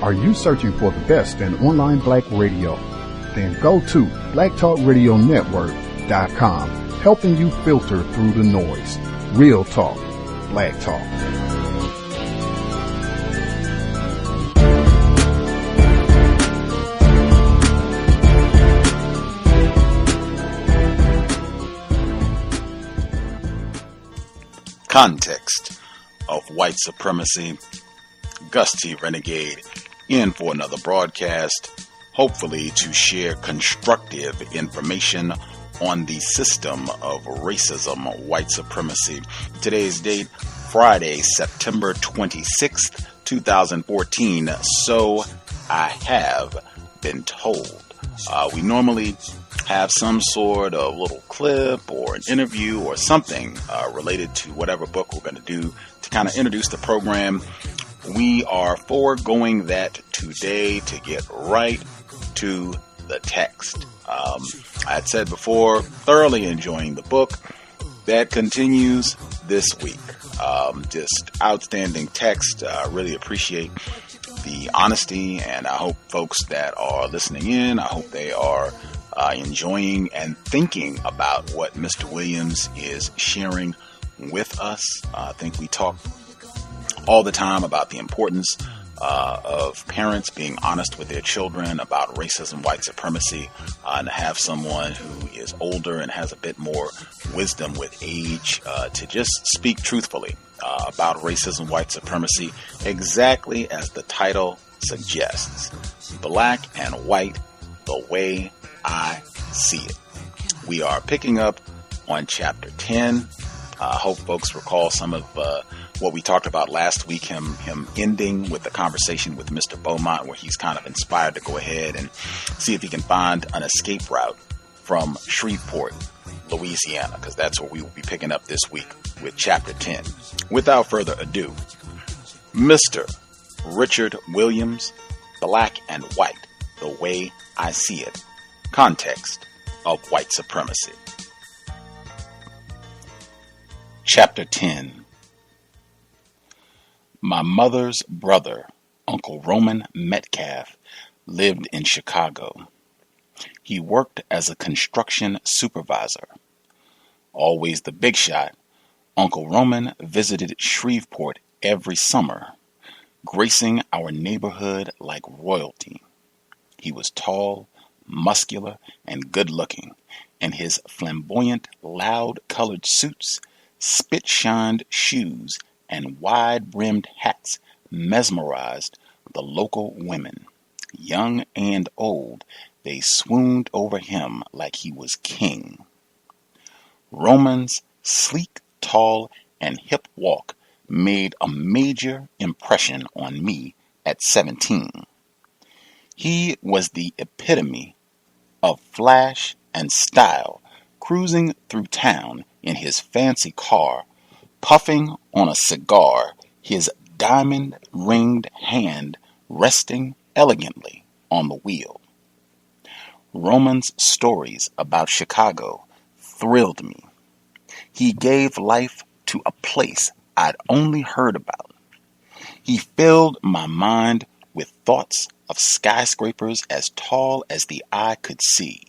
Are you searching for the best in online black radio? Then go to blacktalkradionetwork.com, helping you filter through the noise. Real talk, black talk. Context of White Supremacy. Gus T Renegade in for another broadcast, hopefully to share constructive information on the system of racism, white supremacy. Today's date, Friday, September 26th, 2014. So I have been told. We normally have some sort of little clip or an interview or something related to whatever book we're going to do to kind of introduce the program. We are foregoing that today to get right to the text. I had said before, thoroughly enjoying the book. That continues this week. Just outstanding text. I really appreciate the honesty, and I hope folks that are listening in, I hope they are enjoying and thinking about what Mr. Williams is sharing with us. I think we talk all the time about the importance of parents being honest with their children about racism, white supremacy, and to have someone who is older and has a bit more wisdom with age to just speak truthfully about racism, white supremacy, exactly as the title suggests. Black and white, the way I see it. We are picking up on chapter 10. I hope folks recall some of what we talked about last week, him ending with the conversation with Mr. Beaumont, where he's kind of inspired to go ahead and see if he can find an escape route from Shreveport, Louisiana, because that's where we will be picking up this week with chapter 10. Without further ado, Mr. Richard Williams, Black and White, the way I see it. Context of White Supremacy. Chapter 10. My mother's brother, Uncle Roman Metcalf, lived in Chicago. He worked as a construction supervisor. Always the big shot, Uncle Roman visited Shreveport every summer, gracing our neighborhood like royalty. He was tall, muscular, and good-looking, and his flamboyant, loud-colored suits, spit-shined shoes, and wide-brimmed hats mesmerized the local women. Young and old, they swooned over him like he was king. Roman's sleek, tall, and hip walk made a major impression on me at 17. He was the epitome of flash and style, cruising through town in his fancy car, puffing on a cigar, his diamond-ringed hand resting elegantly on the wheel. Roman's stories about Chicago thrilled me. He gave life to a place I'd only heard about. He filled my mind with thoughts of skyscrapers as tall as the eye could see,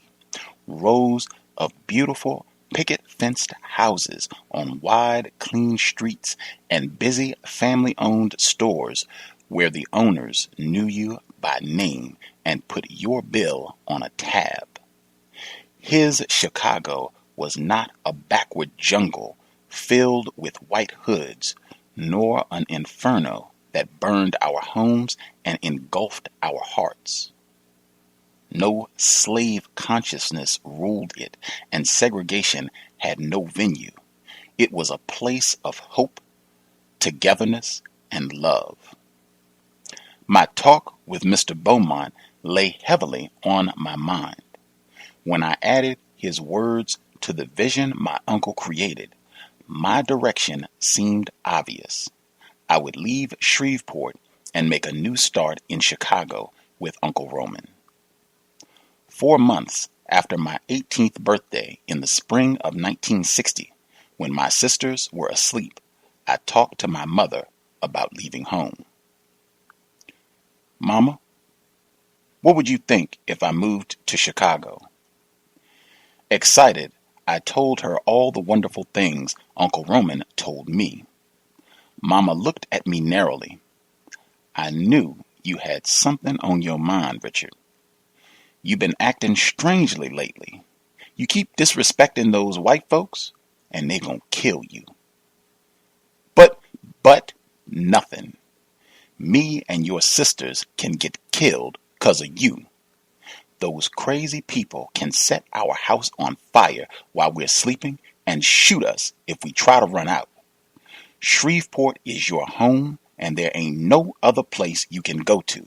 rows of beautiful picket-fenced houses on wide, clean streets, and busy family-owned stores where the owners knew you by name and put your bill on a tab. His Chicago was not a backward jungle filled with white hoods, nor an inferno that burned our homes and engulfed our hearts. No slave consciousness ruled it, and segregation had no venue. It was a place of hope, togetherness, and love. My talk with Mr. Beaumont lay heavily on my mind. When I added his words to the vision my uncle created, my direction seemed obvious. I would leave Shreveport and make a new start in Chicago with Uncle Roman. 4 months after my 18th birthday in the spring of 1960, when my sisters were asleep, I talked to my mother about leaving home. Mama, what would you think if I moved to Chicago? Excited, I told her all the wonderful things Uncle Roman told me. Mama looked at me narrowly. I knew you had something on your mind, Richard. You've been acting strangely lately. You keep disrespecting those white folks, and they gonna kill you. But nothing. Me and your sisters can get killed 'cause of you. Those crazy people can set our house on fire while we're sleeping and shoot us if we try to run out. Shreveport is your home, and there ain't no other place you can go to.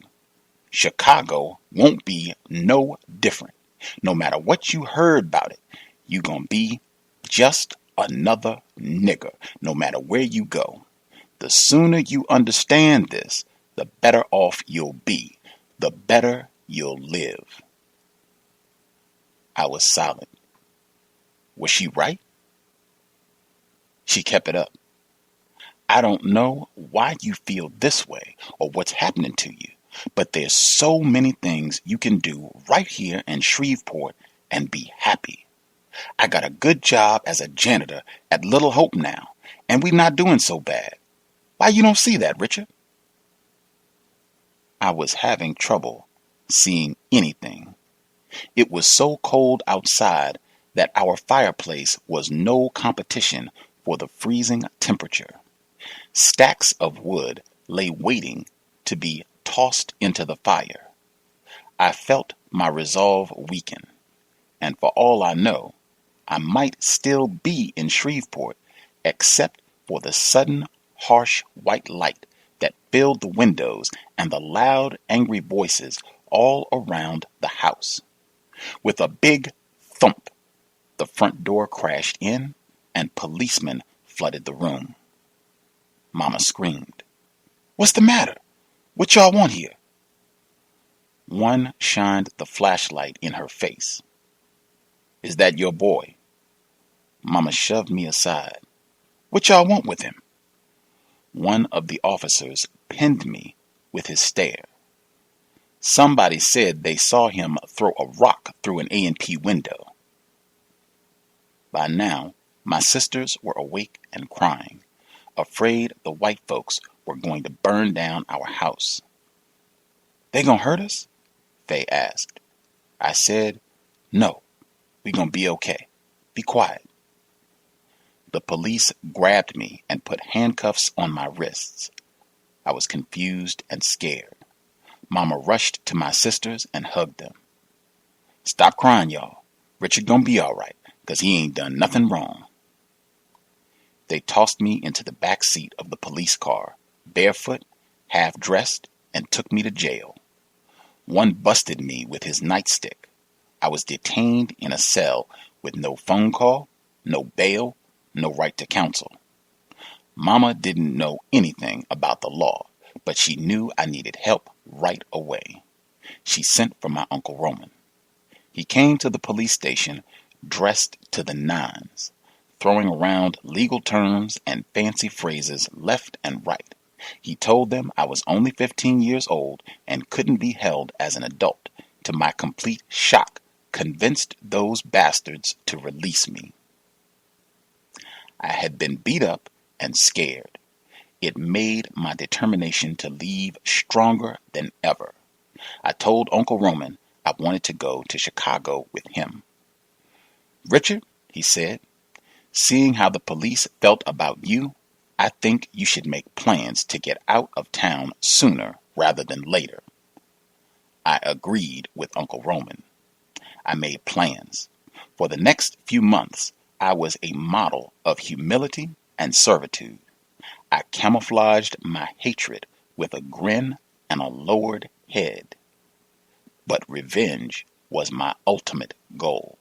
Chicago won't be no different. No matter what you heard about it, you gonna be just another nigger, no matter where you go. The sooner you understand this, the better off you'll be, the better you'll live. I was silent. Was she right? She kept it up. I don't know why you feel this way or what's happening to you, but there's so many things you can do right here in Shreveport and be happy. I got a good job as a janitor at Little Hope now, and we're not doing so bad. Why you don't see that, Richard? I was having trouble seeing anything. It was so cold outside that our fireplace was no competition for the freezing temperature. Stacks of wood lay waiting to be tossed into the fire. I felt my resolve weaken, and for all I know, I might still be in Shreveport, except for the sudden harsh white light that filled the windows and the loud, angry voices all around the house. With a big thump, the front door crashed in, and policemen flooded the room. Mama screamed. "What's the matter? What y'all want here?" One shined the flashlight in her face. "Is that your boy?" Mama shoved me aside. "What y'all want with him?" One of the officers pinned me with his stare. Somebody said they saw him throw a rock through an A&P window. By now, my sisters were awake and crying, afraid the white folks were going to burn down our house. "They gonna hurt us?" Faye asked. I said, "No, we gonna be okay. Be quiet." The police grabbed me and put handcuffs on my wrists. I was confused and scared. Mama rushed to my sisters and hugged them. "Stop crying, y'all. Richard gonna be all right, 'cause he ain't done nothing wrong." They tossed me into the back seat of the police car, barefoot, half-dressed, and took me to jail. One busted me with his nightstick. I was detained in a cell with no phone call, no bail, no right to counsel. Mama didn't know anything about the law, but she knew I needed help right away. She sent for my Uncle Roman. He came to the police station dressed to the nines, throwing around legal terms and fancy phrases left and right. He told them I was only 15 years old and couldn't be held as an adult. To my complete shock, convinced those bastards to release me. I had been beat up and scared. It made my determination to leave stronger than ever. I told Uncle Roman I wanted to go to Chicago with him. "Richard," he said, "seeing how the police felt about you, I think you should make plans to get out of town sooner rather than later." I agreed with Uncle Roman. I made plans. For the next few months, I was a model of humility and servitude. I camouflaged my hatred with a grin and a lowered head. But revenge was my ultimate goal.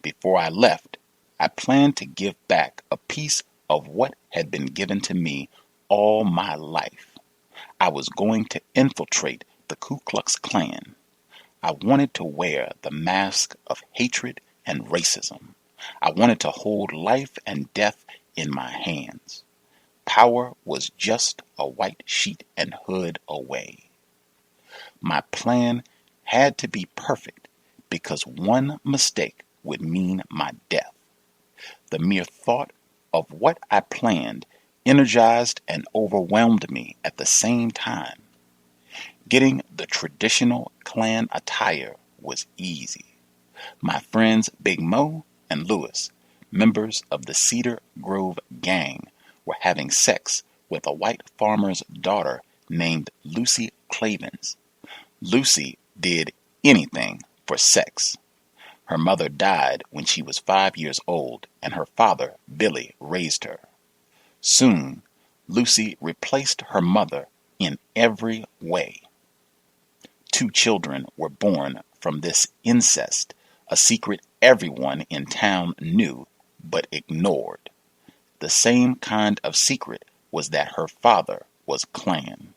Before I left, I planned to give back a piece of what had been given to me all my life. I was going to infiltrate the Ku Klux Klan. I wanted to wear the mask of hatred and racism. I wanted to hold life and death in my hands. Power was just a white sheet and hood away. My plan had to be perfect because one mistake would mean my death. The mere thought of what I planned energized and overwhelmed me at the same time. Getting the traditional Klan attire was easy. My friends Big Mo and Lewis, members of the Cedar Grove gang, were having sex with a white farmer's daughter named Lucy Clavens. Lucy did anything for sex. Her mother died when she was 5 years old, and her father, Billy, raised her. Soon, Lucy replaced her mother in every way. 2 children were born from this incest, a secret everyone in town knew but ignored. The same kind of secret was that her father was Klan.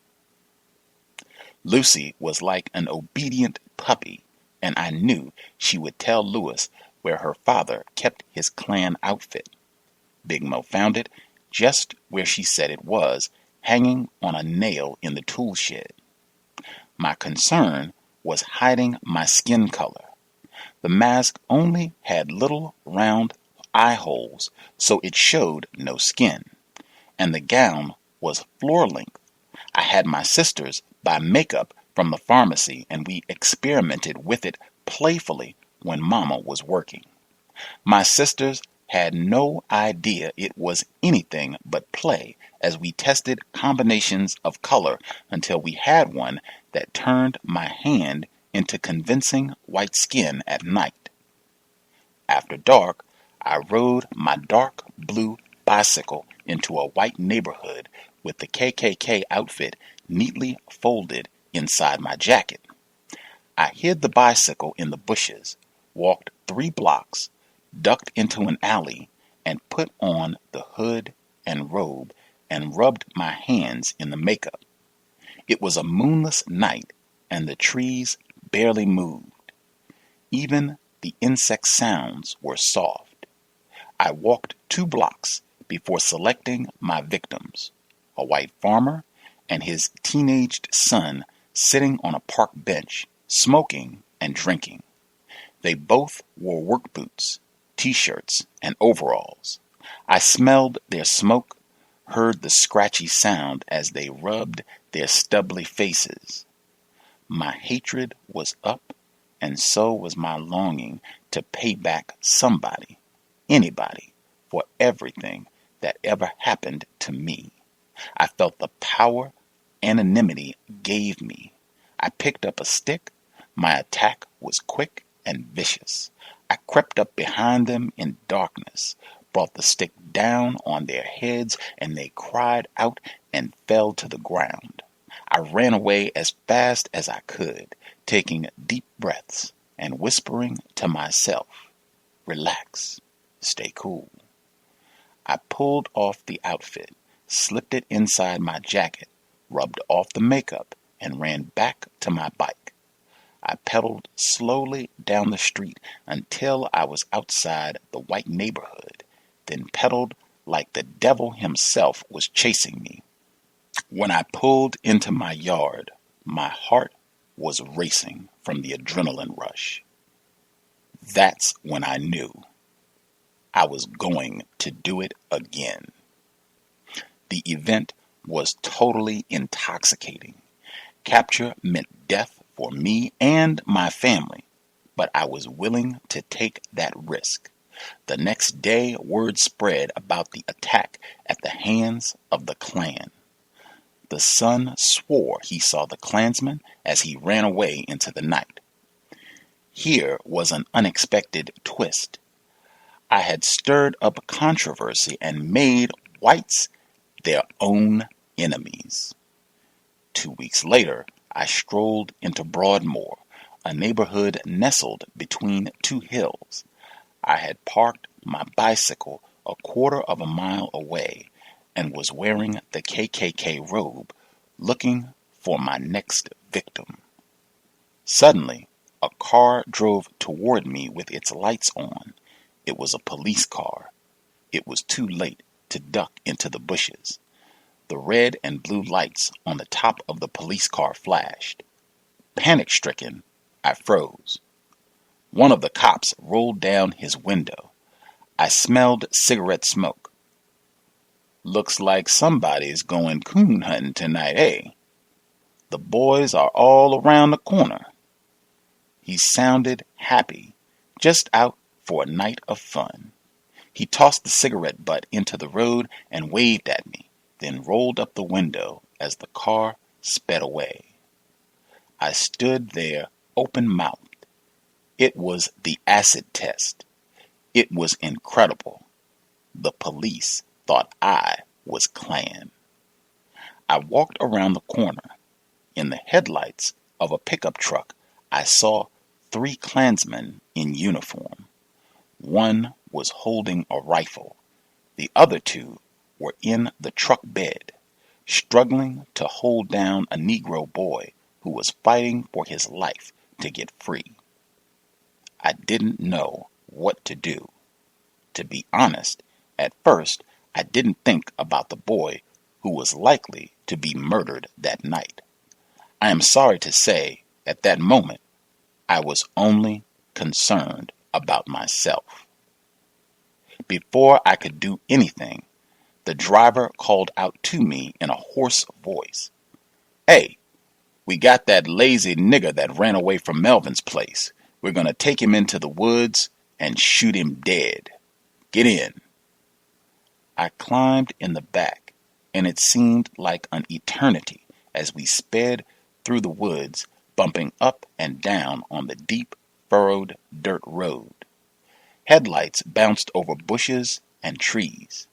Lucy was like an obedient puppy, and I knew she would tell Lewis where her father kept his Klan outfit. Big Mo found it just where she said it was, hanging on a nail in the tool shed. My concern was hiding my skin color. The mask only had little round eye holes, so it showed no skin, and the gown was floor length. I had my sisters buy makeup from the pharmacy, and we experimented with it playfully when Mama was working. My sisters had no idea it was anything but play as we tested combinations of color until we had one that turned my hand into convincing white skin at night. After dark, I rode my dark blue bicycle into a white neighborhood with the KKK outfit neatly folded inside my jacket. I hid the bicycle in the bushes, walked 3 blocks, ducked into an alley, and put on the hood and robe and rubbed my hands in the makeup. It was a moonless night, and the trees barely moved. Even the insect sounds were soft. I walked 2 blocks before selecting my victims, a white farmer and his teenaged son sitting on a park bench, smoking and drinking. They both wore work boots, t-shirts, and overalls. I smelled their smoke, heard the scratchy sound as they rubbed their stubbly faces. My hatred was up, and so was my longing to pay back somebody, anybody, for everything that ever happened to me. I felt the power anonymity gave me. I picked up a stick. My attack was quick and vicious. I crept up behind them in darkness, brought the stick down on their heads, and they cried out and fell to the ground. I ran away as fast as I could, taking deep breaths and whispering to myself, "Relax, stay cool." I pulled off the outfit, slipped it inside my jacket, rubbed off the makeup, and ran back to my bike. I pedaled slowly down the street until I was outside the white neighborhood, then pedaled like the devil himself was chasing me. When I pulled into my yard, my heart was racing from the adrenaline rush. That's when I knew I was going to do it again. The event was totally intoxicating. Capture meant death for me and my family, but I was willing to take that risk. The next day, word spread about the attack at the hands of the Klan. The son swore he saw the Klansman as he ran away into the night. Here was an unexpected twist. I had stirred up controversy and made whites their own enemies. 2 weeks later, I strolled into Broadmoor, a neighborhood nestled between 2 hills. I had parked my bicycle a quarter of a mile away and was wearing the KKK robe, looking for my next victim. Suddenly, a car drove toward me with its lights on. It was a police car. It was too late to duck into the bushes. The red and blue lights on the top of the police car flashed. Panic-stricken, I froze. One of the cops rolled down his window. I smelled cigarette smoke. Looks like somebody's going coon hunting tonight, eh? The boys are all around the corner. He sounded happy, just out for a night of fun. He tossed the cigarette butt into the road and waved at me, then rolled up the window as the car sped away. I stood there open-mouthed. It was the acid test. It was incredible. The police thought I was Klan. I walked around the corner. In the headlights of a pickup truck, I saw 3 Klansmen in uniform. One was holding a rifle. The other 2 were in the truck bed, struggling to hold down a Negro boy who was fighting for his life to get free. I didn't know what to do. To be honest, at first I didn't think about the boy who was likely to be murdered that night. I am sorry to say, at that moment, I was only concerned about myself. Before I could do anything, the driver called out to me in a hoarse voice, "Hey, we got that lazy nigger that ran away from Melvin's place. We're going to take him into the woods and shoot him dead. Get in." I climbed in the back, and it seemed like an eternity as we sped through the woods, bumping up and down on the deep, furrowed dirt road. Headlights bounced over bushes and trees.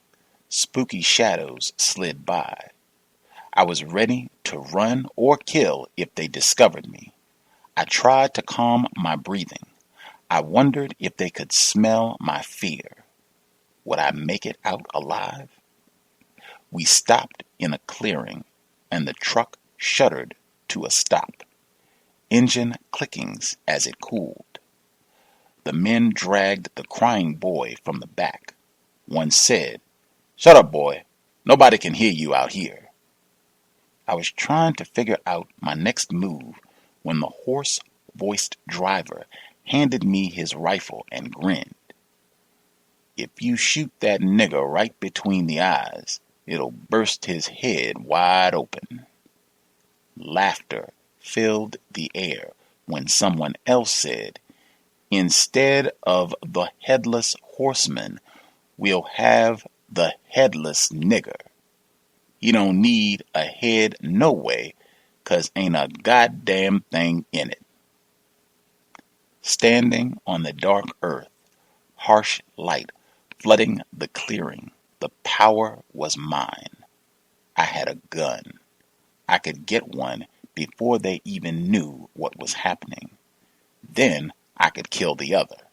Spooky shadows slid by. I was ready to run or kill if they discovered me. I tried to calm my breathing. I wondered if they could smell my fear. Would I make it out alive? We stopped in a clearing, and the truck shuddered to a stop, engine clickings as it cooled. The men dragged the crying boy from the back. One said, "Shut up, boy. Nobody can hear you out here." I was trying to figure out my next move when the hoarse-voiced driver handed me his rifle and grinned. "If you shoot that nigger right between the eyes, it'll burst his head wide open." Laughter filled the air when someone else said, "Instead of the headless horseman, we'll have the headless nigger. He don't need a head no way, 'cause ain't a goddamn thing in it." Standing on the dark earth, harsh light flooding the clearing, the power was mine. I had a gun. I could get one before they even knew what was happening. Then I could kill the other.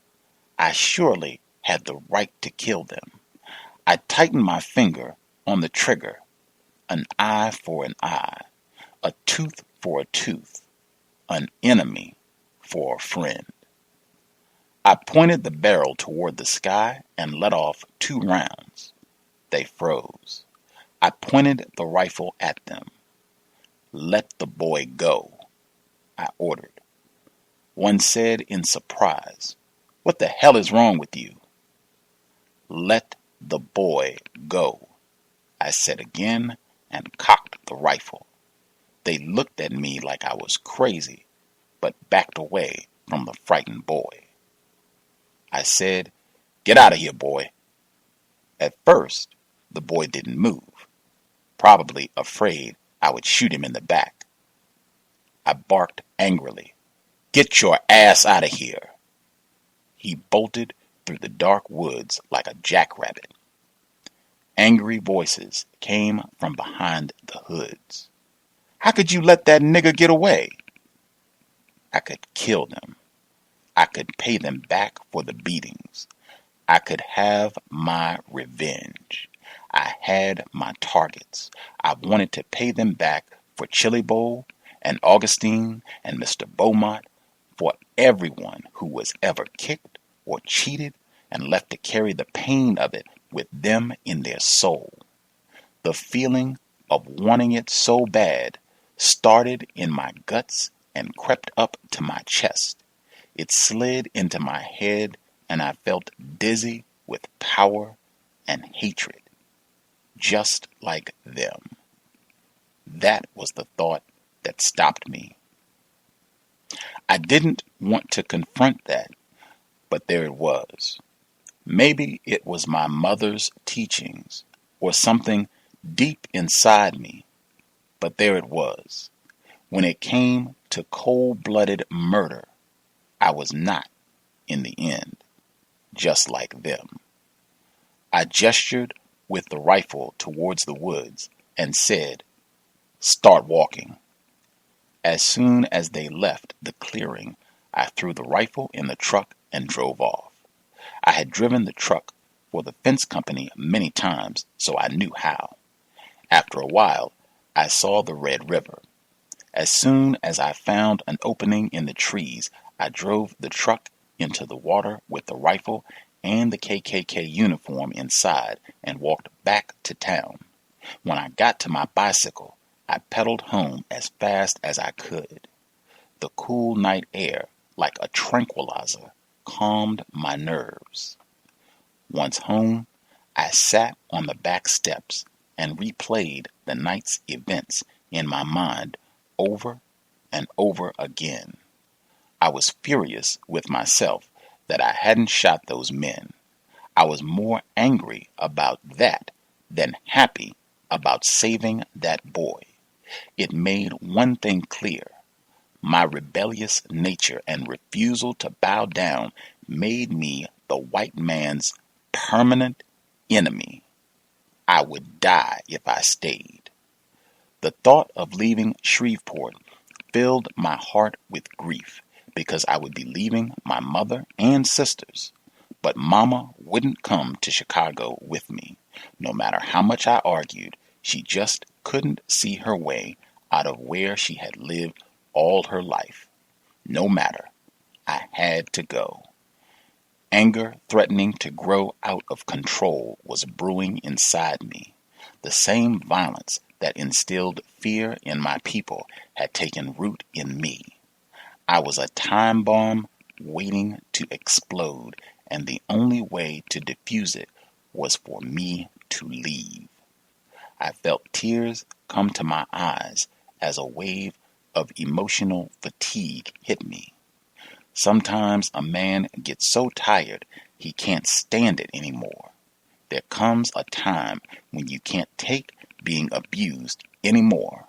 I surely had the right to kill them. I tightened my finger on the trigger. An eye for an eye, a tooth for a tooth, an enemy for a friend. I pointed the barrel toward the sky and let off 2 rounds. They froze. I pointed the rifle at them. "Let the boy go," I ordered. One said in surprise, "What the hell is wrong with you?" "Let the boy go," I said again and cocked the rifle. They looked at me like I was crazy, but backed away from the frightened boy. I said, "Get out of here, boy." At first, the boy didn't move, probably afraid I would shoot him in the back. I barked angrily, "Get your ass out of here." He bolted through the dark woods like a jackrabbit. Angry voices came from behind the hoods. "How could you let that nigger get away?" I could kill them. I could pay them back for the beatings. I could have my revenge. I had my targets. I wanted to pay them back for Chili Bowl and Augustine and Mr. Beaumont, for everyone who was ever kicked or cheated and left to carry the pain of it with them in their soul. The feeling of wanting it so bad started in my guts and crept up to my chest. It slid into my head, and I felt dizzy with power and hatred, just like them. That was the thought that stopped me. I didn't want to confront that, but there it was. Maybe it was my mother's teachings or something deep inside me, but there it was. When it came to cold-blooded murder, I was not, in the end, just like them. I gestured with the rifle towards the woods and said, "Start walking." As soon as they left the clearing, I threw the rifle in the truck and drove off. I had driven the truck for the fence company many times, so I knew how. After a while, I saw the Red River. As soon as I found an opening in the trees, I drove the truck into the water with the rifle and the KKK uniform inside and walked back to town. When I got to my bicycle, I pedaled home as fast as I could. The cool night air, like a tranquilizer, calmed my nerves. Once home, I sat on the back steps and replayed the night's events in my mind over and over again. I was furious with myself that I hadn't shot those men. I was more angry about that than happy about saving that boy. It made one thing clear. My rebellious nature and refusal to bow down made me the white man's permanent enemy. I would die if I stayed. The thought of leaving Shreveport filled my heart with grief because I would be leaving my mother and sisters. But Mama wouldn't come to Chicago with me. No matter how much I argued, she just couldn't see her way out of where she had lived all her life. No matter, I had to go. Anger threatening to grow out of control was brewing inside me. The same violence that instilled fear in my people had taken root in me. I was a time bomb waiting to explode, and the only way to defuse it was for me to leave. I felt tears come to my eyes as a wave of emotional fatigue hit me. Sometimes a man gets so tired he can't stand it anymore. There comes a time when you can't take being abused anymore.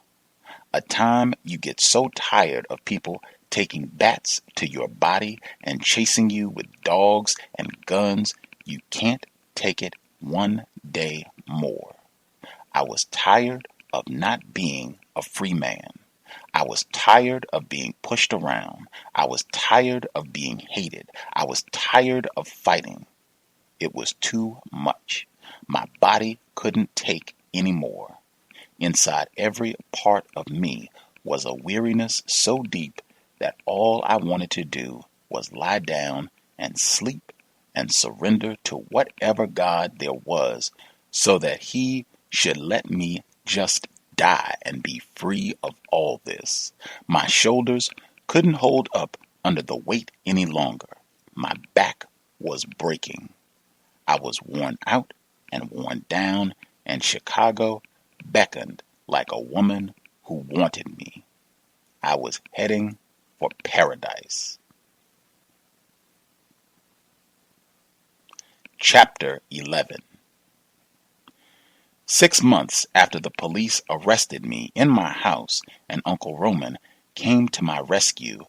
A time you get so tired of people taking bats to your body and chasing you with dogs and guns, you can't take it one day more. I was tired of not being a free man. I was tired of being pushed around. I was tired of being hated. I was tired of fighting. It was too much. My body couldn't take any more. Inside every part of me was a weariness so deep that all I wanted to do was lie down and sleep and surrender to whatever God there was so that he should let me just die and be free of all this. My shoulders couldn't hold up under the weight any longer. My back was breaking. I was worn out and worn down, and Chicago beckoned like a woman who wanted me. I was heading for paradise. Chapter 11. 6 months after the police arrested me in my house and Uncle Roman came to my rescue,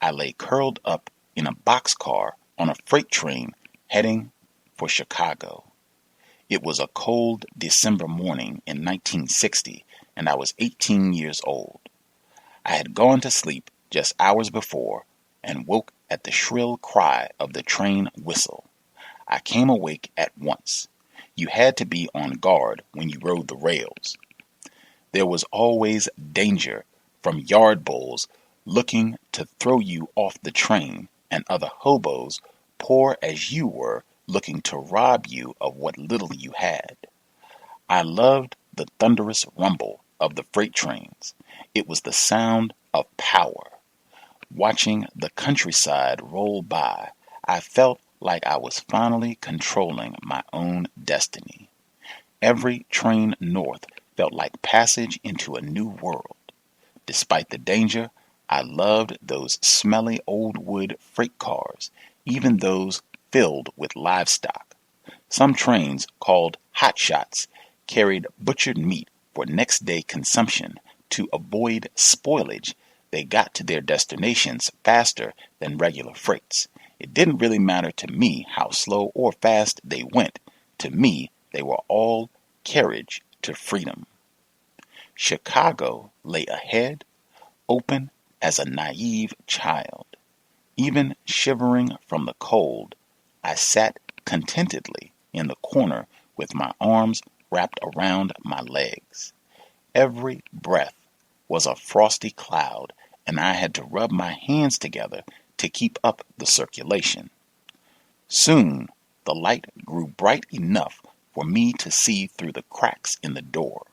I lay curled up in a boxcar on a freight train heading for Chicago. It was a cold December morning in 1960, and I was 18 years old. I had gone to sleep just hours before and woke at the shrill cry of the train whistle. I came awake at once. You had to be on guard when you rode the rails. There was always danger from yard bulls looking to throw you off the train and other hobos, poor as you were, looking to rob you of what little you had. I loved the thunderous rumble of the freight trains. It was the sound of power. Watching the countryside roll by, I felt like I was finally controlling my own destiny. Every train north felt like passage into a new world. Despite the danger, I loved those smelly old wood freight cars, even those filled with livestock. Some trains, called hot shots, carried butchered meat for next day consumption. To avoid spoilage, they got to their destinations faster than regular freights. It didn't really matter to me how slow or fast they went. To me, they were all carriage to freedom. Chicago lay ahead, open as a naive child. Even shivering from the cold, I sat contentedly in the corner with my arms wrapped around my legs. Every breath was a frosty cloud, and I had to rub my hands together to keep up the circulation. Soon, the light grew bright enough for me to see through the cracks in the door.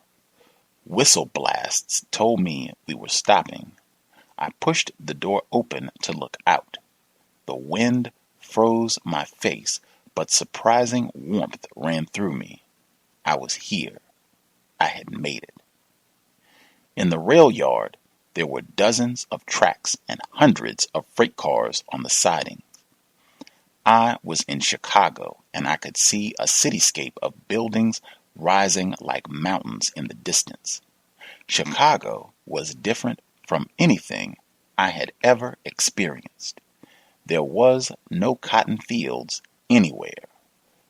Whistle blasts told me we were stopping. I pushed the door open to look out. The wind froze my face, but surprising warmth ran through me. I was here. I had made it. In the rail yard, there were dozens of tracks and hundreds of freight cars on the sidings. I was in Chicago, and I could see a cityscape of buildings rising like mountains in the distance. Chicago was different from anything I had ever experienced. There was no cotton fields anywhere.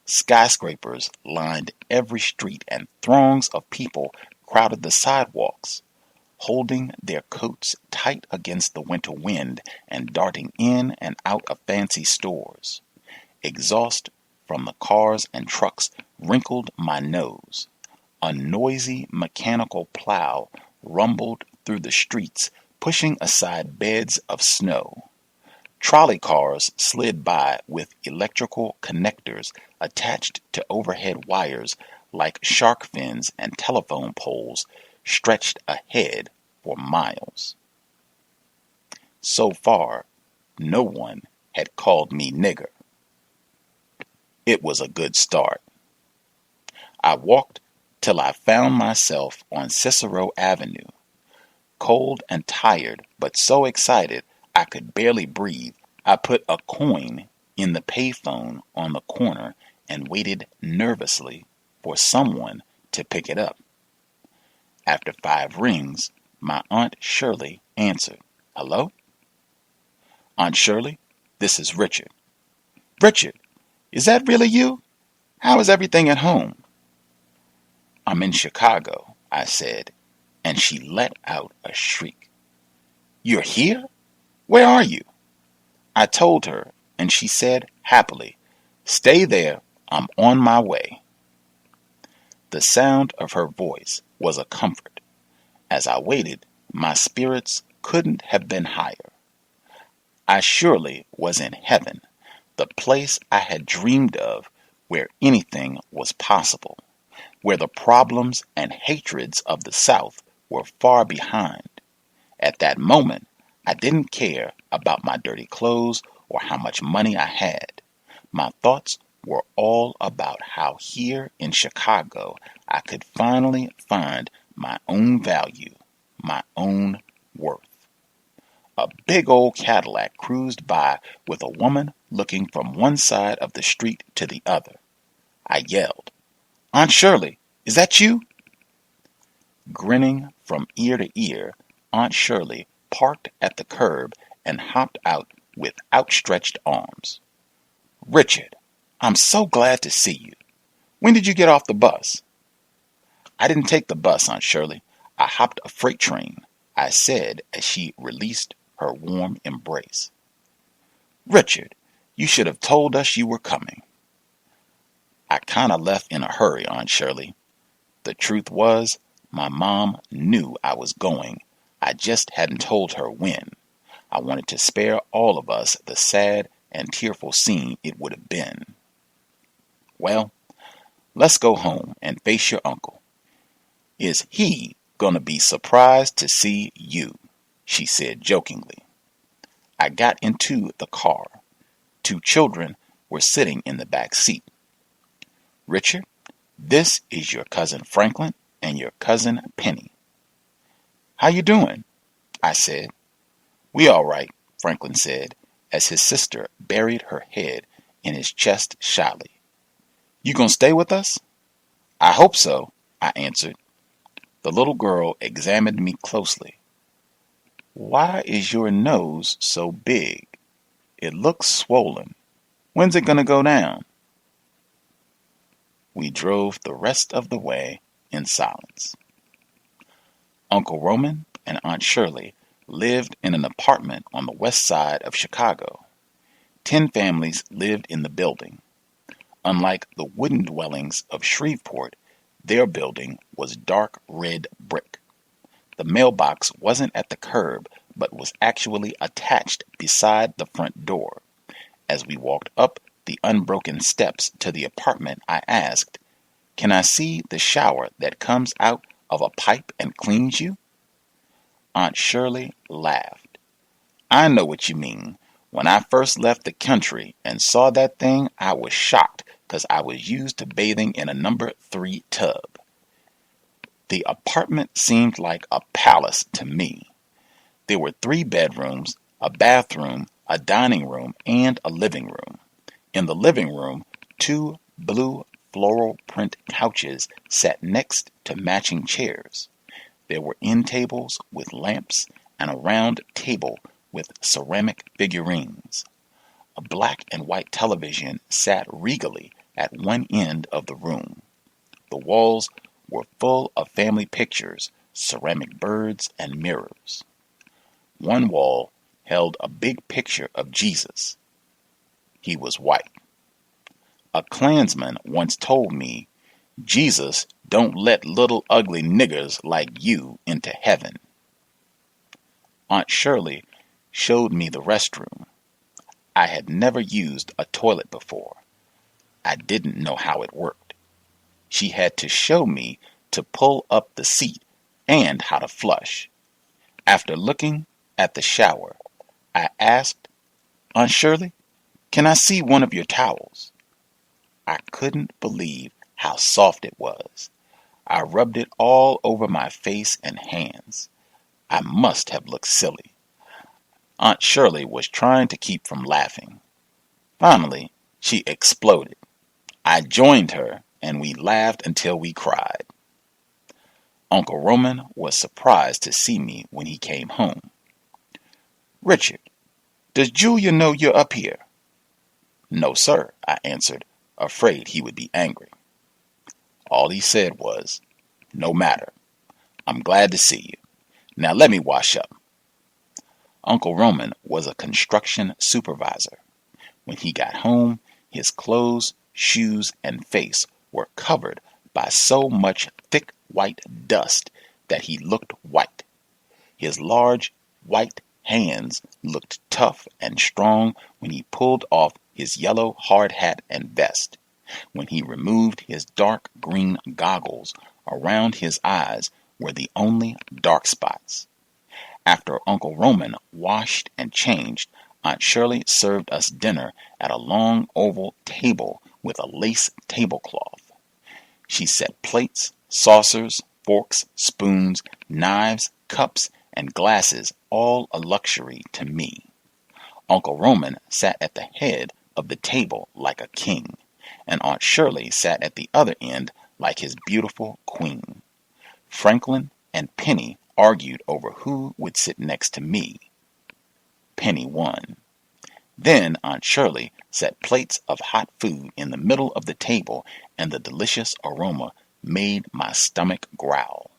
Skyscrapers lined every street, and throngs of people crowded the sidewalks, holding their coats tight against the winter wind and darting in and out of fancy stores. Exhaust from the cars and trucks wrinkled my nose. A noisy mechanical plow rumbled through the streets, pushing aside beds of snow. Trolley cars slid by with electrical connectors attached to overhead wires like shark fins, and telephone poles stretched ahead for miles. So far, no one had called me nigger. It was a good start. I walked till I found myself on Cicero Avenue. Cold and tired, but so excited I could barely breathe, I put a coin in the payphone on the corner and waited nervously for someone to pick it up. After 5 rings, my Aunt Shirley answered. Hello? Aunt Shirley, this is Richard. Richard, is that really you? How is everything at home? I'm in Chicago, I said, and she let out a shriek. You're here? Where are you? I told her, and she said happily, Stay there, I'm on my way. The sound of her voice was a comfort. As I waited, my spirits couldn't have been higher. I surely was in heaven, the place I had dreamed of, where anything was possible, where the problems and hatreds of the South were far behind. At that moment, I didn't care about my dirty clothes or how much money I had. My thoughts were all about how here in Chicago I could finally find my own value, my own worth. A big old Cadillac cruised by with a woman looking from one side of the street to the other. I yelled, Aunt Shirley, is that you? Grinning from ear to ear, Aunt Shirley parked at the curb and hopped out with outstretched arms. Richard, I'm so glad to see you. When did you get off the bus? I didn't take the bus, Aunt Shirley. I hopped a freight train, I said as she released her warm embrace. Richard, you should have told us you were coming. I kinda left in a hurry, Aunt Shirley. The truth was, my mom knew I was going. I just hadn't told her when. I wanted to spare all of us the sad and tearful scene it would have been. Well, let's go home and face your uncle. Is he gonna be surprised to see you? She said jokingly. I got into the car. 2 children were sitting in the back seat. "Richard, this is your cousin Franklin and your cousin Penny." "How you doing?" I said. "We all right," Franklin said, as his sister buried her head in his chest shyly. "You gonna stay with us?" "I hope so," I answered. The little girl examined me closely. "Why is your nose so big? It looks swollen. When's it gonna go down?" We drove the rest of the way in silence. Uncle Roman and Aunt Shirley lived in an apartment on the west side of Chicago. 10 families lived in the building. Unlike the wooden dwellings of Shreveport, their building was dark red brick. The mailbox wasn't at the curb, but was actually attached beside the front door. As we walked up the unbroken steps to the apartment, I asked, "Can I see the shower that comes out of a pipe and cleans you?" Aunt Shirley laughed. "I know what you mean. When I first left the country and saw that thing, I was shocked because I was used to bathing in a number 3 tub." The apartment seemed like a palace to me. There were 3 bedrooms, a bathroom, a dining room, and a living room. In the living room, 2 blue floral print couches sat next to matching chairs. There were end tables with lamps and a round table with ceramic figurines. A black and white television sat regally at one end of the room. The walls were full of family pictures, ceramic birds, and mirrors. One wall held a big picture of Jesus. He was white. A Klansman once told me, "Jesus don't let little ugly niggers like you into heaven." Aunt Shirley showed me the restroom. I had never used a toilet before. I didn't know how it worked. She had to show me to pull up the seat and how to flush. After looking at the shower, I asked, "Aunt Shirley, can I see one of your towels?" I couldn't believe how soft it was. I rubbed it all over my face and hands. I must have looked silly. Aunt Shirley was trying to keep from laughing. Finally, she exploded. I joined her, and we laughed until we cried. Uncle Roman was surprised to see me when he came home. "Richard, does Julia know you're up here?" "No, sir," I answered, afraid he would be angry. All he said was, "No matter. I'm glad to see you. Now let me wash up." Uncle Roman was a construction supervisor. When he got home, his clothes, shoes, and face were covered by so much thick white dust that he looked white. His large white hands looked tough and strong when he pulled off his yellow hard hat and vest. When he removed his dark green goggles, around his eyes were the only dark spots. After Uncle Roman washed and changed, Aunt Shirley served us dinner at a long oval table with a lace tablecloth. She set plates, saucers, forks, spoons, knives, cups, and glasses, all a luxury to me. Uncle Roman sat at the head of the table like a king, and Aunt Shirley sat at the other end like his beautiful queen. Franklin and Penny argued over who would sit next to me. Penny won. Then Aunt Shirley set plates of hot food in the middle of the table, and the delicious aroma made my stomach growl.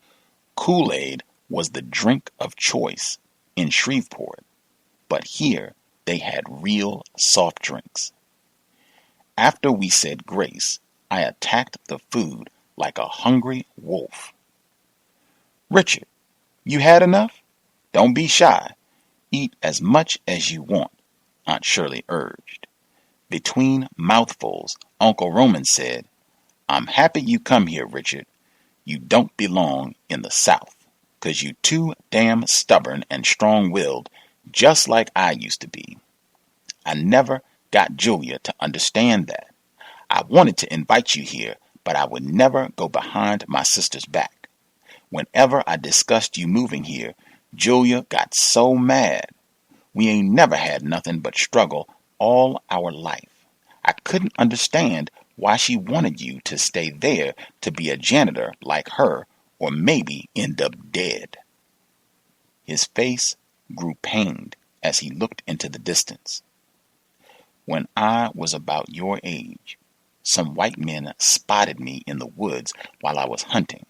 Kool-Aid was the drink of choice in Shreveport, but here they had real soft drinks. After we said grace, I attacked the food like a hungry wolf. "Richard, you had enough? Don't be shy. Eat as much as you want," Aunt Shirley urged. Between mouthfuls, Uncle Roman said, "I'm happy you come here, Richard. You don't belong in the South, 'cause you too damn stubborn and strong-willed just like I used to be. I never got Julia to understand that. I wanted to invite you here, but I would never go behind my sister's back. Whenever I discussed you moving here, Julia got so mad. We ain't never had nothing but struggle all our life. I couldn't understand why she wanted you to stay there to be a janitor like her, or maybe end up dead. His face grew pained as he looked into the distance. When I was about your age, some white men spotted me in the woods while I was hunting.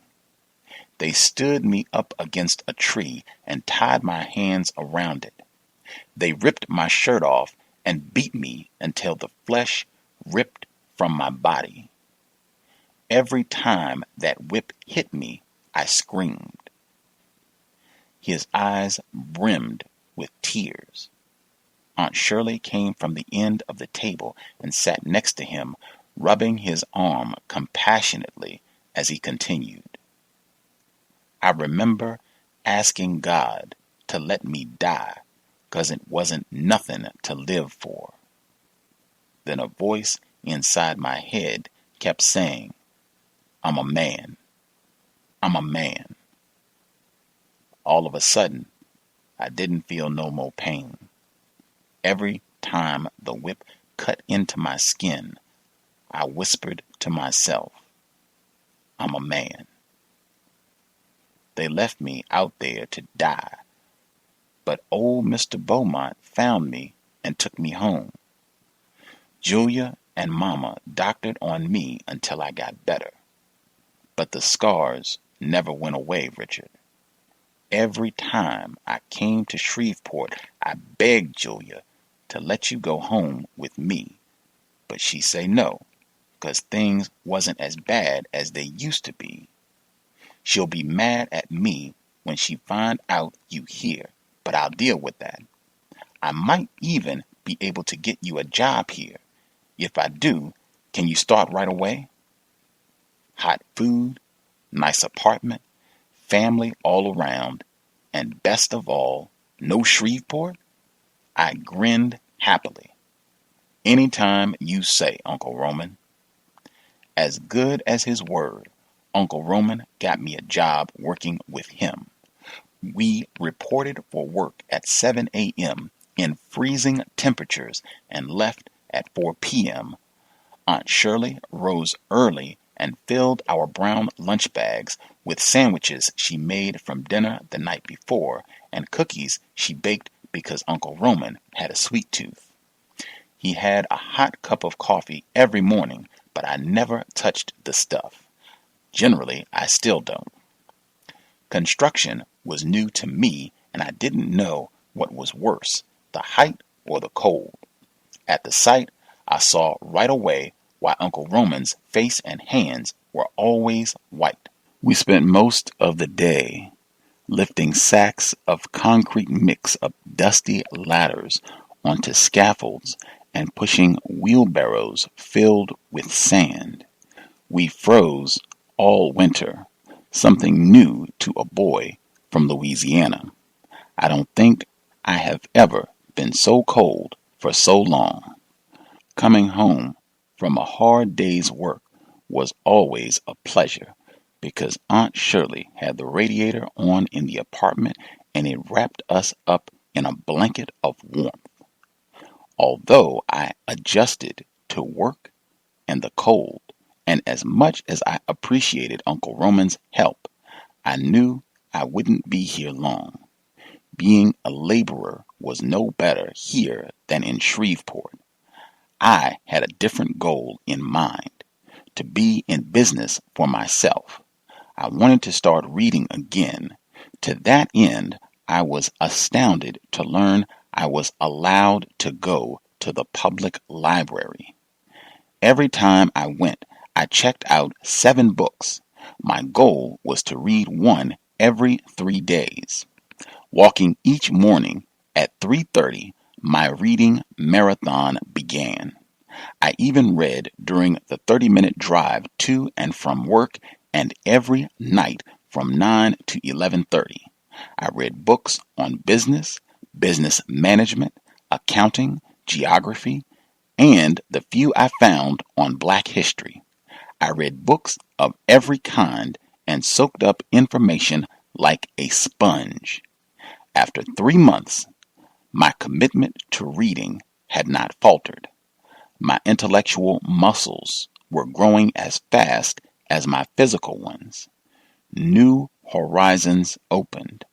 They stood me up against a tree and tied my hands around it. They ripped my shirt off and beat me until the flesh ripped from my body. Every time that whip hit me, I screamed. His eyes brimmed with tears. Aunt Shirley came from the end of the table and sat next to him, rubbing his arm compassionately as he continued. I remember asking God to let me die, 'cause it wasn't nothing to live for. Then a voice inside my head kept saying, I'm a man. I'm a man. All of a sudden, I didn't feel no more pain. Every time the whip cut into my skin, I whispered to myself, I'm a man. They left me out there to die, but old Mr. Beaumont found me and took me home. Julia and Mama doctored on me until I got better, but the scars never went away, Richard. Every time I came to Shreveport, I begged Julia to let you go home with me, but she say no, 'cause things wasn't as bad as they used to be. She'll be mad at me when she find out you here, but I'll deal with that. I might even be able to get you a job here. If I do, can you start right away? Hot food, nice apartment, family all around, and best of all, no Shreveport? I grinned happily. Anytime you say, Uncle Roman. As good as his word, Uncle Roman got me a job working with him. We reported for work at 7 a.m. in freezing temperatures and left at 4 p.m. Aunt Shirley rose early and filled our brown lunch bags with sandwiches she made from dinner the night before and cookies she baked because Uncle Roman had a sweet tooth. He had a hot cup of coffee every morning, but I never touched the stuff. Generally, I still don't. Construction was new to me, and I didn't know what was worse, the height or the cold. At the sight, I saw right away why Uncle Roman's face and hands were always white. We spent most of the day lifting sacks of concrete mix up dusty ladders onto scaffolds and pushing wheelbarrows filled with sand. We froze all winter, something new to a boy from Louisiana. I don't think I have ever been so cold for so long. Coming home from a hard day's work was always a pleasure because Aunt Shirley had the radiator on in the apartment and it wrapped us up in a blanket of warmth. Although I adjusted to work and the cold, and as much as I appreciated Uncle Roman's help, I knew I wouldn't be here long. Being a laborer was no better here than in Shreveport. I had a different goal in mind, to be in business for myself. I wanted to start reading again. To that end, I was astounded to learn I was allowed to go to the public library. Every time I went, I checked out 7 books. My goal was to read one every 3 days. Walking each morning at 3:30, my reading marathon began. I even read during the 30-minute drive to and from work and every night from 9 to 11:30. I read books on business, business management, accounting, geography, and the few I found on Black history. I read books of every kind and soaked up information like a sponge. After 3 months, my commitment to reading had not faltered. My intellectual muscles were growing as fast as my physical ones. New horizons opened.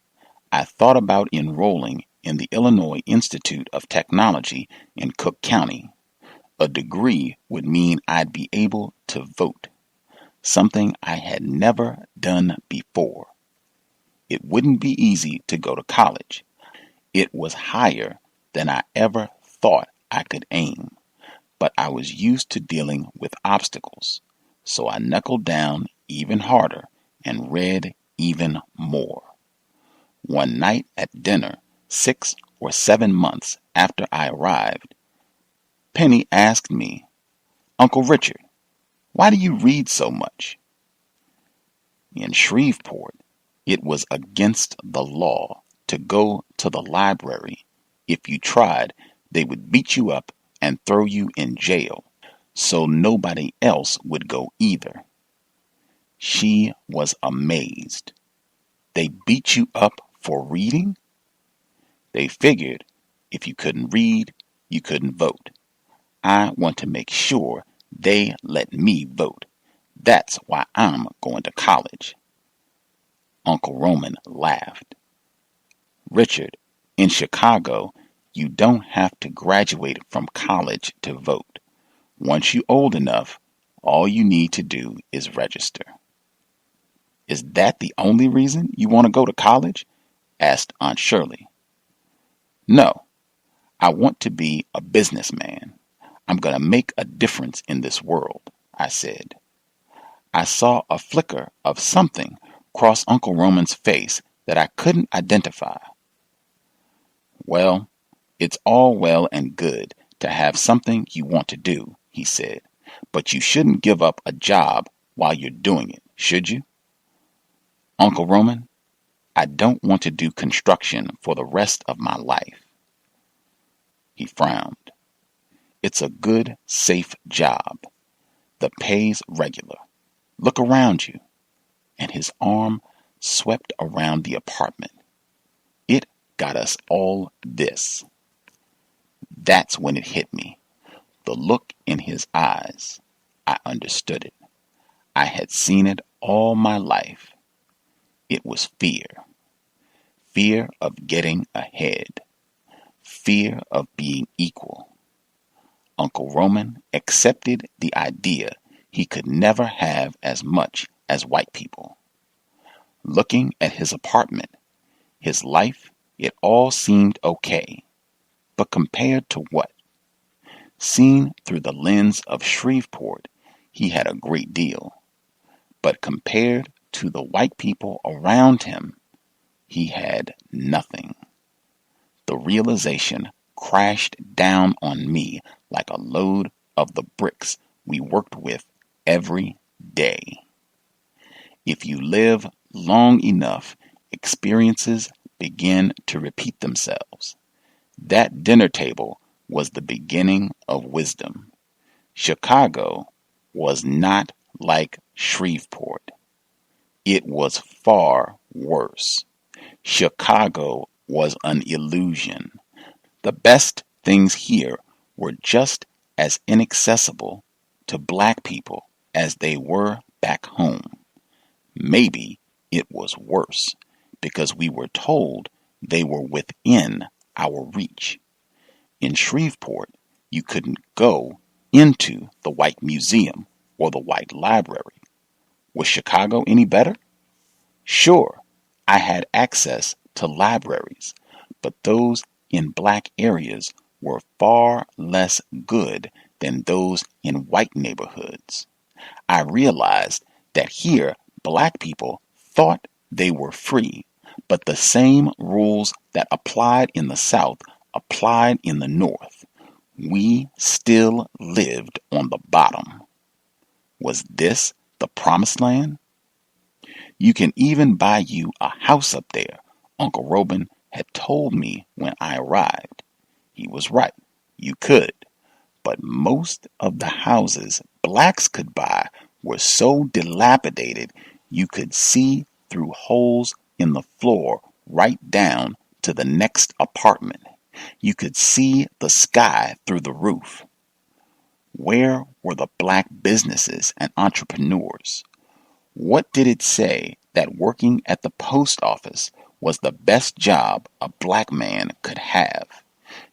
I thought about enrolling in the Illinois Institute of Technology in Cook County. A degree would mean I'd be able to vote, something I had never done before. It wouldn't be easy to go to college. It was higher than I ever thought I could aim, but I was used to dealing with obstacles, so I knuckled down even harder and read even more. One night at dinner, 6 or 7 months after I arrived, Penny asked me, "Uncle Richard, why do you read so much?" In Shreveport, it was against the law to go to the library. If you tried, they would beat you up and throw you in jail, so nobody else would go either. She was amazed. They beat you up for reading? They figured if you couldn't read, you couldn't vote. I want to make sure they let me vote. That's why I'm going to college. Uncle Roman laughed. Richard, in Chicago, you don't have to graduate from college to vote. Once you're old enough, all you need to do is register. Is that the only reason you want to go to college? Asked Aunt Shirley. No, I want to be a businessman. I'm going to make a difference in this world, I said. I saw a flicker of something cross Uncle Roman's face that I couldn't identify. Well, it's all well and good to have something you want to do, he said, but you shouldn't give up a job while you're doing it, should you? Uncle Roman, I don't want to do construction for the rest of my life. He frowned. It's a good, safe job. The pay's regular. Look around you. And his arm swept around the apartment. It got us all this. That's when it hit me. The look in his eyes. I understood it. I had seen it all my life. It was fear. Fear of getting ahead. Fear of being equal. Uncle Roman accepted the idea he could never have as much as white people. Looking at his apartment, his life, it all seemed okay. But compared to what? Seen through the lens of Shreveport, he had a great deal. But compared to the white people around him, he had nothing. The realization crashed down on me like a load of the bricks we worked with every day. If you live long enough, experiences begin to repeat themselves. That dinner table was the beginning of wisdom. Chicago was not like Shreveport. It was far worse. Chicago was an illusion. The best things here were just as inaccessible to black people as they were back home. Maybe it was worse because we were told they were within our reach. In Shreveport, you couldn't go into the White Museum or the White Library. Was Chicago any better? Sure, I had access to libraries, but those in black areas were far less good than those in white neighborhoods. I realized that here black people thought they were free, but the same rules that applied in the South applied in the North. We still lived on the bottom. Was this the promised land? You can even buy you a house up there, Uncle Roman had told me when I arrived. He was right. You could. But most of the houses blacks could buy were so dilapidated you could see through holes in the floor right down to the next apartment. You could see the sky through the roof. Where were the black businesses and entrepreneurs? What did it say that working at the post office was the best job a black man could have?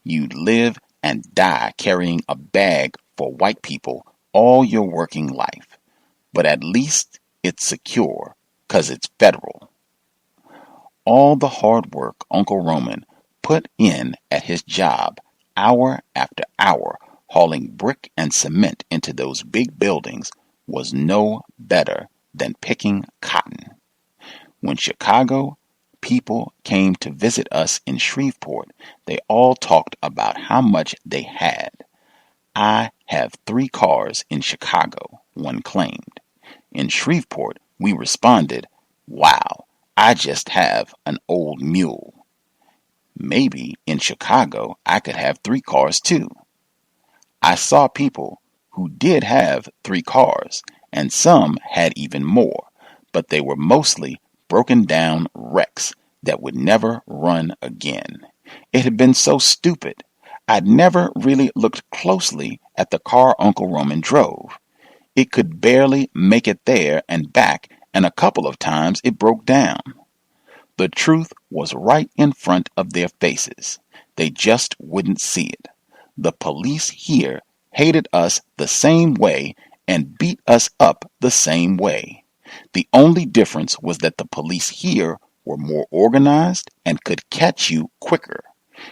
You'd live and die carrying a bag for white people all your working life. But at least it's secure, 'cause it's federal. All the hard work Uncle Roman put in at his job, hour after hour, hauling brick and cement into those big buildings, was no better than picking cotton. When Chicago people came to visit us in Shreveport, they all talked about how much they had. I have 3 cars in Chicago, one claimed. In Shreveport, we responded, wow, I just have an old mule. Maybe in Chicago, I could have 3 cars too. I saw people who did have 3 cars, and some had even more, but they were mostly broken down wrecks that would never run again. It had been so stupid. I'd never really looked closely at the car Uncle Roman drove. It could barely make it there and back, and a couple of times it broke down. The truth was right in front of their faces. They just wouldn't see it. The police here hated us the same way and beat us up the same way. The only difference was that the police here were more organized and could catch you quicker.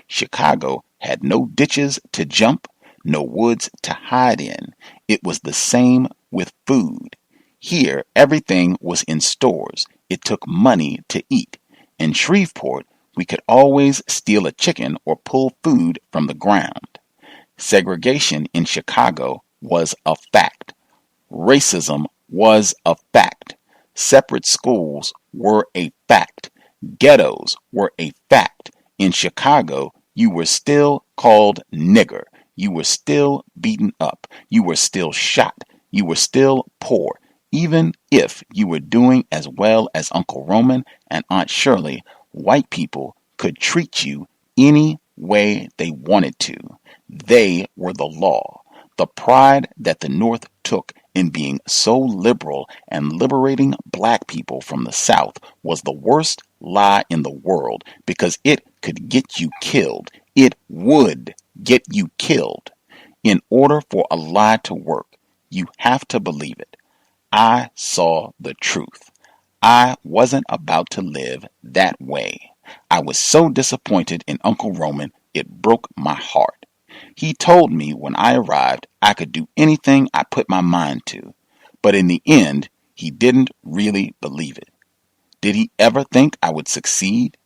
Chicago had no ditches to jump, no woods to hide in. It was the same with food. Here, everything was in stores. It took money to eat. In Shreveport, we could always steal a chicken or pull food from the ground. Segregation in Chicago was a fact. Racism was a fact. Separate schools were a fact. Ghettos were a fact. In Chicago, you were still called nigger. You were still beaten up. You were still shot. You were still poor. Even if you were doing as well as Uncle Roman and Aunt Shirley, white people could treat you any way they wanted to. They were the law. The pride that the North took in being so liberal and liberating black people from the South was the worst lie in the world because it could get you killed. It would get you killed. In order for a lie to work, you have to believe it. I saw the truth. I wasn't about to live that way. I was so disappointed in Uncle Roman, it broke my heart. He told me when I arrived I could do anything I put my mind to, but in the end, he didn't really believe it. Did he ever think I would succeed?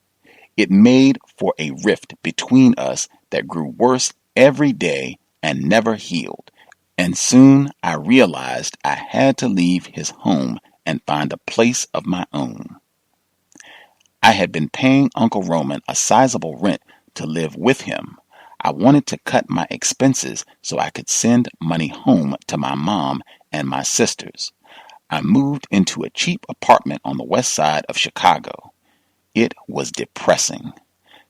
It made for a rift between us that grew worse every day and never healed. And soon I realized I had to leave his home and find a place of my own. I had been paying Uncle Roman a sizable rent to live with him. I wanted to cut my expenses so I could send money home to my mom and my sisters. I moved into a cheap apartment on the west side of Chicago. It was depressing.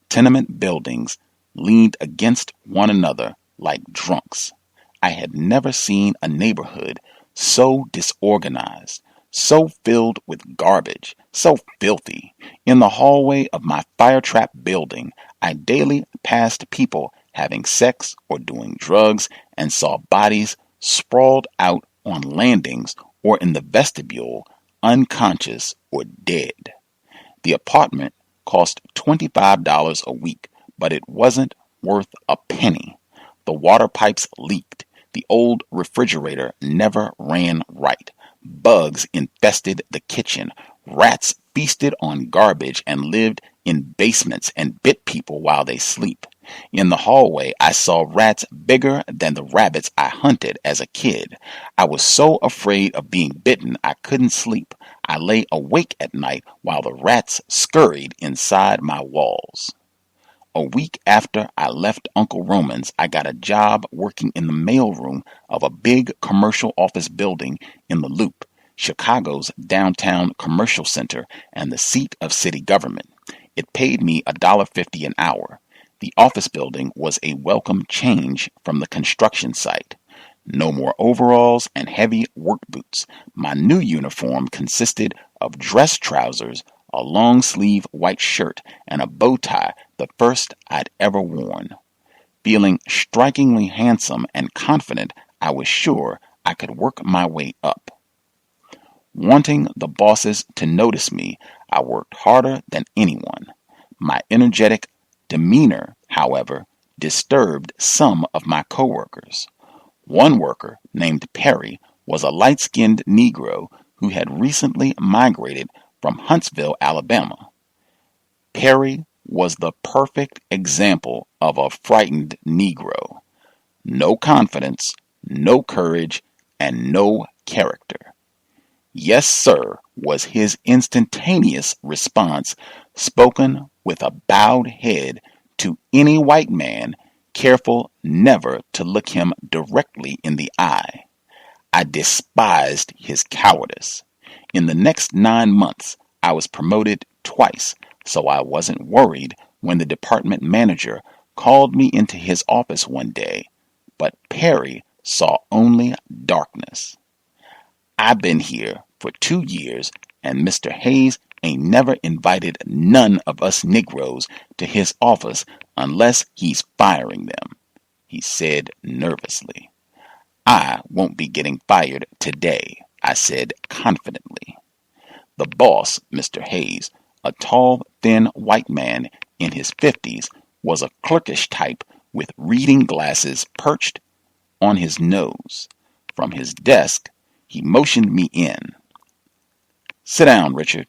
Tenement buildings leaned against one another like drunks. I had never seen a neighborhood so disorganized, so filled with garbage, so filthy. In the hallway of my fire trap building, I daily passed people having sex or doing drugs and saw bodies sprawled out on landings or in the vestibule, unconscious or dead. The apartment cost $25 a week, but it wasn't worth a penny. The water pipes leaked. The old refrigerator never ran right. Bugs infested the kitchen. Rats feasted on garbage and lived in basements and bit people while they sleep. In the hallway, I saw rats bigger than the rabbits I hunted as a kid. I was so afraid of being bitten I couldn't sleep. I lay awake at night while the rats scurried inside my walls. A week after I left Uncle Roman's, I got a job working in the mailroom of a big commercial office building in the Loop, Chicago's downtown commercial center and the seat of city government. It paid me $1.50 an hour. The office building was a welcome change from the construction site. No more overalls and heavy work boots. My new uniform consisted of dress trousers, a long-sleeve white shirt, and a bow tie, the first I'd ever worn. Feeling strikingly handsome and confident, I was sure I could work my way up. Wanting the bosses to notice me, I worked harder than anyone. My energetic demeanor, however, disturbed some of my coworkers. One worker, named Perry, was a light-skinned Negro who had recently migrated from Huntsville, Alabama. Perry was the perfect example of a frightened Negro. No confidence, no courage, and no character. "Yes, sir," was his instantaneous response, spoken with a bowed head to any white man, careful never to look him directly in the eye. I despised his cowardice. In the next 9 months, I was promoted twice, so I wasn't worried when the department manager called me into his office one day, but Perry saw only darkness. "I've been here for 2 years, and Mr. Hayes ain't never invited none of us Negroes to his office unless he's firing them," he said nervously. "I won't be getting fired today," I said confidently. The boss, Mr. Hayes, a tall, thin white man in his 50s, was a clerkish type with reading glasses perched on his nose. From his desk, he motioned me in. "Sit down, Richard.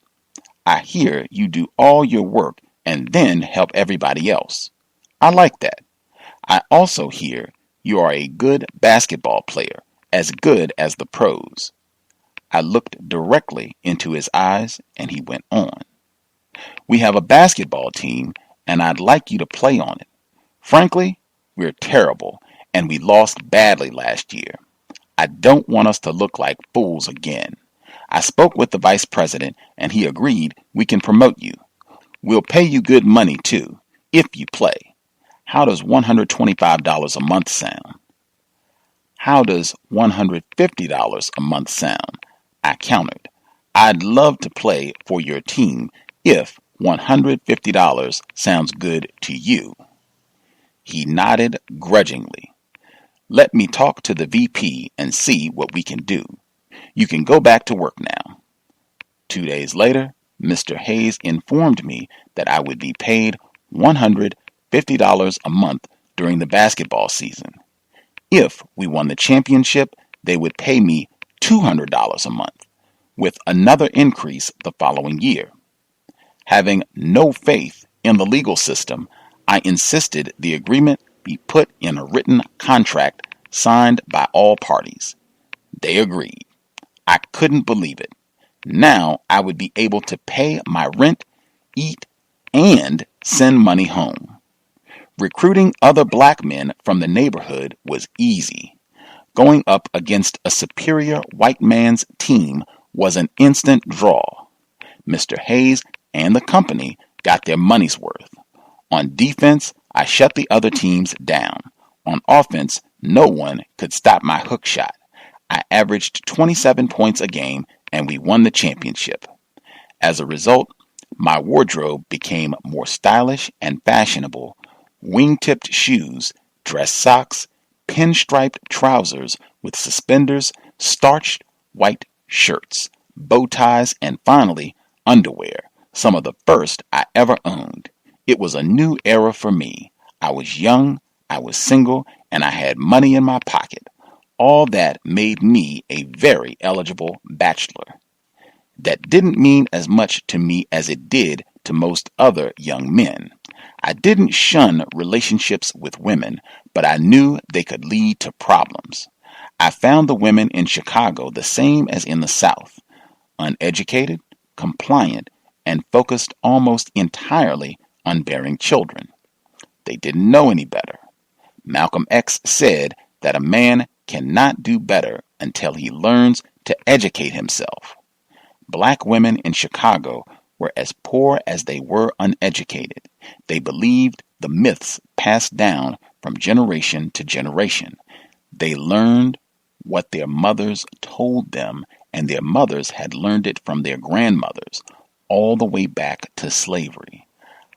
I hear you do all your work and then help everybody else. I like that. I also hear you are a good basketball player, as good as the pros." I looked directly into his eyes and he went on. "We have a basketball team and I'd like you to play on it. Frankly, we're terrible and we lost badly last year. I don't want us to look like fools again. I spoke with the vice president and he agreed we can promote you. We'll pay you good money too, if you play. How does $125 a month sound?" "How does $150 a month sound?" I countered. "I'd love to play for your team if $150 sounds good to you." He nodded grudgingly. "Let me talk to the VP and see what we can do. You can go back to work now." 2 days later, Mr. Hayes informed me that I would be paid $150 a month during the basketball season. If we won the championship, they would pay me $200 a month, with another increase the following year. Having no faith in the legal system, I insisted the agreement be put in a written contract signed by all parties. They agreed. I couldn't believe it. Now I would be able to pay my rent, eat, and send money home. Recruiting other black men from the neighborhood was easy. Going up against a superior white man's team was an instant draw. Mr. Hayes and the company got their money's worth. On defense, I shut the other teams down. On offense, no one could stop my hook shot. I averaged 27 points a game and we won the championship. As a result, my wardrobe became more stylish and fashionable. Wing-tipped shoes, dress socks, pinstriped trousers with suspenders, starched white shirts, bow ties, and finally, underwear, some of the first I ever owned. It was a new era for me. I was young, I was single, and I had money in my pocket. All that made me a very eligible bachelor. That didn't mean as much to me as it did to most other young men. I didn't shun relationships with women, but I knew they could lead to problems. I found the women in Chicago the same as in the South, uneducated, compliant, and focused almost entirely on bearing children. They didn't know any better. Malcolm X said that a man cannot do better until he learns to educate himself. Black women in Chicago were as poor as they were uneducated. They believed the myths passed down from generation to generation. They learned what their mothers told them, and their mothers had learned it from their grandmothers, all the way back to slavery.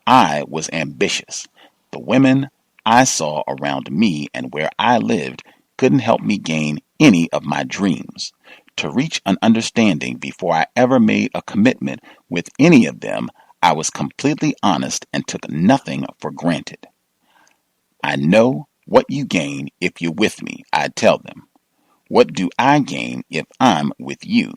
I was ambitious. The women I saw around me and where I lived couldn't help me gain any of my dreams. To reach an understanding before I ever made a commitment with any of them, I was completely honest and took nothing for granted. I know what you gain if you're with me, I'd tell them. What do I gain if I'm with you?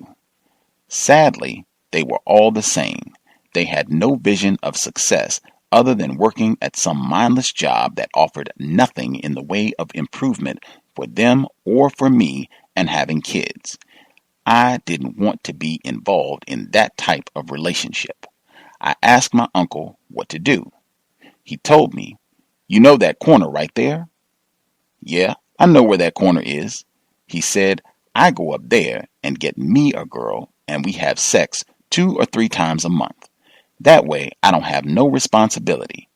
Sadly, they were all the same. They had no vision of success other than working at some mindless job that offered nothing in the way of improvement for them or for me, and having kids. I didn't want to be involved in that type of relationship. I asked my uncle what to do. He told me, "You know that corner right there?" "Yeah, I know where that corner is." He said, "I go up there and get me a girl and we have sex 2 or 3 times a month. That way I don't have no responsibility.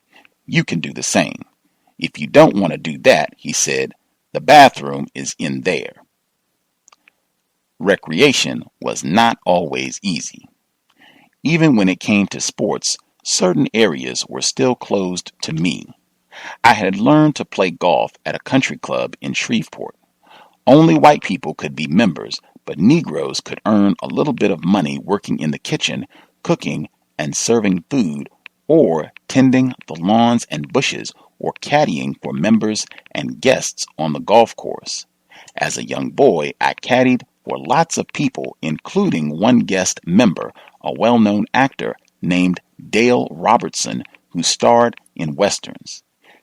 You can do the same. If you don't want to do that," he said, "the bathroom is in there." Recreation was not always easy. Even when it came to sports, certain areas were still closed to me. I had learned to play golf at a country club in Shreveport. Only white people could be members, but Negroes could earn a little bit of money working in the kitchen, cooking and serving food, or tending the lawns and bushes, or caddying for members and guests on the golf course. As a young boy, I caddied for lots of people, including one guest member, a well-known actor named Dale Robertson, who starred in westerns.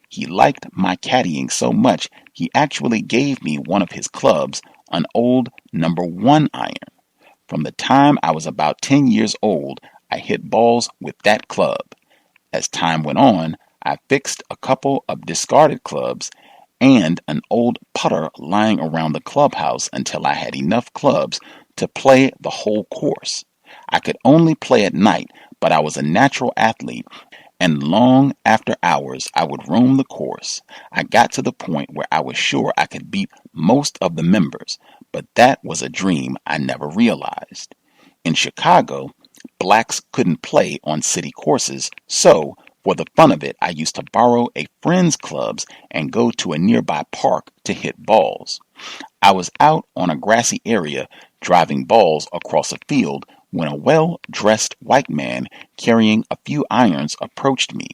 He liked my caddying so much, he actually gave me one of his clubs, an old #1 iron. From the time I was about 10 years old, I hit balls with that club. As time went on, I fixed a couple of discarded clubs and an old putter lying around the clubhouse until I had enough clubs to play the whole course. I could only play at night, but I was a natural athlete, and long after hours I would roam the course. I got to the point where I was sure I could beat most of the members, but that was a dream I never realized. In Chicago, blacks couldn't play on city courses, so for the fun of it, I used to borrow a friend's clubs and go to a nearby park to hit balls. I was out on a grassy area driving balls across a field when a well-dressed white man carrying a few irons approached me.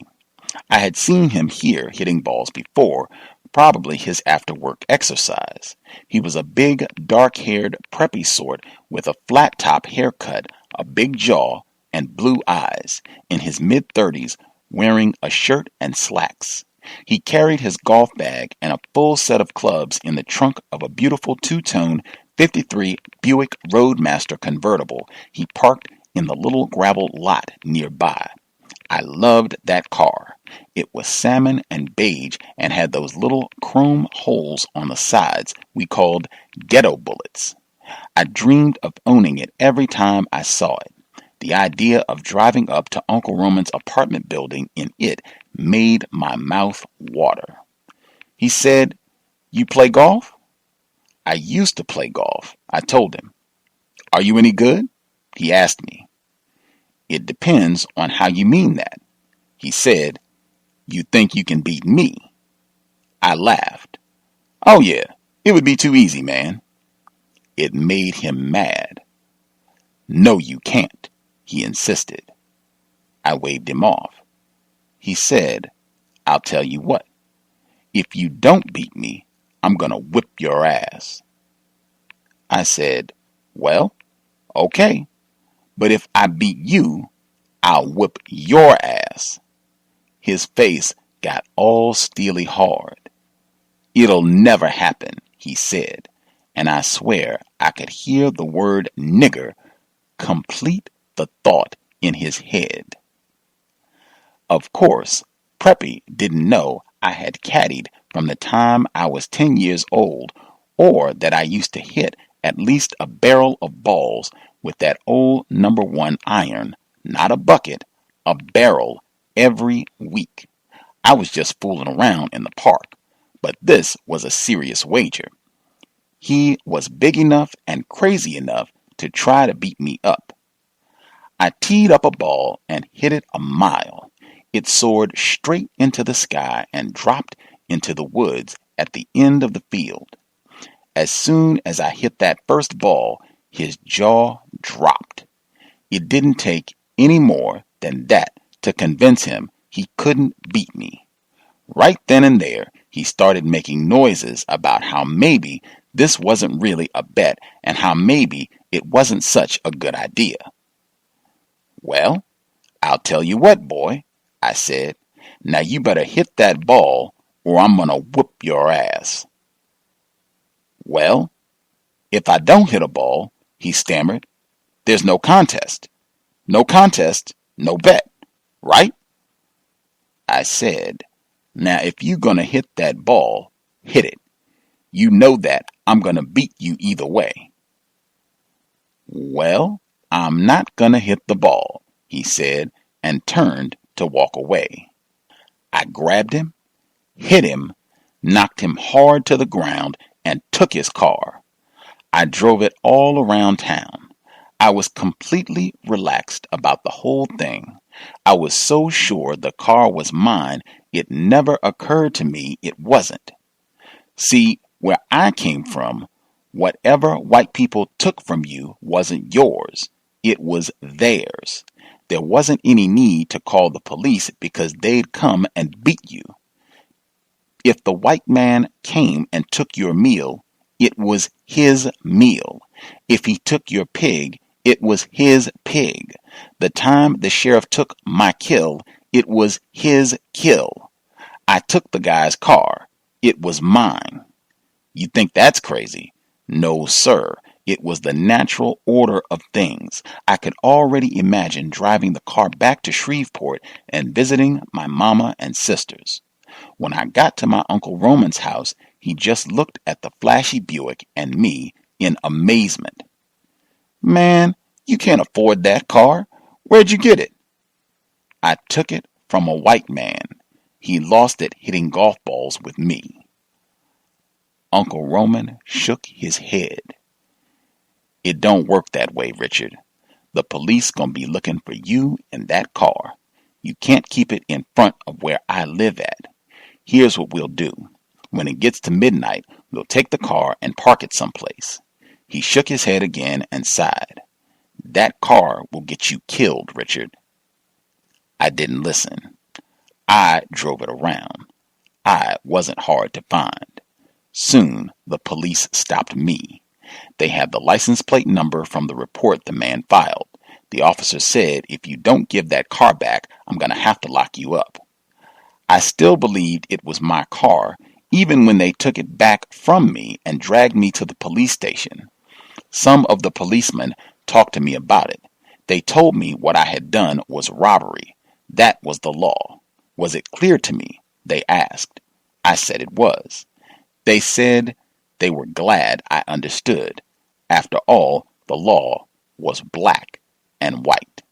I had seen him here hitting balls before, probably his after-work exercise. He was a big, dark-haired, preppy sort with a flat-top haircut, a big jaw, and blue eyes, in his mid-30s, wearing a shirt and slacks. He carried his golf bag and a full set of clubs in the trunk of a beautiful two-tone 53 Buick Roadmaster convertible he parked in the little gravel lot nearby. I loved that car. It was salmon and beige and had those little chrome holes on the sides we called ghetto bullets. I dreamed of owning it every time I saw it. The idea of driving up to Uncle Roman's apartment building in it made my mouth water. He said, "You play golf?" "I used to play golf," I told him. "Are you any good?" he asked me. "It depends on how you mean that." He said, "You think you can beat me?" I laughed. "Oh yeah, it would be too easy, man." It made him mad. "No, you can't," he insisted. I waved him off. He said, "I'll tell you what. If you don't beat me, I'm gonna whip your ass." I said, "Well, okay. But if I beat you, I'll whip your ass." His face got all steely hard. "It'll never happen," he said, and I swear I could hear the word nigger complete the thought in his head. Of course, Preppy didn't know I had caddied from the time I was 10 years old, or that I used to hit at least a barrel of balls with that old #1 iron, not a bucket, a barrel, every week. I was just fooling around in the park, but this was a serious wager. He was big enough and crazy enough to try to beat me up. I teed up a ball and hit it a mile. It soared straight into the sky and dropped into the woods at the end of the field. As soon as I hit that first ball, his jaw dropped. It didn't take any more than that to convince him he couldn't beat me. Right then and there, he started making noises about how maybe this wasn't really a bet and how maybe it wasn't such a good idea. "Well, I'll tell you what, boy," I said. "Now you better hit that ball or I'm gonna whoop your ass." "Well, if I don't hit a ball," he stammered, "there's no contest. No contest, no bet, right?" I said, "Now if you're gonna hit that ball, hit it. You know that I'm gonna beat you either way." "Well, I'm not gonna hit the ball," he said, and turned to walk away. I grabbed him, hit him, knocked him hard to the ground, and took his car. I drove it all around town. I was completely relaxed about the whole thing. I was so sure the car was mine, it never occurred to me it wasn't. See, where I came from, whatever white people took from you wasn't yours. It was theirs. There wasn't any need to call the police because they'd come and beat you. If the white man came and took your meal, it was his meal. If he took your pig, it was his pig. The time the sheriff took my kill, it was his kill. I took the guy's car. It was mine. You think that's crazy? No, sir. It was the natural order of things. I could already imagine driving the car back to Shreveport and visiting my mama and sisters. When I got to my Uncle Roman's house, he just looked at the flashy Buick and me in amazement. "Man, you can't afford that car. Where'd you get it?" "I took it from a white man. He lost it hitting golf balls with me." Uncle Roman shook his head. "It don't work that way, Richard. The police gonna be looking for you in that car. You can't keep it in front of where I live at. Here's what we'll do. When it gets to midnight, we'll take the car and park it someplace." He shook his head again and sighed. "That car will get you killed, Richard." I didn't listen. I drove it around. I wasn't hard to find. Soon the police stopped me. They had the license plate number from the report the man filed. The officer said, "If you don't give that car back, I'm going to have to lock you up." I still believed it was my car, even when they took it back from me and dragged me to the police station. Some of the policemen talked to me about it. They told me what I had done was robbery. That was the law. Was it clear to me? They asked. I said it was. They said they were glad I understood. After all, the law was black and white.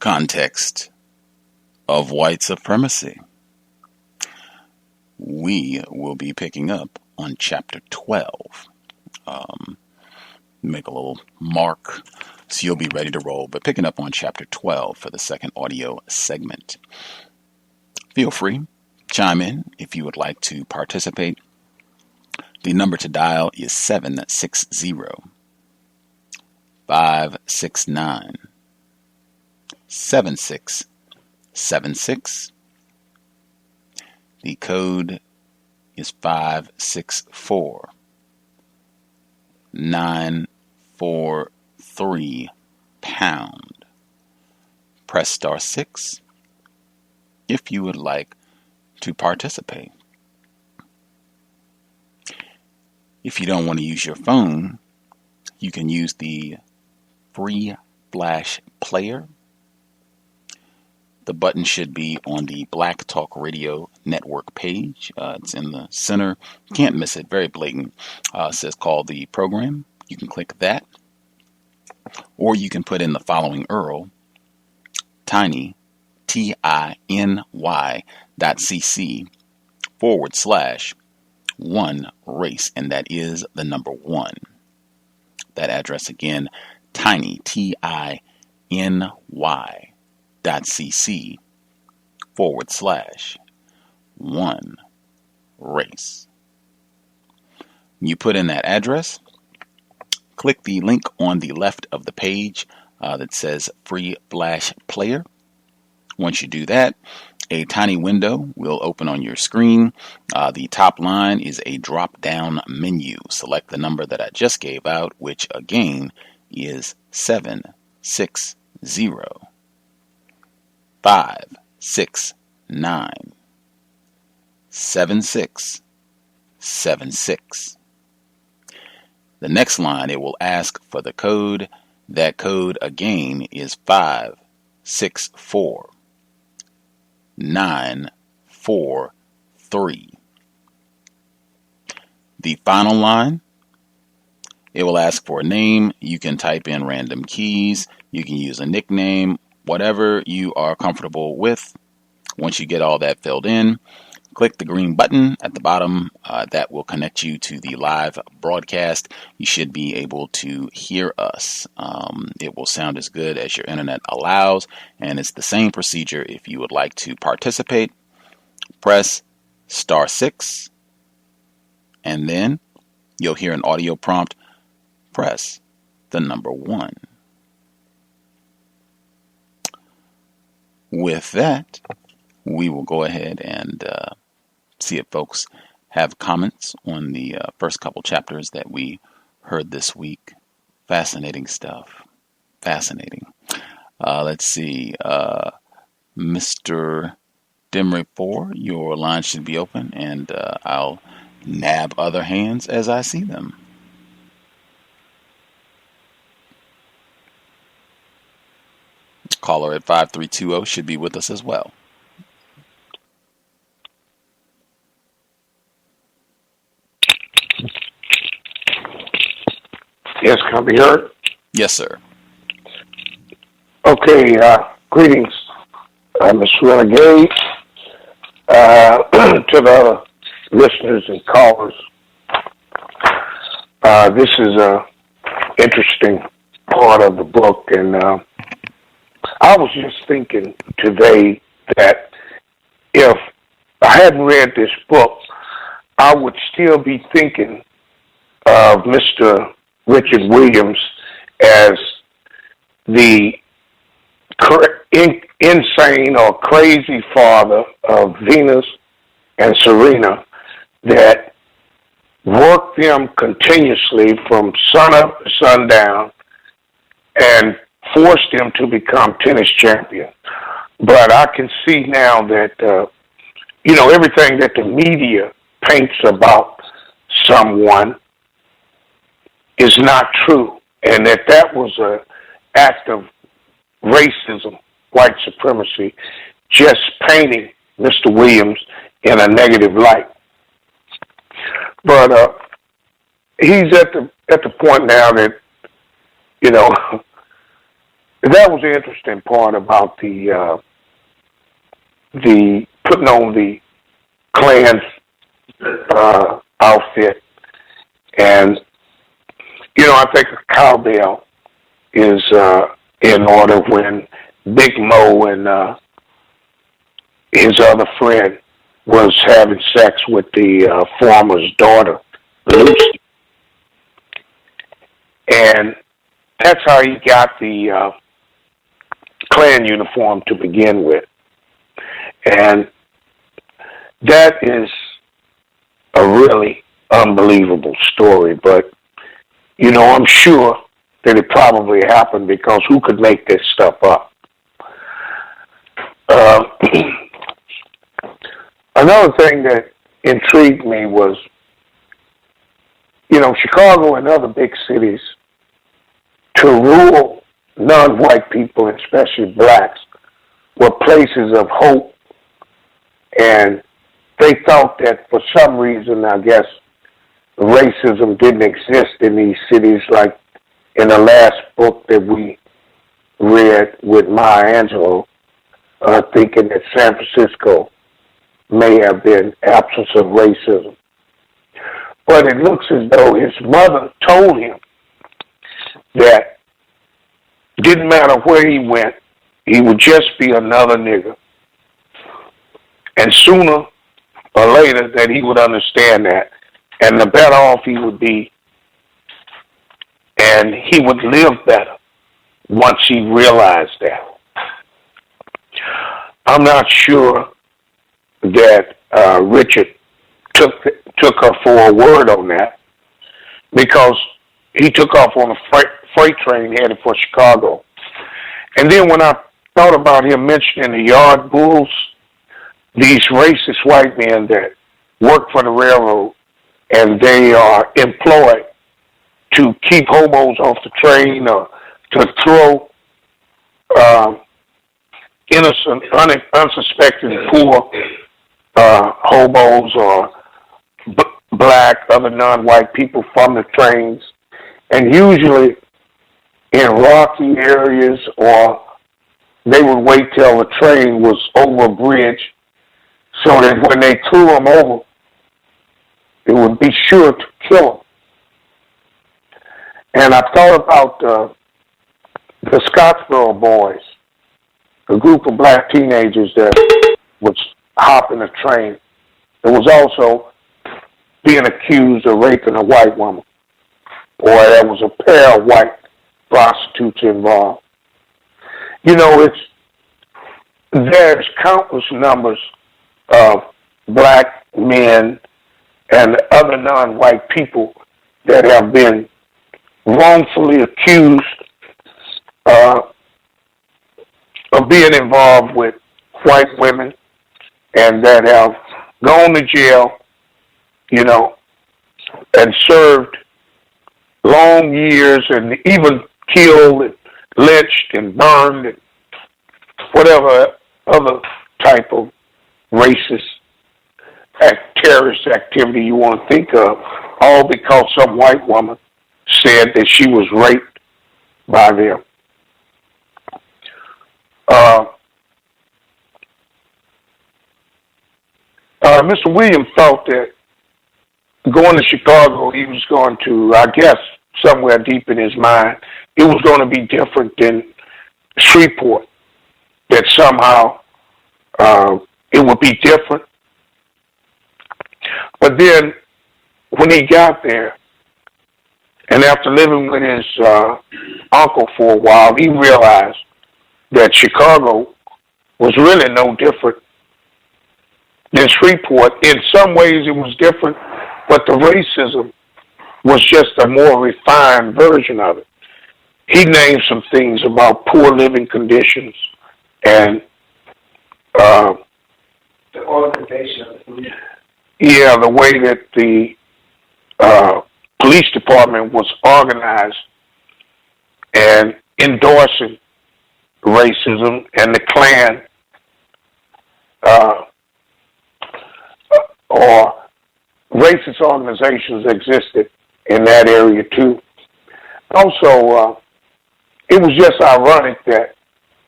Context of White Supremacy. We will be picking up on chapter 12. Make a little mark so you'll be ready to roll, but picking up on chapter 12 for the second audio segment. Feel free, chime in if you would like to participate. The number to dial is 760-569-7676. The code is 564-943#. Press *6 if you would like to participate. If you don't want to use your phone, you can use the free Flash player. The button should be on the Black Talk Radio Network page. It's in the center. Can't miss it. Very blatant. It says call the program. You can click that. Or you can put in the following URL, tiny, tiny.cc/1 race, and that is the number 1. That address again, tiny, tiny.cc/1 race. You put in that address, click the link on the left of the page that says Free Flash Player. Once you do that, a tiny window will open on your screen. The top line is a drop-down menu. Select the number that I just gave out, which again is 760-569-7676. The next line, it will ask for the code. That code again is 564-943. The final line, it will ask for a name. You can type in random keys. You can use a nickname, whatever you are comfortable with. Once you get all that filled in, click the green button at the bottom. That will connect you to the live broadcast. You should be able to hear us. It will sound as good as your internet allows, and it's the same procedure if you would like to participate. Press *6, and then you'll hear an audio prompt. Press the number 1. With that, we will go ahead and see if folks have comments on the first couple chapters that we heard this week. Fascinating stuff. Fascinating. Let's see. Mr. Dimray 4, your line should be open, and I'll nab other hands as I see them. Caller at 5320 should be with us as well. Yes, can I be heard? Yes, sir. Okay, greetings, Mr. Renegade, to the other listeners and callers. This is an interesting part of the book, and I was just thinking today that if I hadn't read this book, I would still be thinking of Mr. Richard Williams as the insane or crazy father of Venus and Serena that worked them continuously from sunup to sundown and forced them to become tennis champions. But I can see now that, everything that the media paints about someone is not true, and that was an act of racism, white supremacy, just painting Mr. Williams in a negative light. But he's at the point now that, that was the interesting part about the putting on the Klan's outfit. And, I think a cowbell is in order when Big Mo and his other friend was having sex with the former's daughter, Lucy. And that's how he got the Klan uniform to begin with. And that is a really unbelievable story, but I'm sure that it probably happened because who could make this stuff up? Another thing that intrigued me was, Chicago and other big cities, to rule non-white people, especially blacks, were places of hope, and they thought that for some reason, I guess, racism didn't exist in these cities, like in the last book that we read with Maya Angelou, thinking that San Francisco may have been absence of racism. But it looks as though his mother told him that didn't matter where he went, he would just be another nigger. And sooner or later that he would understand that, and the better off he would be, and he would live better once he realized that. I'm not sure that Richard took her for a word on that, because he took off on a freight train headed for Chicago. And then when I thought about him mentioning the yard bulls, these racist white men that work for the railroad, and they are employed to keep hobos off the train or to throw innocent, unsuspecting poor hobos or black, other non-white people from the trains, and usually in rocky areas, or they would wait till the train was over a bridge so that when they threw them over, it would be sure to kill them. And I thought about the Scottsboro boys, a group of black teenagers that was hopping a train. It was also being accused of raping a white woman, or there was a pair of white prostitutes involved. You know, there's countless numbers of black men and other non-white people that have been wrongfully accused of being involved with white women, and that have gone to jail, you know, and served long years, and even killed and lynched and burned and whatever other type of racist terrorist activity you want to think of, all because some white woman said that she was raped by them. Mr. Williams thought that going to Chicago, he was going to, I guess, somewhere deep in his mind, it was going to be different than Shreveport, that somehow it would be different. But then when he got there, and after living with his uncle for a while, he realized that Chicago was really no different than Shreveport. In some ways it was different, but the racism was just a more refined version of it. He named some things about poor living conditions and the organization of the police. Yeah, the way that the police department was organized and endorsing racism, and the Klan or racist organizations existed in that area too. Also, it was just ironic that,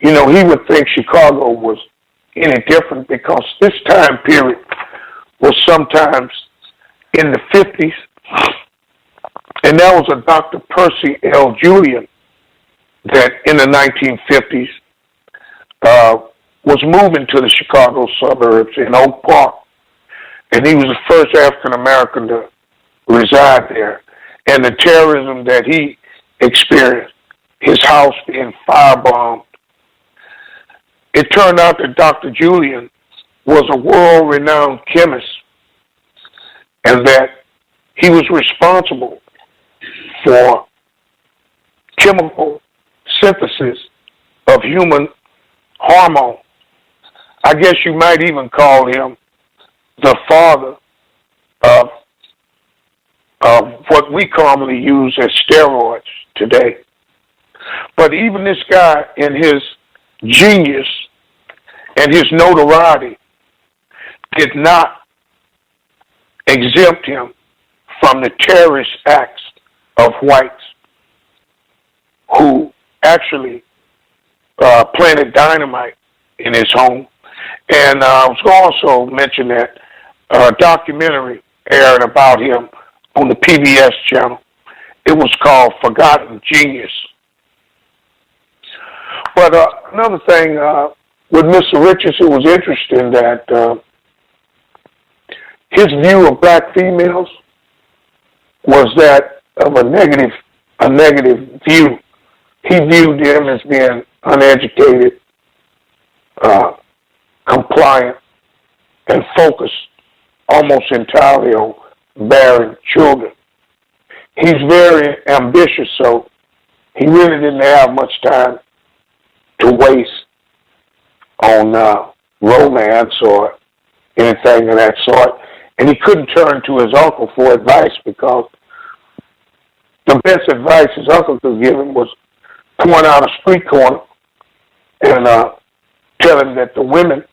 you know, he would think Chicago was any different because this time period was sometimes in the 50s, and that was a Dr. Percy L. Julian that in the 1950s was moving to the Chicago suburbs in Oak Park, and he was the first African American to reside there. And the terrorism that he experienced, his house being firebombed, it turned out that Dr. Julian was a world-renowned chemist, and that he was responsible for chemical synthesis of human hormone. I guess you might even call him the father of what we commonly use as steroids today. But even this guy, in his genius and his notoriety did not exempt him from the terrorist acts of whites who actually planted dynamite in his home. And I was going to also mention that a documentary aired about him on the PBS channel. It was called Forgotten Genius. But another thing, with Mr. Richards, it was interesting that his view of black females was that of a negative view. He viewed them as being uneducated, compliant, and focused almost entirely on bearing children. He's very ambitious, so he really didn't have much time to waste on romance or anything of that sort. And he couldn't turn to his uncle for advice because the best advice his uncle could give him was point out a street corner and tell him that the women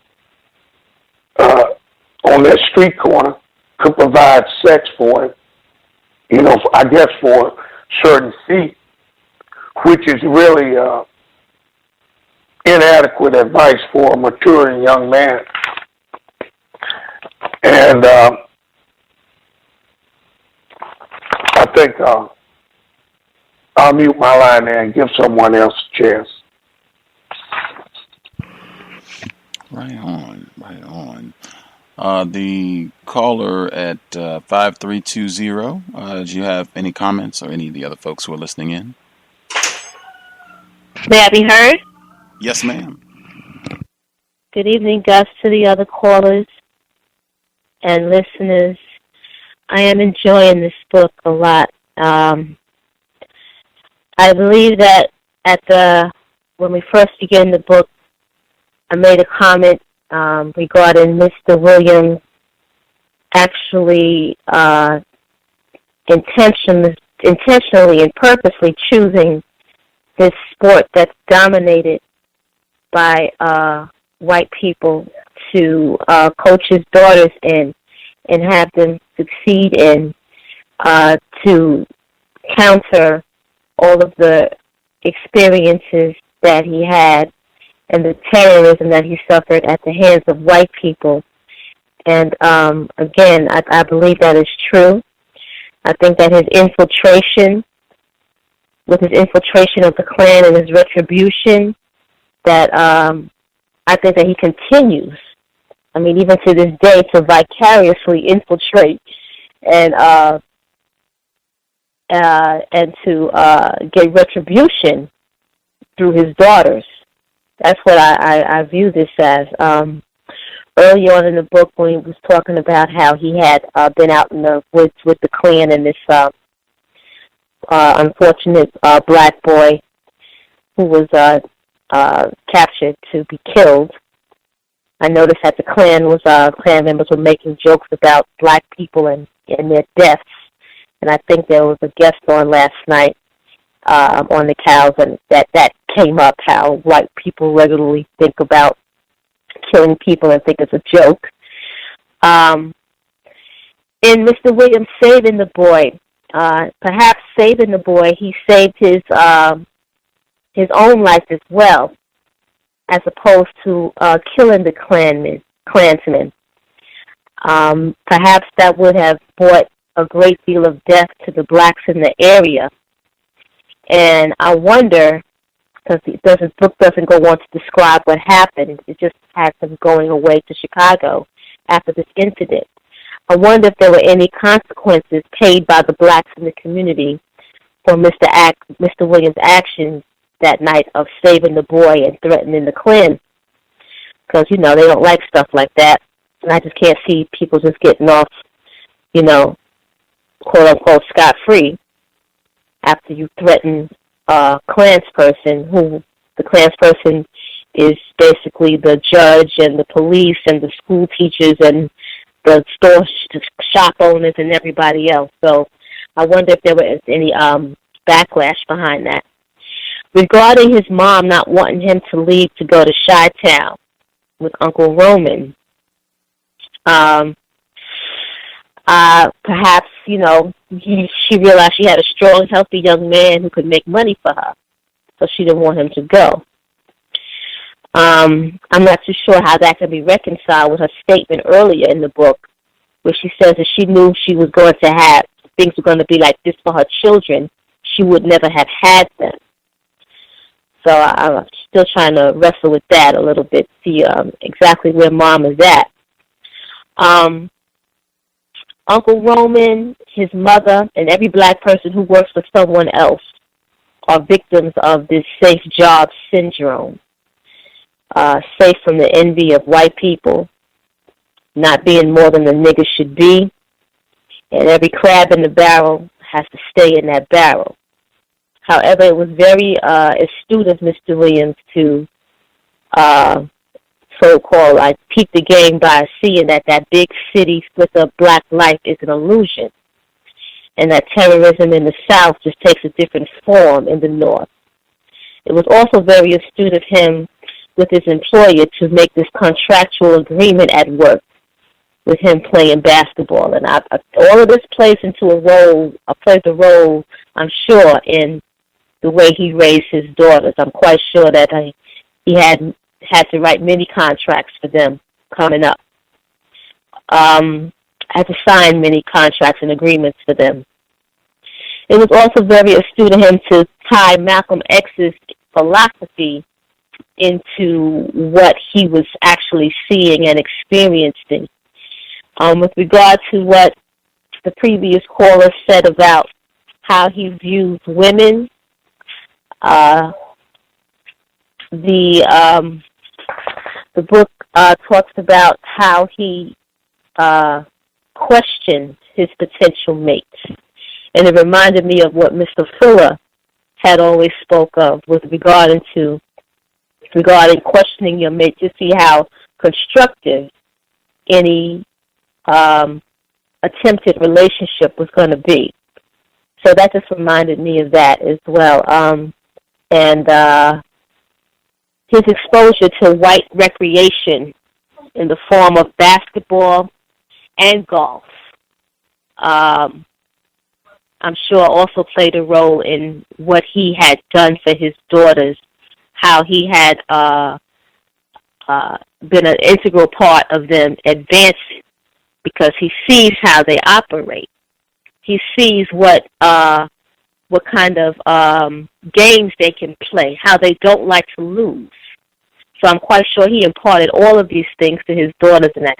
on that street corner could provide sex for him, you know, I guess for a certain fee, which is really inadequate advice for a maturing young man. And I think I'll mute my line there and give someone else a chance. Right on, right on. The caller at 5320, do you have any comments or any of the other folks who are listening in? May I be heard? Yes, ma'am. Good evening, Gus, to the other callers and listeners. I am enjoying this book a lot. I believe that when we first began the book, I made a comment regarding Mr. Williams actually intentionally and purposely choosing this sport that's dominated by white people to coach his daughters in and have them succeed in to counter all of the experiences that he had and the terrorism that he suffered at the hands of white people. And again, I believe that is true. I think that his infiltration of the Klan and his retribution, that I think that he continues, I mean, even to this day, to vicariously infiltrate and to get retribution through his daughters. That's what I view this as. Early on in the book, when he was talking about how he had been out in the woods with the Klan and this unfortunate black boy who was captured to be killed, I noticed that the Klan members were making jokes about black people and their deaths. And I think there was a guest on last night on the cows, and that came up, how white people regularly think about killing people and think it's a joke. In Mr. Williams saving the boy, perhaps saving the boy, he saved his own life as well, as opposed to killing the Klansmen. Perhaps that would have brought a great deal of death to the blacks in the area. And I wonder, because the book doesn't go on to describe what happened, it just has them going away to Chicago after this incident. I wonder if there were any consequences paid by the blacks in the community for Mr. Williams' actions that night of saving the boy and threatening the Klan. Because, they don't like stuff like that. And I just can't see people just getting off, quote-unquote, scot-free after you threaten a Klansperson, who the Klansperson is basically the judge and the police and the school teachers and the shop owners and everybody else. So I wonder if there was any backlash behind that. Regarding his mom not wanting him to leave to go to Chi-Town, with Uncle Roman. Perhaps, she realized she had a strong, healthy young man who could make money for her, so she didn't want him to go. I'm not too sure how that can be reconciled with her statement earlier in the book, where she says that she knew she was going to have, things were going to be like this for her children, she would never have had them. So I'm still trying to wrestle with that a little bit, see exactly where Mom is at. Uncle Roman, his mother, and every black person who works for someone else are victims of this safe job syndrome. Safe from the envy of white people, not being more than the nigger should be, and every crab in the barrel has to stay in that barrel. However, it was very astute of Mr. Williams to so-called peep the game by seeing that big city split up black life is an illusion, and that terrorism in the South just takes a different form in the North. It was also very astute of him with his employer to make this contractual agreement at work with him playing basketball. And all of this plays into plays a role, I'm sure, in the way he raised his daughters. I'm quite sure that he had to write many contracts for them coming up. Had to sign many contracts and agreements for them. It was also very astute of him to tie Malcolm X's philosophy into what he was actually seeing and experiencing. With regard to what the previous caller said about how he views women, the book talks about how he questioned his potential mates. And it reminded me of what Mr. Fuller had always spoke of regarding questioning your mate to see how constructive any attempted relationship was going to be. So that just reminded me of that as well. And his exposure to white recreation in the form of basketball and golf, I'm sure also played a role in what he had done for his daughters, how he had been an integral part of them advancing, because he sees how they operate. He sees what kind of games they can play, how they don't like to lose. So I'm quite sure he imparted all of these things to his daughters, and that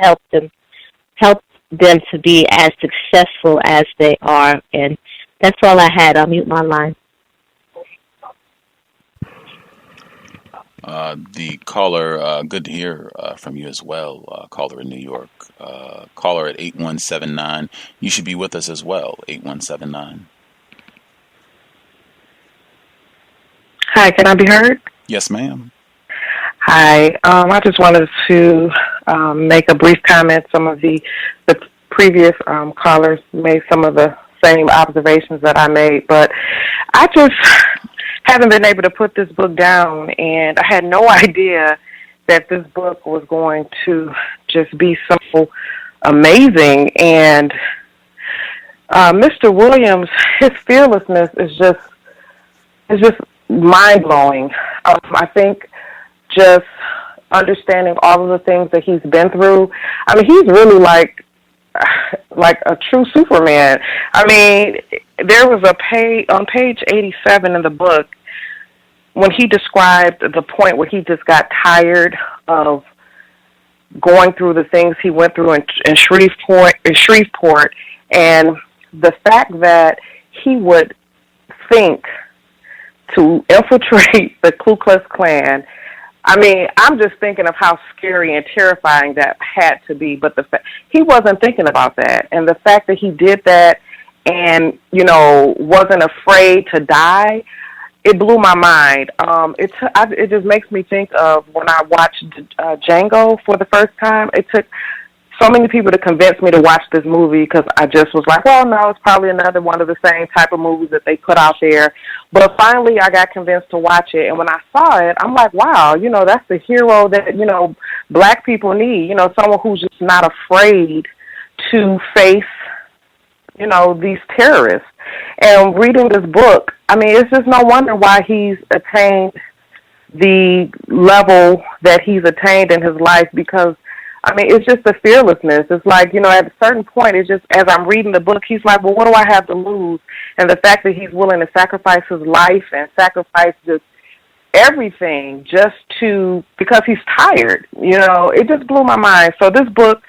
helped them to be as successful as they are. And that's all I had. I'll mute my line. The caller, good to hear from you as well, caller in New York. Caller at 8179. You should be with us as well, 8179. Hi, can I be heard? Yes, ma'am. Hi, I just wanted to make a brief comment. Some of the previous callers made some of the same observations that I made, but I just haven't been able to put this book down, and I had no idea that this book was going to just be so amazing. And Mr. Williams, his fearlessness is just mind-blowing. I think just understanding all of the things that he's been through, I mean, he's really like a true Superman. I mean, there was on page 87 in the book, when he described the point where he just got tired of going through the things he went through in Shreveport, and the fact that he would think to infiltrate the Ku Klux Klan. I mean, I'm just thinking of how scary and terrifying that had to be, but he wasn't thinking about that. And the fact that he did that and, wasn't afraid to die, it blew my mind. It just makes me think of when I watched Django for the first time. It took so many people to convince me to watch this movie because I just was like, well, no, it's probably another one of the same type of movies that they put out there. But finally, I got convinced to watch it. And when I saw it, I'm like, wow, that's the hero that, Black people need, someone who's just not afraid to face, these terrorists. And reading this book, I mean, it's just no wonder why he's attained the level that he's attained in his life, because I mean, it's just the fearlessness. It's like, at a certain point, it's just, as I'm reading the book, he's like, well, what do I have to lose? And the fact that he's willing to sacrifice his life and sacrifice just everything because he's tired, it just blew my mind. So this book,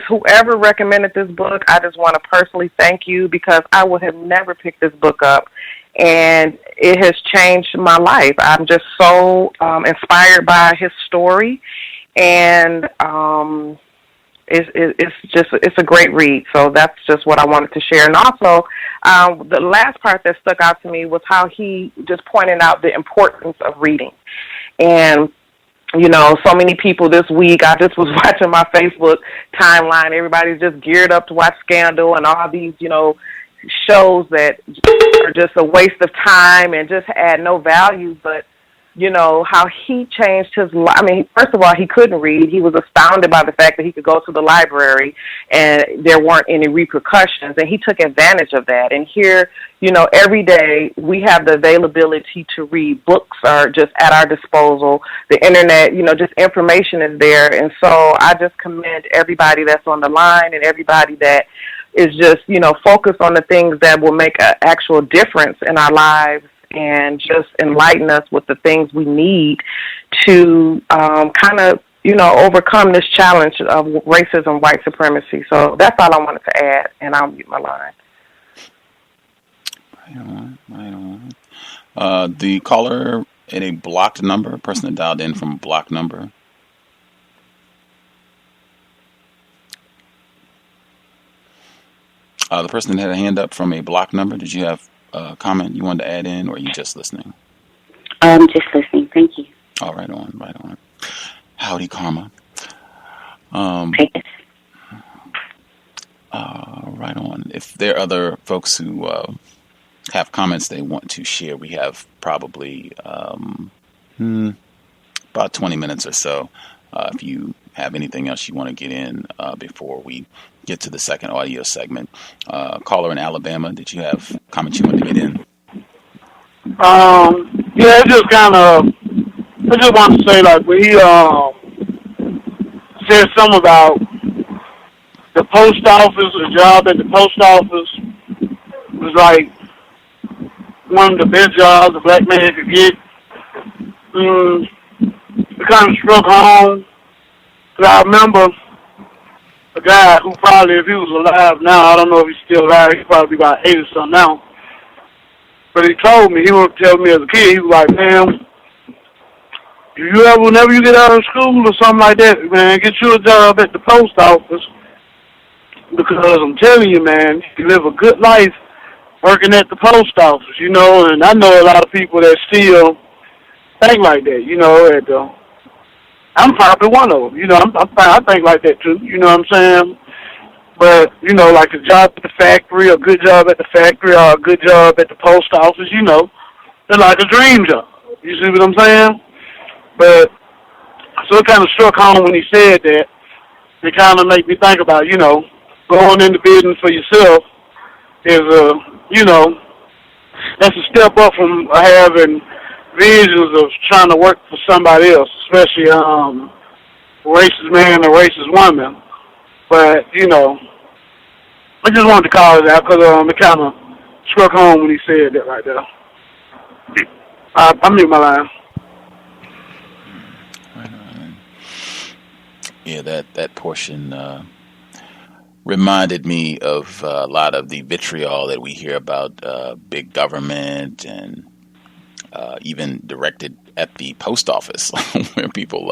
whoever recommended this book, I just want to personally thank you, because I would have never picked this book up. And it has changed my life. I'm just so inspired by his story. And it's a great read. So that's just what I wanted to share. And also, the last part that stuck out to me was how he just pointed out the importance of reading. And so many people this week, I just was watching my Facebook timeline. Everybody's just geared up to watch Scandal and all these, shows that are just a waste of time and just add no value. But how he changed his life. I mean, first of all, he couldn't read. He was astounded by the fact that he could go to the library and there weren't any repercussions, and he took advantage of that. And here, every day we have the availability to read. Books are just at our disposal. The internet, just information is there. And so I just commend everybody that's on the line and everybody that is just, focused on the things that will make an actual difference in our lives, and just enlighten us with the things we need to kind of, overcome this challenge of racism, white supremacy. So that's all I wanted to add, and I'll mute my line. Right on. The caller in a blocked number, person that dialed in from a blocked number. The person that had a hand up from a blocked number, did you have comment you wanted to add in, or are you just listening? Just listening. Thank you. Oh, right on. Howdy, Karma. Right on. If there are other folks who have comments they want to share, we have probably about 20 minutes or so. If you have anything else you want to get in before we get to the second audio segment. Caller in Alabama, did you have comments you wanted to get in? Yeah, it just kind of, I just want to say, like, when he said something about the post office, a job at the post office was like one of the best jobs a black man could get. It kind of struck home. Because I remember a guy who probably, if he was alive now, I don't know if he's still alive, he'd probably be about 80 or something now. But he told me, he would tell me as a kid, he was like, man, whenever you get out of school or something like that, man, get you a job at the post office. Because I'm telling you, man, you live a good life working at the post office, and I know a lot of people that still think like that, I'm probably one of them, I think like that too, you know what I'm saying? But, like a job at the factory, a good job at the factory, or a good job at the post office, they're like a dream job. You see what I'm saying? But, so it kind of struck home when he said that. It kind of made me think about, going into business for yourself is that's a step up from having visions of trying to work for somebody else, especially racist man or racist woman. But, I just wanted to call it out because it kind of struck home when he said that right there. I mute my line. Yeah, that portion reminded me of a lot of the vitriol that we hear about big government and even directed at the post office, where people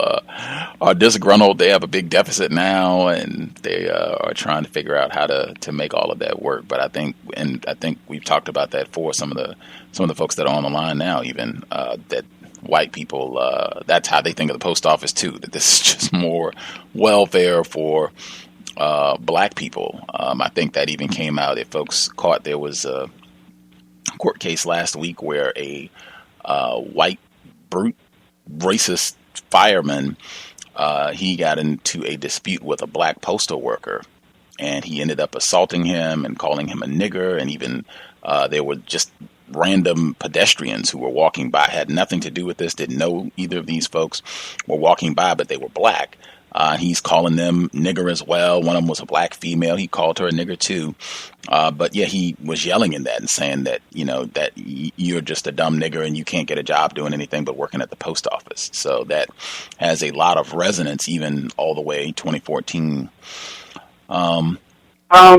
are disgruntled. They have a big deficit now, and they are trying to figure out how to make all of that work. But I think we've talked about that for some of the folks that are on the line now, even that white people, that's how they think of the post office too. That this is just more welfare for black people. I think that even came out, if folks caught, there was a court case last week where a white, brute, racist fireman, he got into a dispute with a black postal worker, and he ended up assaulting him and calling him a nigger, and even there were just random pedestrians who were walking by, had nothing to do with this, didn't know either of these folks, were walking by, but they were black. He's calling them nigger as well. One of them was a black female. He called her a nigger too. But yeah, he was yelling in that and saying that, that you're just a dumb nigger and you can't get a job doing anything but working at the post office. So that has a lot of resonance, even all the way 2014.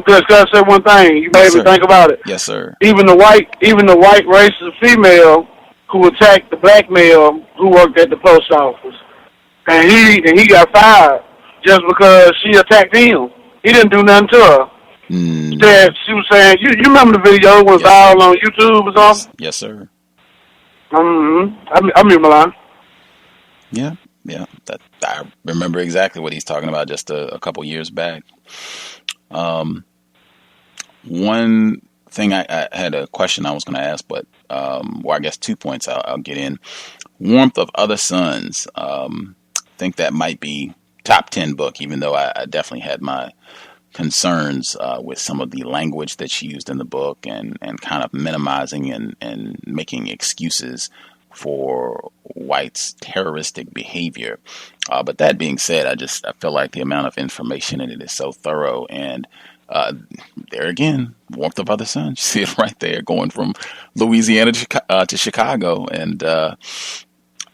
Just gotta say one thing. You made me think about it. Yes, sir. Even the white racist female who attacked the black male who worked at the post office, and he got fired just because she attacked him. He didn't do nothing to her. She was saying, you remember the video was viral on YouTube or something? Yes, sir. I remember line. Yeah. That I remember exactly what he's talking about just a couple years back. One thing I had a question I was going to ask, but I guess 2 points I'll get in. Warmth of Other Suns. Think that might be top 10 book, even though I definitely had my concerns with some of the language that she used in the book and kind of minimizing and making excuses for whites' terroristic behavior. But that being said, I feel like the amount of information in it is so thorough. And there again, Warmth of Other Suns. You see it right there, going from Louisiana to Chicago. And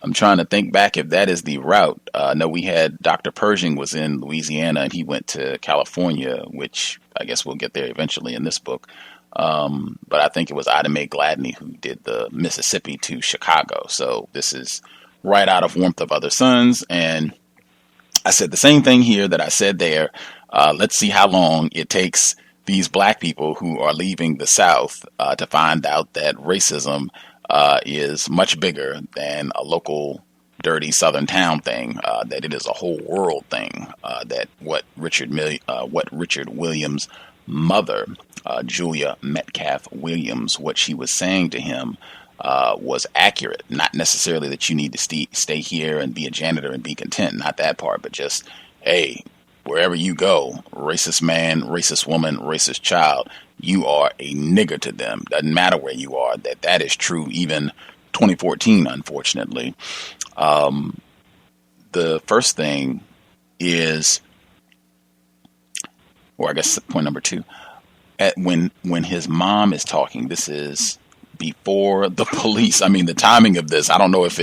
I'm trying to think back if that is the route. No, we had Dr. Pershing was in Louisiana and he went to California, which I guess we'll get there eventually in this book. But I think it was Ida Mae Gladney who did the Mississippi to Chicago. So this is right out of Warmth of Other Suns. And I said the same thing here that I said there. Let's see how long it takes these black people who are leaving the South to find out that racism is much bigger than a local dirty Southern town thing, that it is a whole world thing, that what Richard Williams' mother, Julia Metcalf Williams, what she was saying to him was accurate. Not necessarily that you need to stay here and be a janitor and be content, not that part, but just, hey, wherever you go, racist man, racist woman, racist child, you are a nigger to them. Doesn't matter where you are. That is true even 2014, unfortunately. The first thing is, or I guess point number 2, when his mom is talking, this is before the police. I mean, the timing of this, I don't know if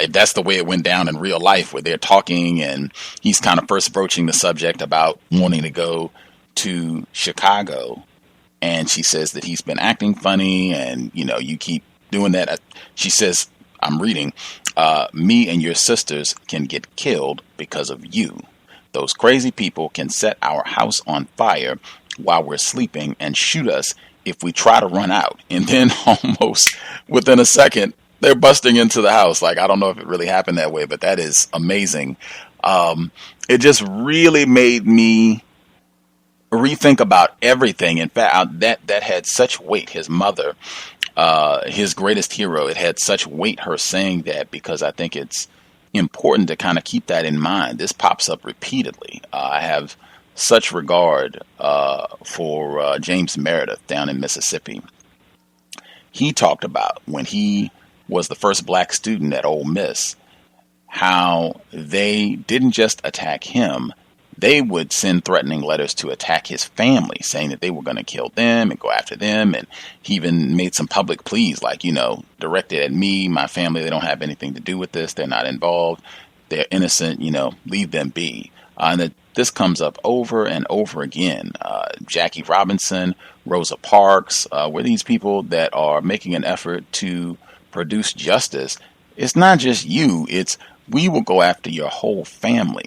that's the way it went down in real life, where they're talking and he's kind of first broaching the subject about wanting to go to Chicago. And she says that he's been acting funny and, you keep doing that. She says, I'm reading, me and your sisters can get killed because of you. Those crazy people can set our house on fire while we're sleeping and shoot us if we try to run out. And then almost within a second, they're busting into the house. Like, I don't know if it really happened that way, but that is amazing. It just really made me rethink about everything. In fact, that had such weight. His mother, his greatest hero, it had such weight, her saying that, because I think it's important to kind of keep that in mind. This pops up repeatedly. I have such regard for James Meredith down in Mississippi. He talked about when he was the first black student at Ole Miss, how they didn't just attack him, they would send threatening letters to attack his family, saying that they were going to kill them and go after them. And he even made some public pleas, like, directed at me, my family, they don't have anything to do with this. They're not involved. They're innocent, leave them be. And this comes up over and over again. Jackie Robinson, Rosa Parks, were these people that are making an effort to produce justice. It's not just you, it's we will go after your whole family.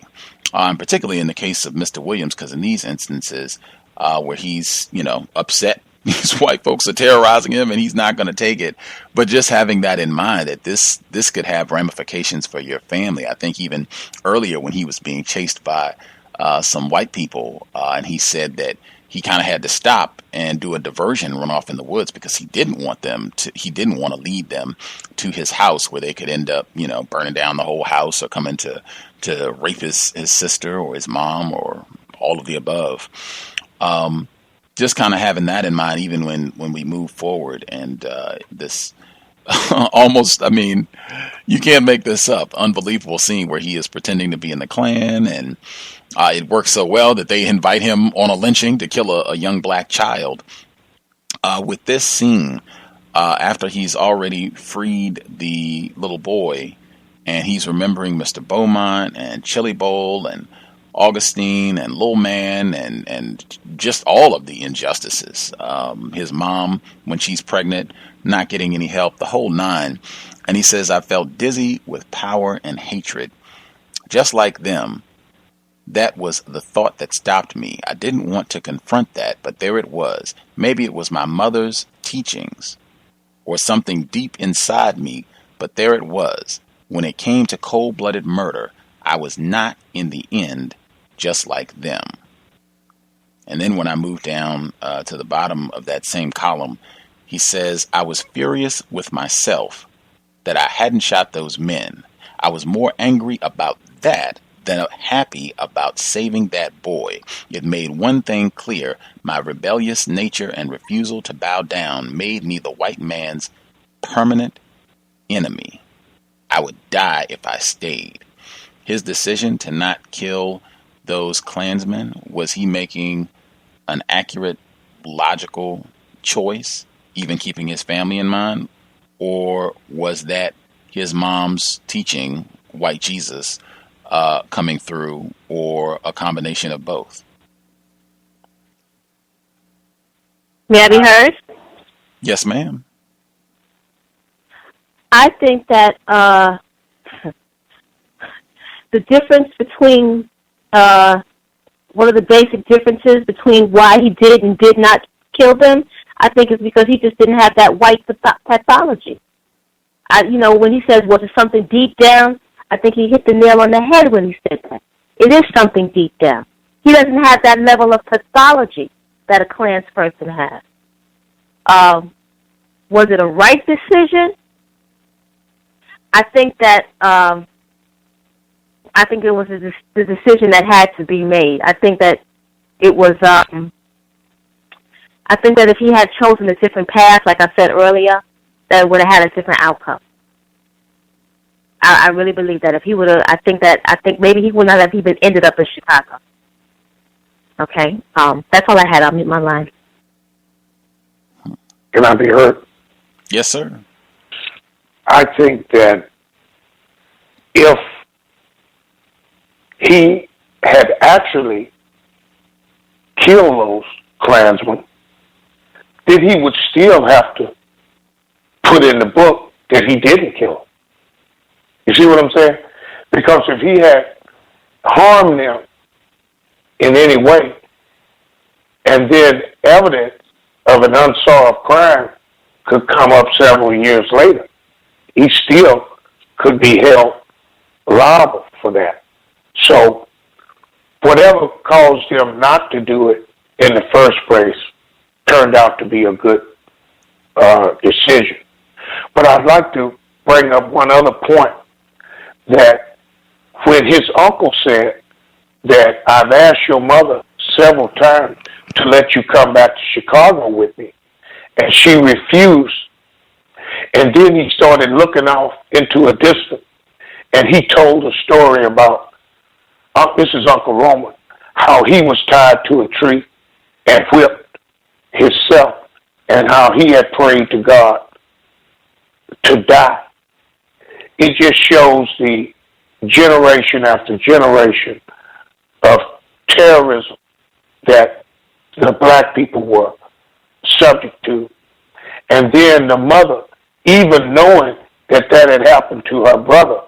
Particularly in the case of Mr. Williams, because in these instances where he's, upset, these white folks are terrorizing him and he's not going to take it. But just having that in mind, that this could have ramifications for your family. I think even earlier when he was being chased by some white people, and he said that he kind of had to stop and do a diversion, run off in the woods, because he didn't want to lead them to his house where they could end up, burning down the whole house or coming to rape his sister or his mom or all of the above. Just kind of having that in mind, even when we move forward, and this almost, you can't make this up, unbelievable scene where he is pretending to be in the Klan, and it works so well that they invite him on a lynching to kill a young black child. With this scene, after he's already freed the little boy, and he's remembering Mr. Beaumont and Chili Bowl and Augustine and Lil Man and just all of the injustices. His mom, when she's pregnant, not getting any help, the whole nine. And he says, I felt dizzy with power and hatred. Just like them, that was the thought that stopped me. I didn't want to confront that, but there it was. Maybe it was my mother's teachings or something deep inside me, but there it was. When it came to cold-blooded murder, I was not, in the end, just like them. And then when I moved down to the bottom of that same column, he says, I was furious with myself that I hadn't shot those men. I was more angry about that than happy about saving that boy. It made one thing clear. My rebellious nature and refusal to bow down made me the white man's permanent enemy. I would die if I stayed. His decision to not kill those Klansmen, was he making an accurate, logical choice, even keeping his family in mind? Or was that his mom's teaching, white Jesus, coming through, or a combination of both? May I be heard? Yes, ma'am. I think that the difference between one of the basic differences between why he did and did not kill them, I think is because he just didn't have that white pathology. When he says, was it something deep down, I think he hit the nail on the head when he said that. It is something deep down. He doesn't have that level of pathology that a Klan's person has. Was it a right decision? I think that it was the decision that had to be made. I think that it was. I think that if he had chosen a different path, like I said earlier, that would have had a different outcome. I really believe that if he would have, I think maybe he would not have even ended up in Chicago. Okay, that's all I had. I'll mute my line. Can I be heard? Yes, sir. I think that if he had actually killed those Klansmen, then he would still have to put in the book that he didn't kill them. You see what I'm saying? Because if he had harmed them in any way, and then evidence of an unsolved crime could come up several years later, he still could be held liable for that. So whatever caused him not to do it in the first place turned out to be a good decision. But I'd like to bring up one other point, that when his uncle said that I've asked your mother several times to let you come back to Chicago with me, and she refused, and then he started looking off into a distance, and he told a story about, this is Uncle Roman, how he was tied to a tree and whipped himself, and how he had prayed to God to die. It just shows the generation after generation of terrorism that the black people were subject to. And then the mother, even knowing that that had happened to her brother,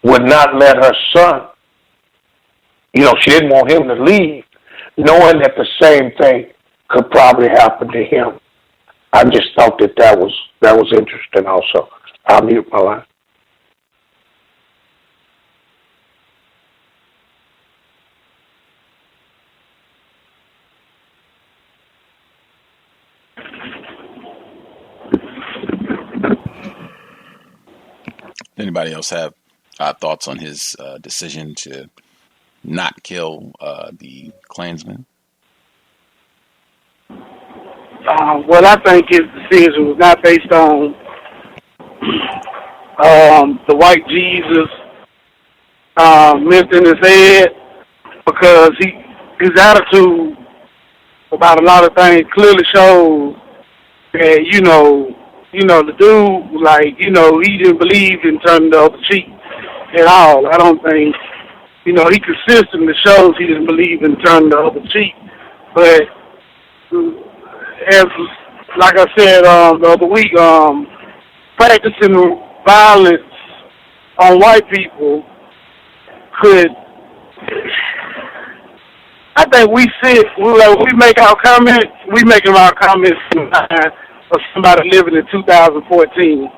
would not let her son, she didn't want him to leave, knowing that the same thing could probably happen to him. I just thought that was interesting also. I'll mute my line. Anybody else have thoughts on his decision to not kill the Klansmen? Well, I think his decision was not based on the white Jesus myth in his head, because his attitude about a lot of things clearly shows that, the dude, like, he didn't believe in turning the other cheek at all. I don't think, he consistently shows he didn't believe in turning the other cheek. But as, like I said the other week, practicing violence on white people could, I think we make our comments, we making our comments in the mind of somebody living in 2014.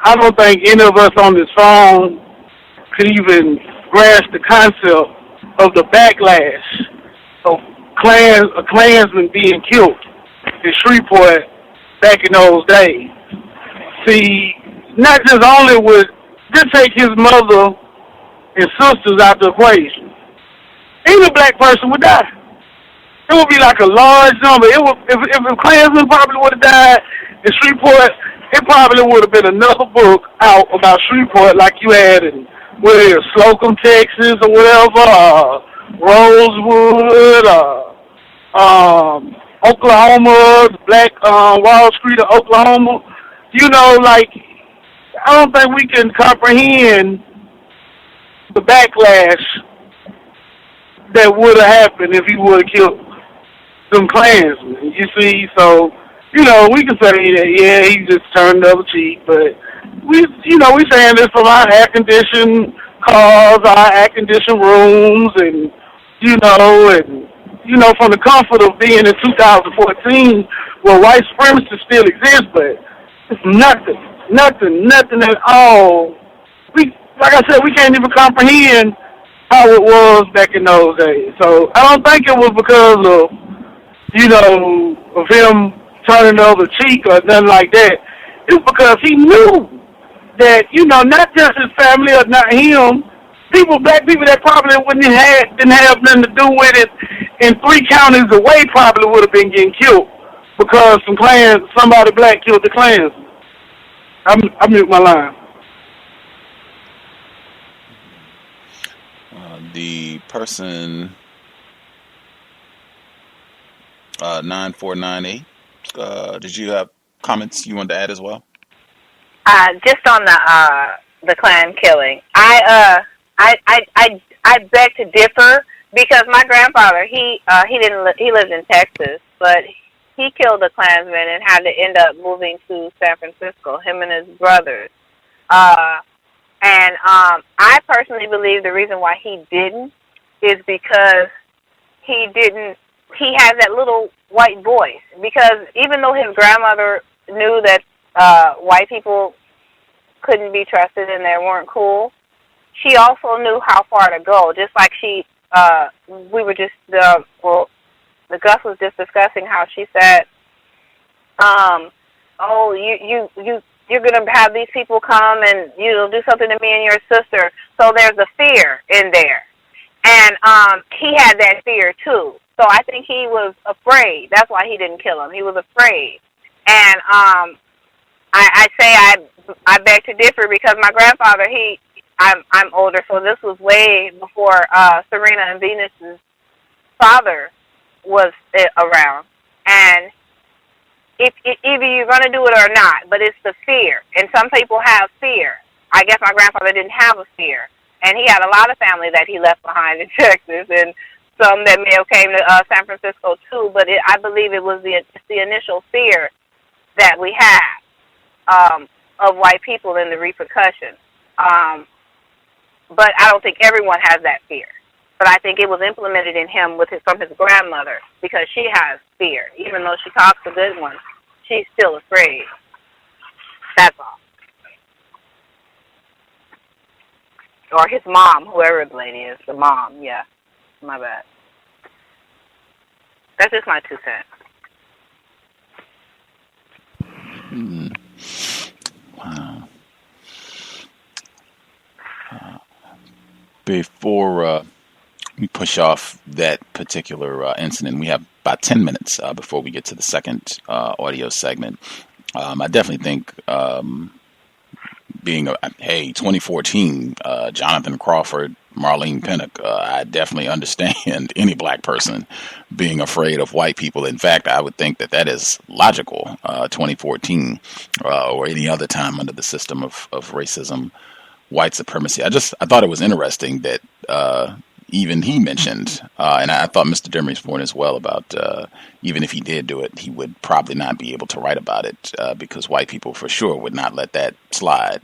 I don't think any of us on this phone could even grasp the concept of the backlash of a Klansman being killed in Shreveport back in those days. See, not just only would just take his mother and sisters out the equation, any black person would die. It would be like a large number. It would, if a Klansman probably would have died in Shreveport, it probably would have been another book out about Shreveport like you had in Slocum, Texas, or whatever, Rosewood, Oklahoma, the Black Wall Street of Oklahoma. Like, I don't think we can comprehend the backlash that would have happened if he would have killed them Klansmen. You see, so, we can say that, yeah, he just turned the other cheek, but we saying this from our air-conditioned cars, our air-conditioned rooms, and, from the comfort of being in 2014, where white supremacy still exists, but it's nothing at all. Like I said, we can't even comprehend how it was back in those days. So I don't think it was because of, of him turning the other cheek or nothing like that. It's because he knew that, not just his family or not him, black people that probably didn't have nothing to do with it in 3 counties away probably would have been getting killed because somebody black killed the Klans. I mute my line. The person 9498. Did you have comments you wanted to add as well? Just on the Klan killing, I beg to differ because my grandfather he lived in Texas, but he killed a Klansman and had to end up moving to San Francisco. Him and his brothers. I personally believe the reason why he didn't is because he has that little white voice. Because even though his grandmother knew that white people couldn't be trusted and they weren't cool, she also knew how far to go. Just like the Gus was just discussing how she said, you're going to have these people come and do something to me and your sister. So there's a fear in there. And he had that fear too. So I think he was afraid. That's why he didn't kill him. He was afraid. And I beg to differ because my grandfather, I'm older, so this was way before Serena and Venus's father was around. And if either you're going to do it or not, but it's the fear. And some people have fear. I guess my grandfather didn't have a fear. And he had a lot of family that he left behind in Texas and some that may have came to San Francisco too. But I believe it was the initial fear that we had of white people and the repercussions. But I don't think everyone has that fear. But I think it was implemented in him from his grandmother because she has fear. Even though she talks a good one, she's still afraid. That's all. Or his mom, whoever the lady is. The mom, yeah. My bad. That's just my 2 cents. Wow. Before we push off that particular incident, we have about 10 minutes before we get to the second audio segment. I definitely think being 2014, Jonathan Crawford, Marlene Pinnock, I definitely understand any black person being afraid of white people. In fact, I would think that that is logical, 2014 or any other time under the system of racism, white supremacy. I thought it was interesting that even he mentioned, and I thought Mr. Demery's point as well about even if he did do it, he would probably not be able to write about it because white people for sure would not let that slide.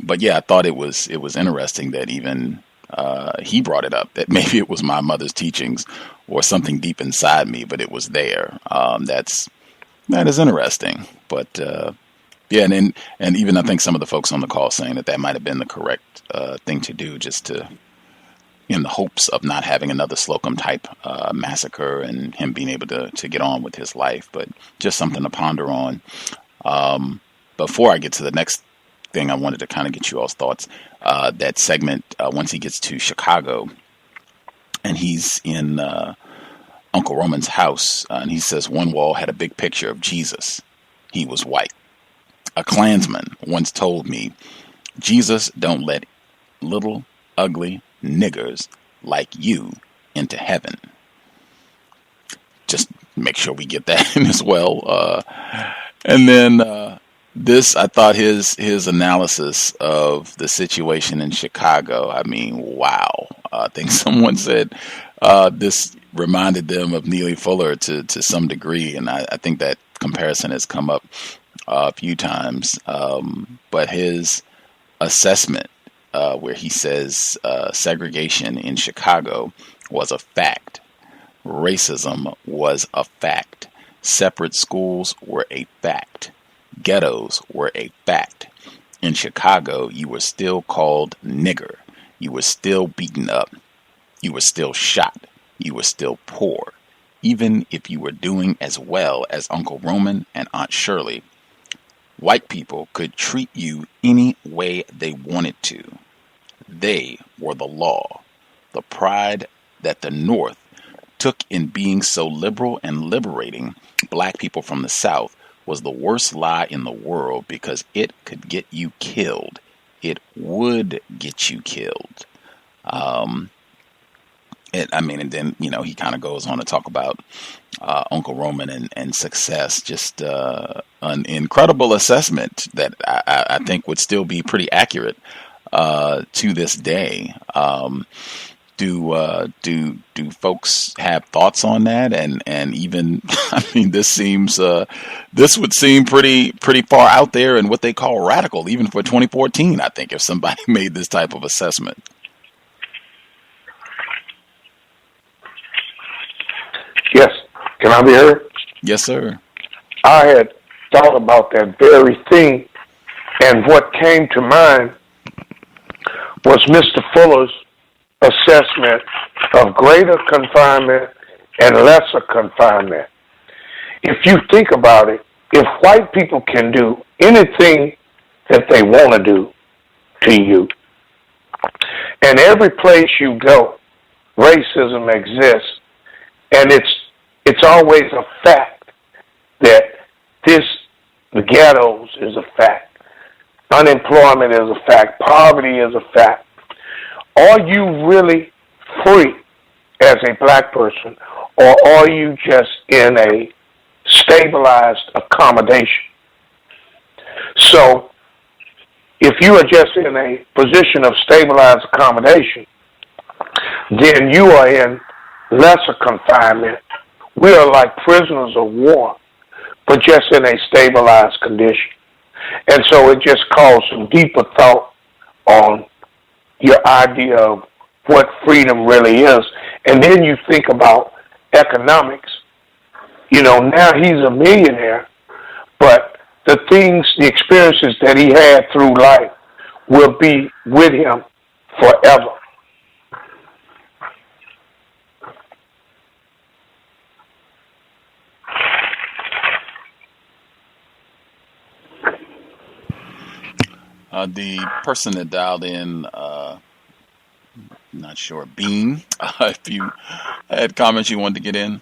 But yeah, I thought it was interesting that even he brought it up, that maybe it was my mother's teachings or something deep inside me, but it was there. That is interesting. But yeah, and even I think some of the folks on the call saying that might have been the correct thing to do, just to in the hopes of not having another Slocum type massacre and him being able to get on with his life. But just something to ponder on. Before I get to the next thing, I wanted to kind of get you all's thoughts. That segment, once he gets to Chicago and he's in Uncle Roman's house, and he says one wall had a big picture of Jesus. He was white. A Klansman once told me, Jesus don't let little, ugly niggers like you into heaven. Just make sure we get that in as well. And then this, I thought his analysis of the situation in Chicago, I mean, wow. I think someone said this reminded them of Neely Fuller to some degree, and I think that comparison has come up a few times. But his assessment, where he says segregation in Chicago was a fact, racism was a fact, separate schools were a fact, ghettos were a fact. In Chicago, you were still called nigger. You were still beaten up. You were still shot. You were still poor. Even if you were doing as well as Uncle Roman and Aunt Shirley, white people could treat you any way they wanted to. They were the law. The pride that the North took in being so liberal and liberating black people from the South was the worst lie in the world because it could get you killed. It would get you killed. And then, he kind of goes on to talk about Uncle Roman and success. Just an incredible assessment that I think would still be pretty accurate to this day. Do folks have thoughts on that? And even, this would seem pretty far out there in what they call radical, even for 2014, I think, if somebody made this type of assessment. Yes. Can I be heard? Yes, sir. I had thought about that very thing, and what came to mind was Mr. Fuller's assessment of greater confinement and lesser confinement. If you think about it, if white people can do anything that they want to do to you, and every place you go, racism exists, and it's always a fact that the ghettos is a fact, unemployment is a fact, poverty is a fact. Are you really free as a black person, or are you just in a stabilized accommodation? So if you are just in a position of stabilized accommodation, then you are in lesser confinement. We are like prisoners of war, but just in a stabilized condition. And so it just calls some deeper thought on your idea of what freedom really is. And then you think about economics. Now he's a millionaire, but the experiences that he had through life will be with him forever. The person that dialed in Not sure. Bean, if you had comments you wanted to get in.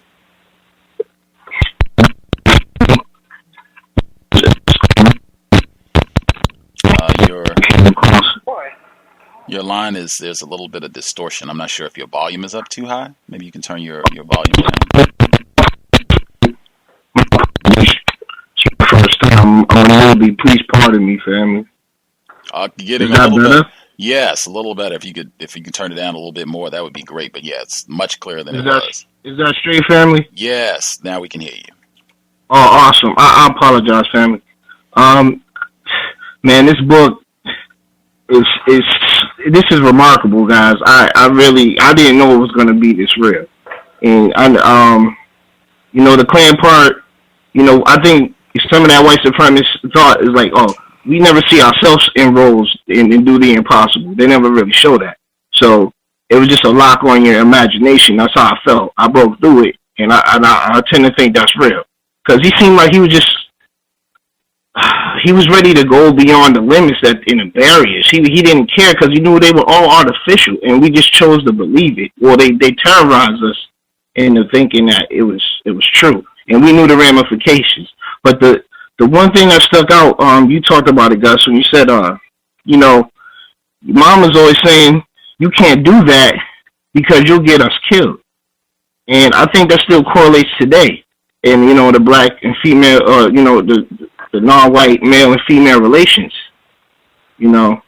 Your line there's a little bit of distortion. I'm not sure if your volume is up too high. Maybe you can turn your volume down. First time on Ruby, please pardon me, family. Getting a little better? Yes, a little better. If you could turn it down a little bit more, that would be great. But yeah, it's much clearer than it was. Is that straight, family? Yes, now we can hear you. Oh, awesome. I apologize, family. Man, this book this is remarkable, guys. I didn't know it was going to be this real. And the Klan part, I think some of that white supremacist thought is like, oh, we never see ourselves in roles and do the impossible. They never really show that. So it was just a lock on your imagination. That's how I felt. I broke through it, and I tend to think that's real. Because he seemed like he was ready to go beyond the limits in the barriers. He didn't care because he knew they were all artificial, and we just chose to believe it. Well, they terrorized us into thinking that it was true, and we knew the ramifications. But the one thing that stuck out, you talked about it, Gus, when you said, your mom was always saying you can't do that because you'll get us killed, and I think that still correlates today. And the black and female, the non-white male and female relations, because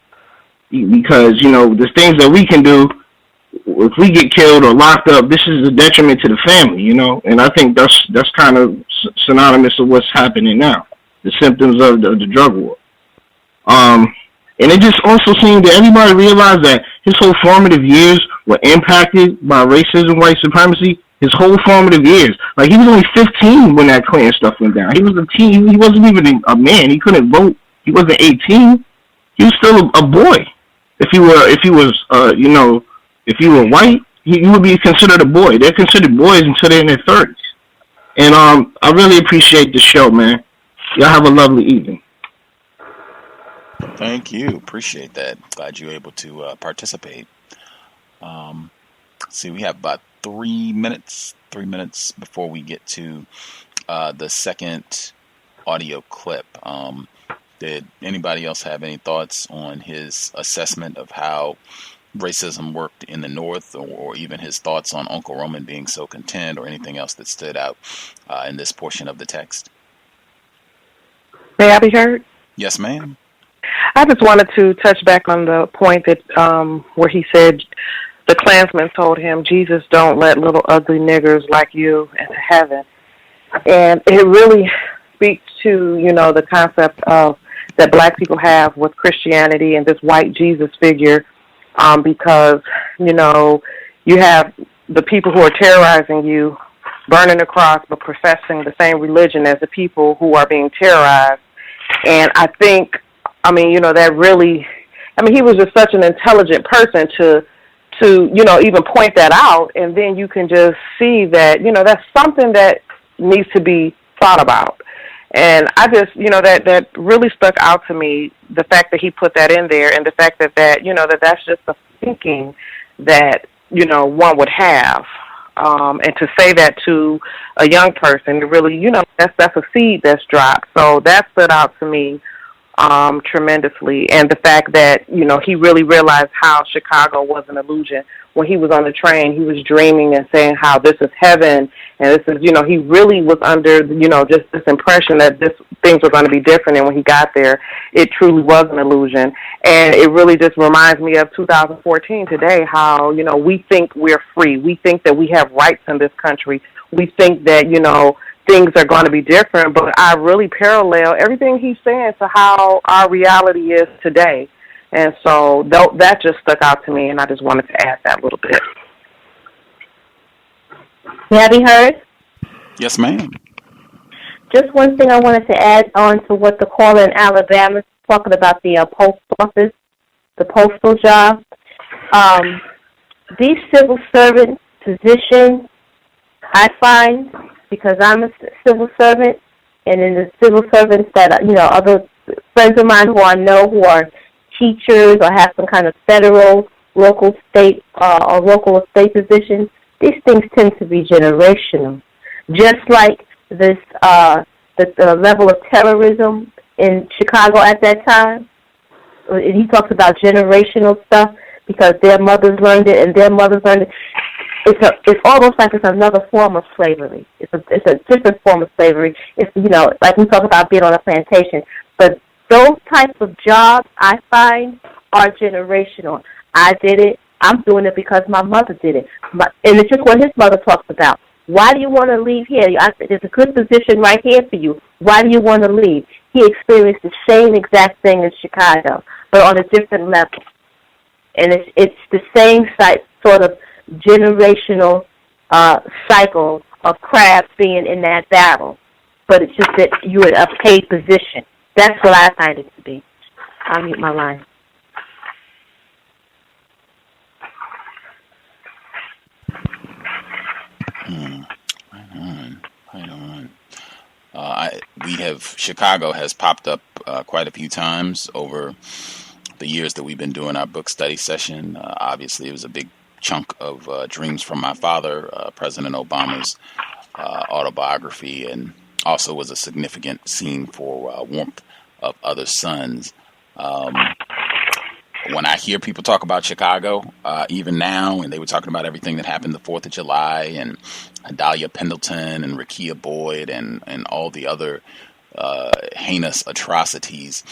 the things that we can do, if we get killed or locked up, this is a detriment to the family, and I think that's kind of synonymous with what's happening now, the symptoms of the drug war. And it just also seemed that everybody realized that his whole formative years were impacted by racism, white supremacy. His whole formative years. Like, he was only 15 when that Klan stuff went down. He was a teen. He wasn't even a man. He couldn't vote. He wasn't 18. He was still a boy. If you were white, you would be considered a boy. They're considered boys until they're in their 30s. And I really appreciate the show, man. Y'all have a lovely evening. Thank you. Appreciate that. Glad you were able to participate. See, we have about 3 minutes before we get to the second audio clip. Did anybody else have any thoughts on his assessment of how racism worked in the North, or even his thoughts on Uncle Roman being so content, or anything else that stood out in this portion of the text? May I be heard? Yes, ma'am. I just wanted to touch back on the point that where he said the Klansman told him, Jesus, don't let little ugly niggers like you into heaven. And it really speaks to, the concept of that black people have with Christianity and this white Jesus figure, because, you have the people who are terrorizing you burning the cross but professing the same religion as the people who are being terrorized. And I think, that really, he was just such an intelligent person to even point that out, and then you can just see that, that's something that needs to be thought about. And I just, that really stuck out to me, the fact that he put that in there, and the fact that that's just the thinking that, one would have. And to say that to a young person, really, that's a seed that's dropped. So that stood out to me tremendously. And the fact that, he really realized how Chicago was an illusion. When he was on the train, he was dreaming and saying how this is heaven. And this is, he really was under, just this impression that things were going to be different. And when he got there, it truly was an illusion. And it really just reminds me of 2014 today, how, we think we're free. We think that we have rights in this country. We think that, things are going to be different, but I really parallel everything he's saying to how our reality is today. And so that just stuck out to me, and I just wanted to add that little bit. Have you heard? Yes, ma'am. Just one thing I wanted to add on to what the caller in Alabama is talking about, the post office, the postal job. These civil servant positions, I find, because I'm a civil servant, and in the civil servants that, other friends of mine who I know who are teachers or have some kind of federal local, state, or local or state positions, these things tend to be generational. Just like this, the level of terrorism in Chicago at that time, and he talks about generational stuff because their mothers learned it and their mothers learned it. It's almost like it's another form of slavery. It's a different form of slavery. It's, like we talk about being on a plantation. But those types of jobs, I find, are generational. I did it. I'm doing it because my mother did it. And it's just what his mother talks about. Why do you want to leave here? There's a good position right here for you. Why do you want to leave? He experienced the same exact thing in Chicago, but on a different level. And it's the same sort of generational cycle of crabs being in that battle, but it's just that you're in a paid position. That's what I find it to be. I'll mute my line. Right on. Chicago has popped up quite a few times over the years that we've been doing our book study session. Obviously, it was a big chunk of Dreams from My Father, President Obama's autobiography, and also was a significant scene for Warmth of Other Suns. When I hear people talk about Chicago, even now, and they were talking about everything that happened the 4th of July, and Adalia Pendleton and Rekia Boyd and all the other heinous atrocities,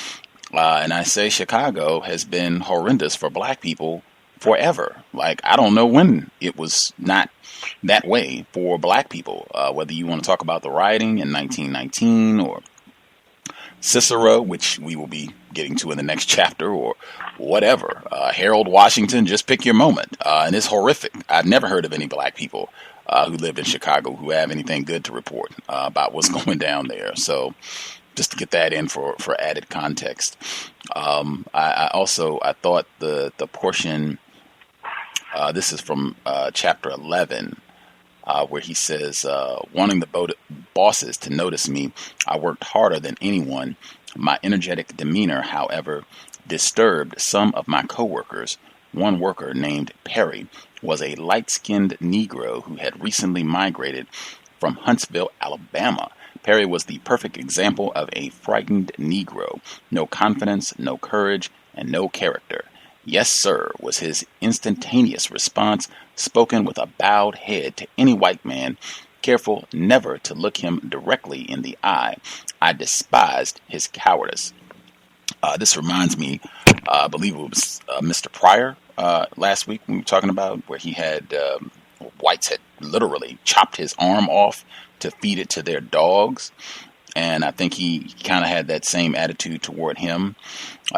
and I say Chicago has been horrendous for black people forever. Like, I don't know when it was not that way for black people, whether you want to talk about the rioting in 1919 or Cicero, which we will be getting to in the next chapter, or whatever. Harold Washington, just pick your moment. And it's horrific. I've never heard of any black people who lived in Chicago who have anything good to report about what's going down there. So just to get that in for added context. I thought the portion, this is from chapter 11, where he says, wanting the bosses to notice me, I worked harder than anyone. My energetic demeanor, however, disturbed some of my coworkers. One worker named Perry was a light-skinned Negro who had recently migrated from Huntsville, Alabama. Perry was the perfect example of a frightened Negro. No confidence, no courage, and no character. Yes, sir, was his instantaneous response, spoken with a bowed head to any white man, careful never to look him directly in the eye. I despised his cowardice. This reminds me, I believe it was Mr. Pryor last week we were talking about, where he had, whites had literally chopped his arm off to feed it to their dogs. And I think he kind of had that same attitude toward him.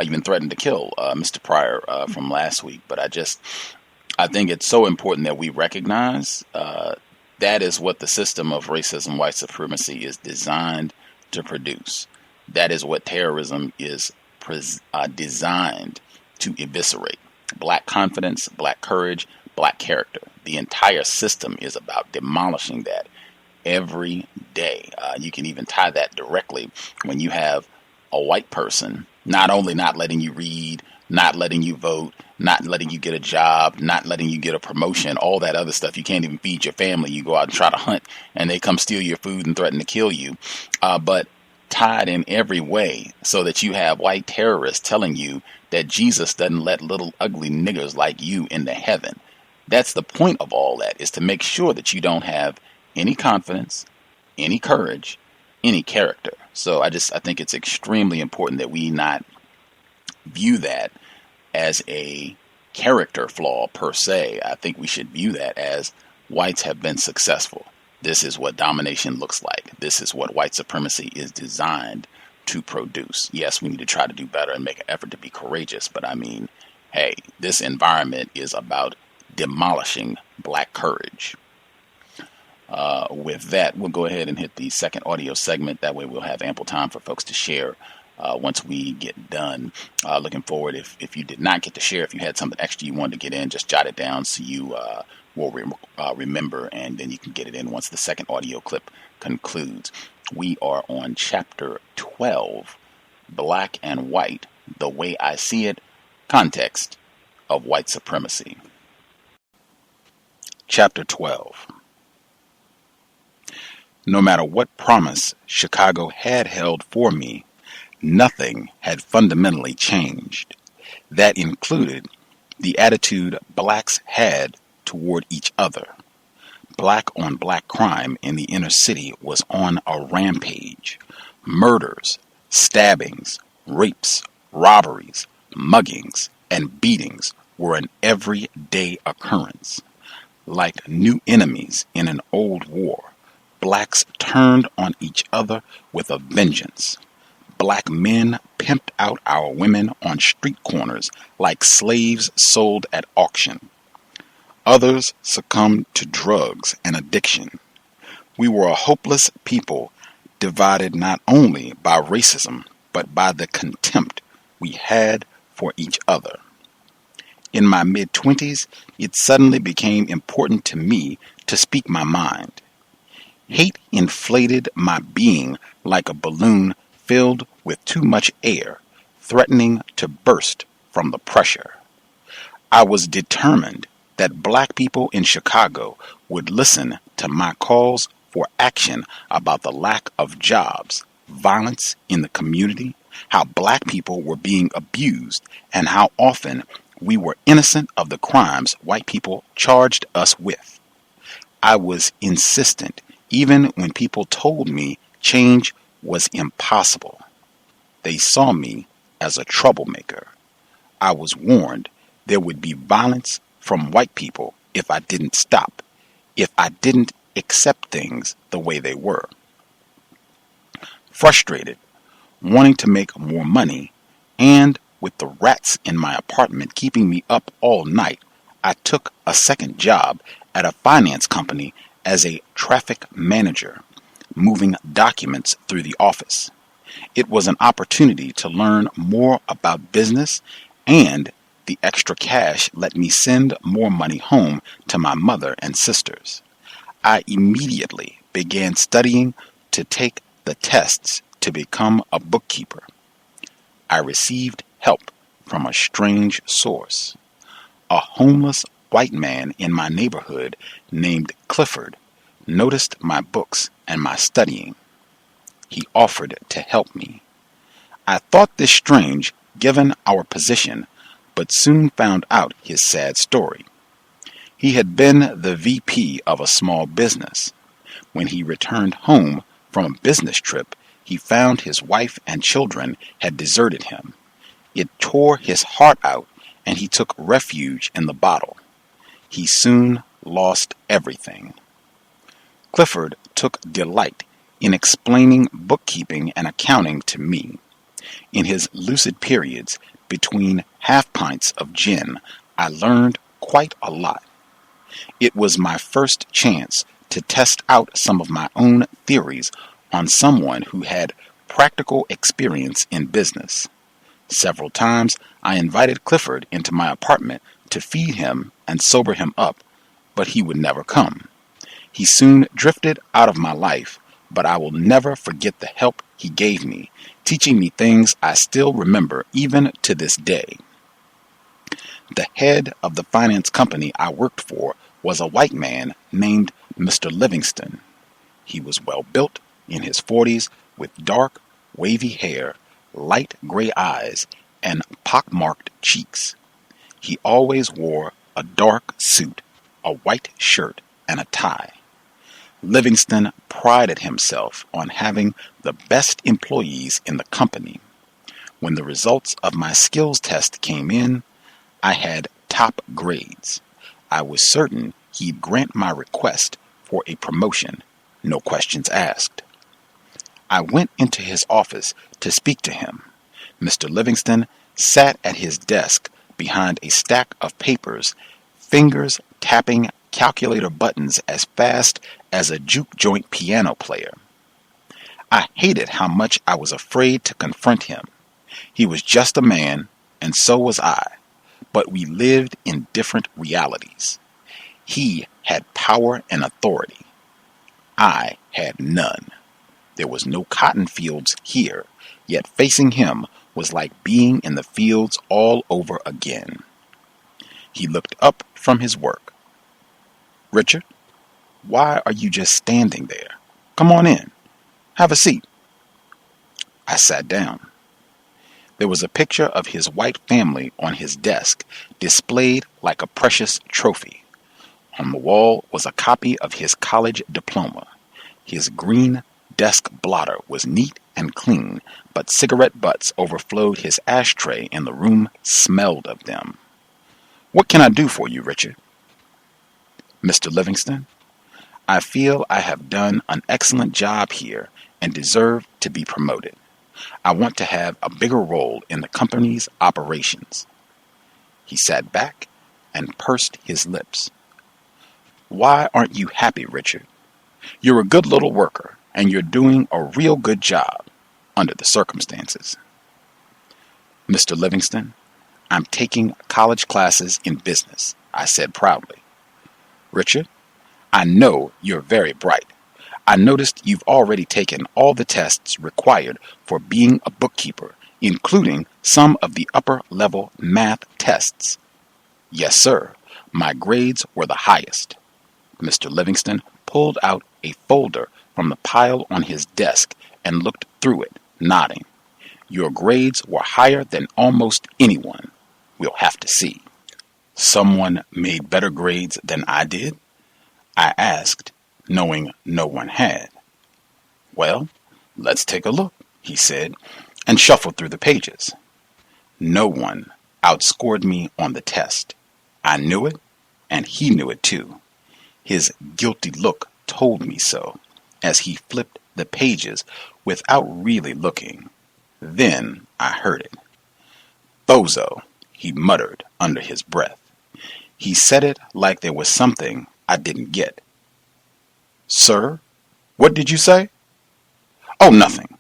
Even threatened to kill Mr. Pryor from last week. But I think it's so important that we recognize that is what the system of racism, white supremacy is designed to produce. That is what terrorism is designed to eviscerate. Black confidence, black courage, black character. The entire system is about demolishing that every day. You can even tie that directly when you have a white person not only not letting you read, not letting you vote, not letting you get a job, not letting you get a promotion, all that other stuff. You can't even feed your family. You go out and try to hunt and they come steal your food and threaten to kill you. But tied in every way so that you have white terrorists telling you that Jesus doesn't let little ugly niggers like you into heaven. That's the point of all that, is to make sure that you don't have any confidence, any courage, any character. So I think it's extremely important that we not view that as a character flaw per se. I think we should view that as whites have been successful. This is what domination looks like. This is what white supremacy is designed to produce. Yes, we need to try to do better and make an effort to be courageous. But I mean, hey, this environment is about demolishing black courage. With that, we'll go ahead and hit the second audio segment. That way we'll have ample time for folks to share once we get done. Looking forward, if you did not get to share, if you had something extra you wanted to get in, just jot it down so you will remember, and then you can get it in once the second audio clip concludes. We are on Chapter 12, Black and White, The Way I See It, Context of White Supremacy. Chapter 12. No matter what promise Chicago had held for me, nothing had fundamentally changed. That included the attitude blacks had toward each other. Black-on-black crime in the inner city was on a rampage. Murders, stabbings, rapes, robberies, muggings, and beatings were an everyday occurrence. Like new enemies in an old war, blacks turned on each other with a vengeance. Black men pimped out our women on street corners like slaves sold at auction. Others succumbed to drugs and addiction. We were a hopeless people, divided not only by racism, but by the contempt we had for each other. In my mid-20s, it suddenly became important to me to speak my mind. Hate inflated my being like a balloon filled with too much air, threatening to burst from the pressure. I was determined that black people in Chicago would listen to my calls for action about the lack of jobs, violence in the community, how black people were being abused, and how often we were innocent of the crimes white people charged us with. I was insistent, even when people told me change was impossible. They saw me as a troublemaker. I was warned there would be violence from white people if I didn't stop, if I didn't accept things the way they were. Frustrated, wanting to make more money, and with the rats in my apartment keeping me up all night, I took a second job at a finance company as a traffic manager, moving documents through the office. It was an opportunity to learn more about business, and the extra cash let me send more money home to my mother and sisters. I immediately began studying to take the tests to become a bookkeeper. I received help from a strange source. A homeless white man in my neighborhood named Clifford noticed my books and my studying. He offered to help me. I thought this strange given our position, but soon found out his sad story. He had been the VP of a small business. When he returned home from a business trip, he found his wife and children had deserted him. It tore his heart out, and he took refuge in the bottle. He soon lost everything. Clifford took delight in explaining bookkeeping and accounting to me. In his lucid periods, between half pints of gin, I learned quite a lot. It was my first chance to test out some of my own theories on someone who had practical experience in business. Several times I invited Clifford into my apartment to feed him and sober him up, but he would never come. He soon drifted out of my life, but I will never forget the help he gave me, teaching me things I still remember even to this day. The head of the finance company I worked for was a white man named Mr. Livingston. He was well built, in his 40s, with dark, wavy hair, light gray eyes, and pockmarked cheeks. He always wore a dark suit, a white shirt, and a tie. Livingston prided himself on having the best employees in the company. When the results of my skills test came in, I had top grades. I was certain he'd grant my request for a promotion, no questions asked. I went into his office to speak to him. Mr. Livingston sat at his desk behind a stack of papers, fingers tapping calculator buttons as fast as a juke joint piano player. I hated how much I was afraid to confront him. He was just a man, and so was I, but we lived in different realities. He had power and authority. I had none. There was no cotton fields here, yet facing him was like being in the fields all over again. He looked up from his work. "Richard, why are you just standing there? Come on in. Have a seat." I sat down. There was a picture of his white family on his desk, displayed like a precious trophy. On the wall was a copy of his college diploma. His green desk blotter was neat and clean, but cigarette butts overflowed his ashtray and the room smelled of them. "What can I do for you, Richard?" "Mr. Livingston, I feel I have done an excellent job here and deserve to be promoted. I want to have a bigger role in the company's operations." He sat back and pursed his lips. "Why aren't you happy, Richard? You're a good little worker, and you're doing a real good job under the circumstances." "Mr. Livingston, I'm taking college classes in business," I said proudly. "Richard, I know you're very bright. I noticed you've already taken all the tests required for being a bookkeeper, including some of the upper-level math tests." "Yes, sir. My grades were the highest." Mr. Livingston pulled out a folder from the pile on his desk and looked through it, nodding. "Your grades were higher than almost anyone. We'll have to see." "Someone made better grades than I did?" I asked, knowing no one had. "Well, let's take a look," he said, and shuffled through the pages. No one outscored me on the test. I knew it, and he knew it too. His guilty look told me so, as he flipped the pages without really looking. Then I heard it. "Bozo," he muttered under his breath. He said it like there was something I didn't get. "Sir, what did you say?" "Oh, nothing."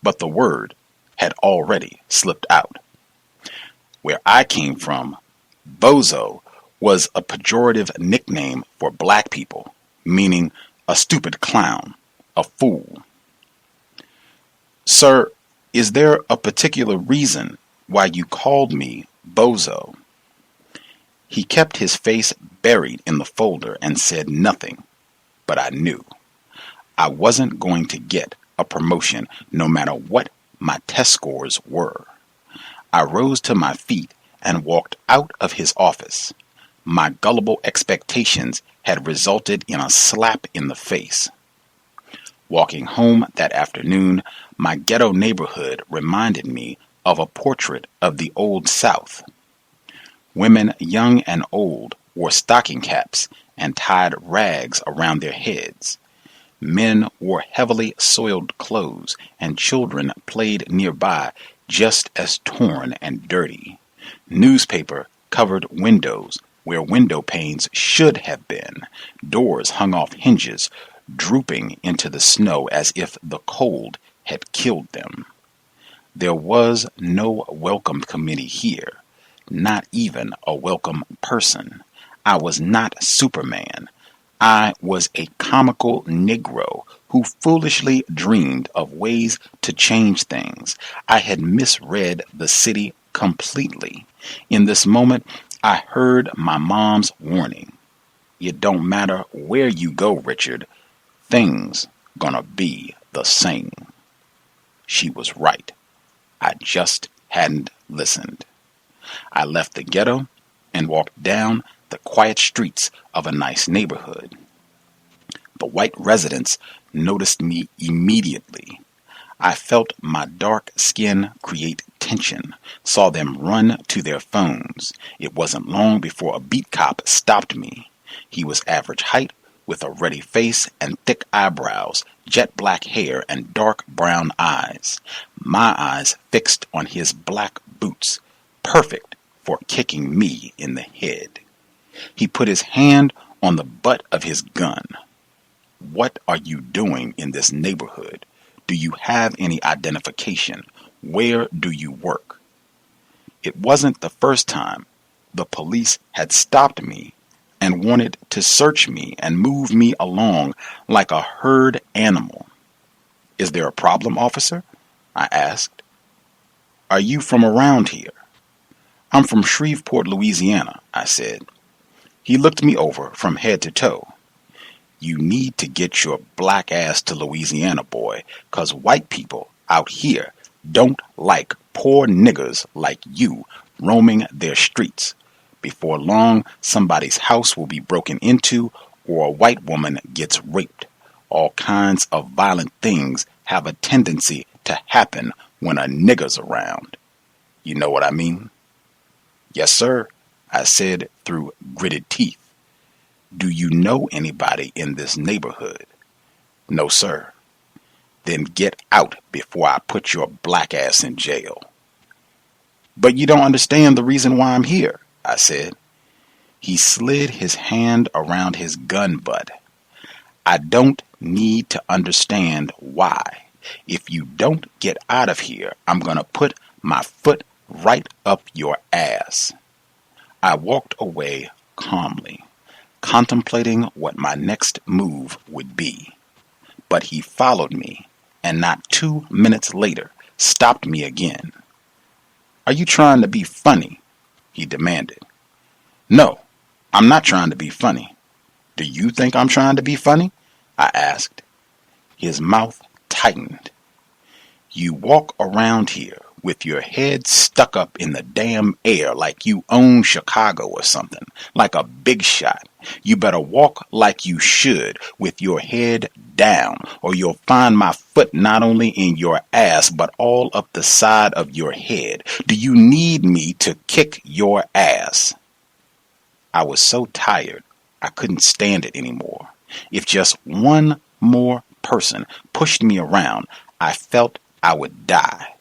But the word had already slipped out. Where I came from, bozo was a pejorative nickname for black people, meaning a stupid clown, a fool. "Sir, is there a particular reason why you called me bozo?" He kept his face buried in the folder and said nothing, but I knew. I wasn't going to get a promotion no matter what my test scores were. I rose to my feet and walked out of his office. My gullible expectations had resulted in a slap in the face. Walking home that afternoon, my ghetto neighborhood reminded me of a portrait of the Old South. Women young and old wore stocking caps and tied rags around their heads. Men wore heavily soiled clothes, and children played nearby just as torn and dirty. Newspaper-covered windows where window panes should have been, doors hung off hinges, drooping into the snow as if the cold had killed them. There was no welcome committee here, not even a welcome person. I was not Superman. I was a comical Negro who foolishly dreamed of ways to change things. I had misread the city completely. In this moment, I heard my mom's warning. It don't matter where you go, Richard. Things gonna be the same. She was right. I just hadn't listened. I left the ghetto and walked down the quiet streets of a nice neighborhood. The white residents noticed me immediately. I felt my dark skin create tension, saw them run to their phones. It wasn't long before a beat cop stopped me. He was average height, with a ruddy face and thick eyebrows, jet black hair, and dark brown eyes. My eyes fixed on his black boots, perfect for kicking me in the head. He put his hand on the butt of his gun. "What are you doing in this neighborhood? Do you have any identification? Where do you work?" It wasn't the first time the police had stopped me and wanted to search me and move me along like a herd animal. "Is there a problem, officer?" I asked. "Are you from around here?" "I'm from Shreveport, Louisiana. I said. He looked me over from head to toe. You need to get your black ass to Louisiana, boy, 'cause white people out here don't like poor niggers like you roaming their streets. Before long, somebody's house will be broken into or a white woman gets raped. All kinds of violent things have a tendency to happen when a nigger's around. You know what I mean? Yes, sir, I said through gritted teeth. Do you know anybody in this neighborhood? No, sir. Then get out before I put your black ass in jail. But you don't understand the reason why I'm here, I said. He slid his hand around his gun butt. I don't need to understand why. If you don't get out of here, I'm going to put my foot right up your ass. I walked away calmly, contemplating what my next move would be. But he followed me, and not 2 minutes later, stopped me again. Are you trying to be funny? He demanded. No, I'm not trying to be funny. Do you think I'm trying to be funny? I asked. His mouth tightened. You walk around here with your head stuck up in the damn air like you own Chicago or something, like a big shot. You better walk like you should with your head down, or you'll find my foot not only in your ass, but all up the side of your head. Do you need me to kick your ass? I was so tired, I couldn't stand it anymore. If just one more person pushed me around, I felt I would die.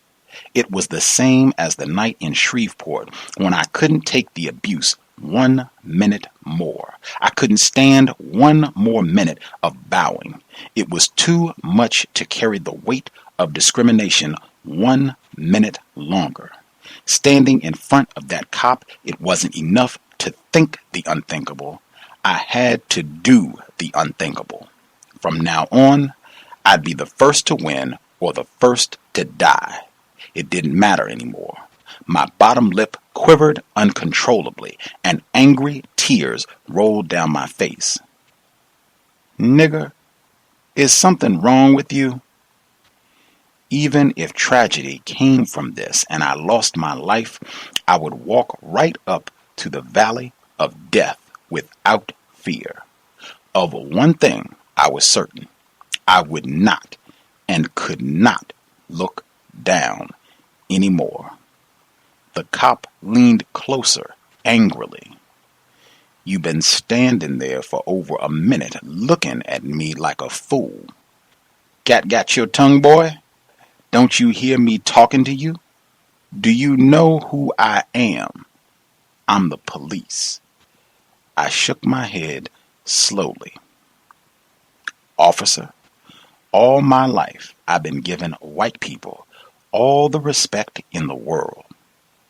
It was the same as the night in Shreveport when I couldn't take the abuse 1 minute more. I couldn't stand 1 more minute of bowing. It was too much to carry the weight of discrimination 1 minute longer. Standing in front of that cop, it wasn't enough to think the unthinkable. I had to do the unthinkable. From now on, I'd be the first to win or the first to die. It didn't matter anymore. My bottom lip quivered uncontrollably, and angry tears rolled down my face. Nigger, is something wrong with you? Even if tragedy came from this and I lost my life, I would walk right up to the valley of death without fear. Of one thing I was certain. I would not and could not look down anymore. The cop leaned closer angrily. You've been standing there for over a minute looking at me like a fool. Got your tongue, boy? Don't you hear me talking to you? Do you know who I am? I'm the police. I shook my head slowly. Officer, all my life I've been giving white people all the respect in the world.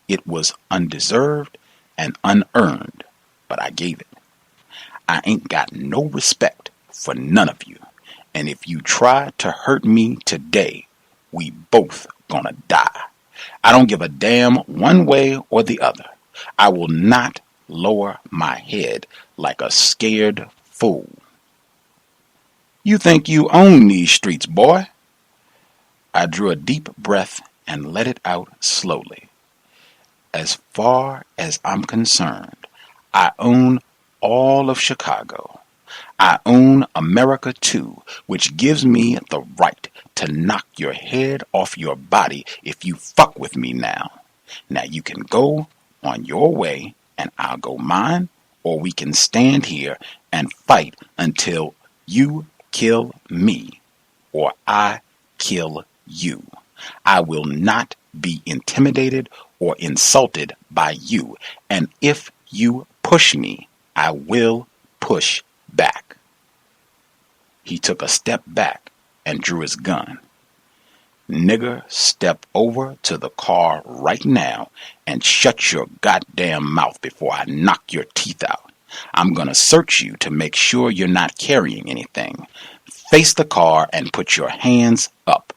It was undeserved and unearned, but I gave it. I ain't got no respect for none of you. And if you try to hurt me today, we both gonna die. I don't give a damn one way or the other. I will not lower my head like a scared fool. You think you own these streets, boy? I drew a deep breath and let it out slowly. As far as I'm concerned, I own all of Chicago. I own America too, which gives me the right to knock your head off your body if you fuck with me now. Now you can go on your way and I'll go mine, or we can stand here and fight until you kill me or I kill you. I will not be intimidated or insulted by you, and if you push me, I will push back. He took a step back and drew his gun. Nigger, step over to the car right now and shut your goddamn mouth before I knock your teeth out. I'm gonna search you to make sure you're not carrying anything. Face the car and put your hands up.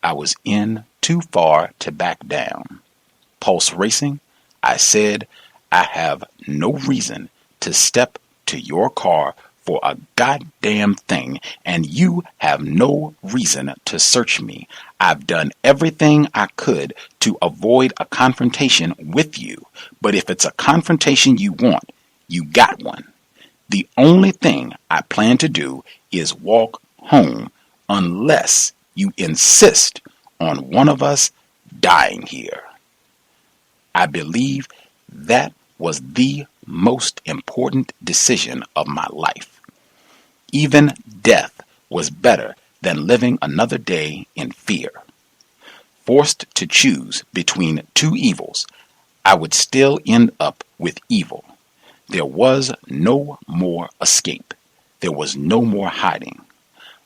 I was in too far to back down. Pulse racing, I said, I have no reason to step to your car for a goddamn thing, and you have no reason to search me. I've done everything I could to avoid a confrontation with you, but if it's a confrontation you want, you got one. The only thing I plan to do is walk home unless you insist on one of us dying here. I believe that was the most important decision of my life. Even death was better than living another day in fear. Forced to choose between two evils, I would still end up with evil. There was no more escape. There was no more hiding.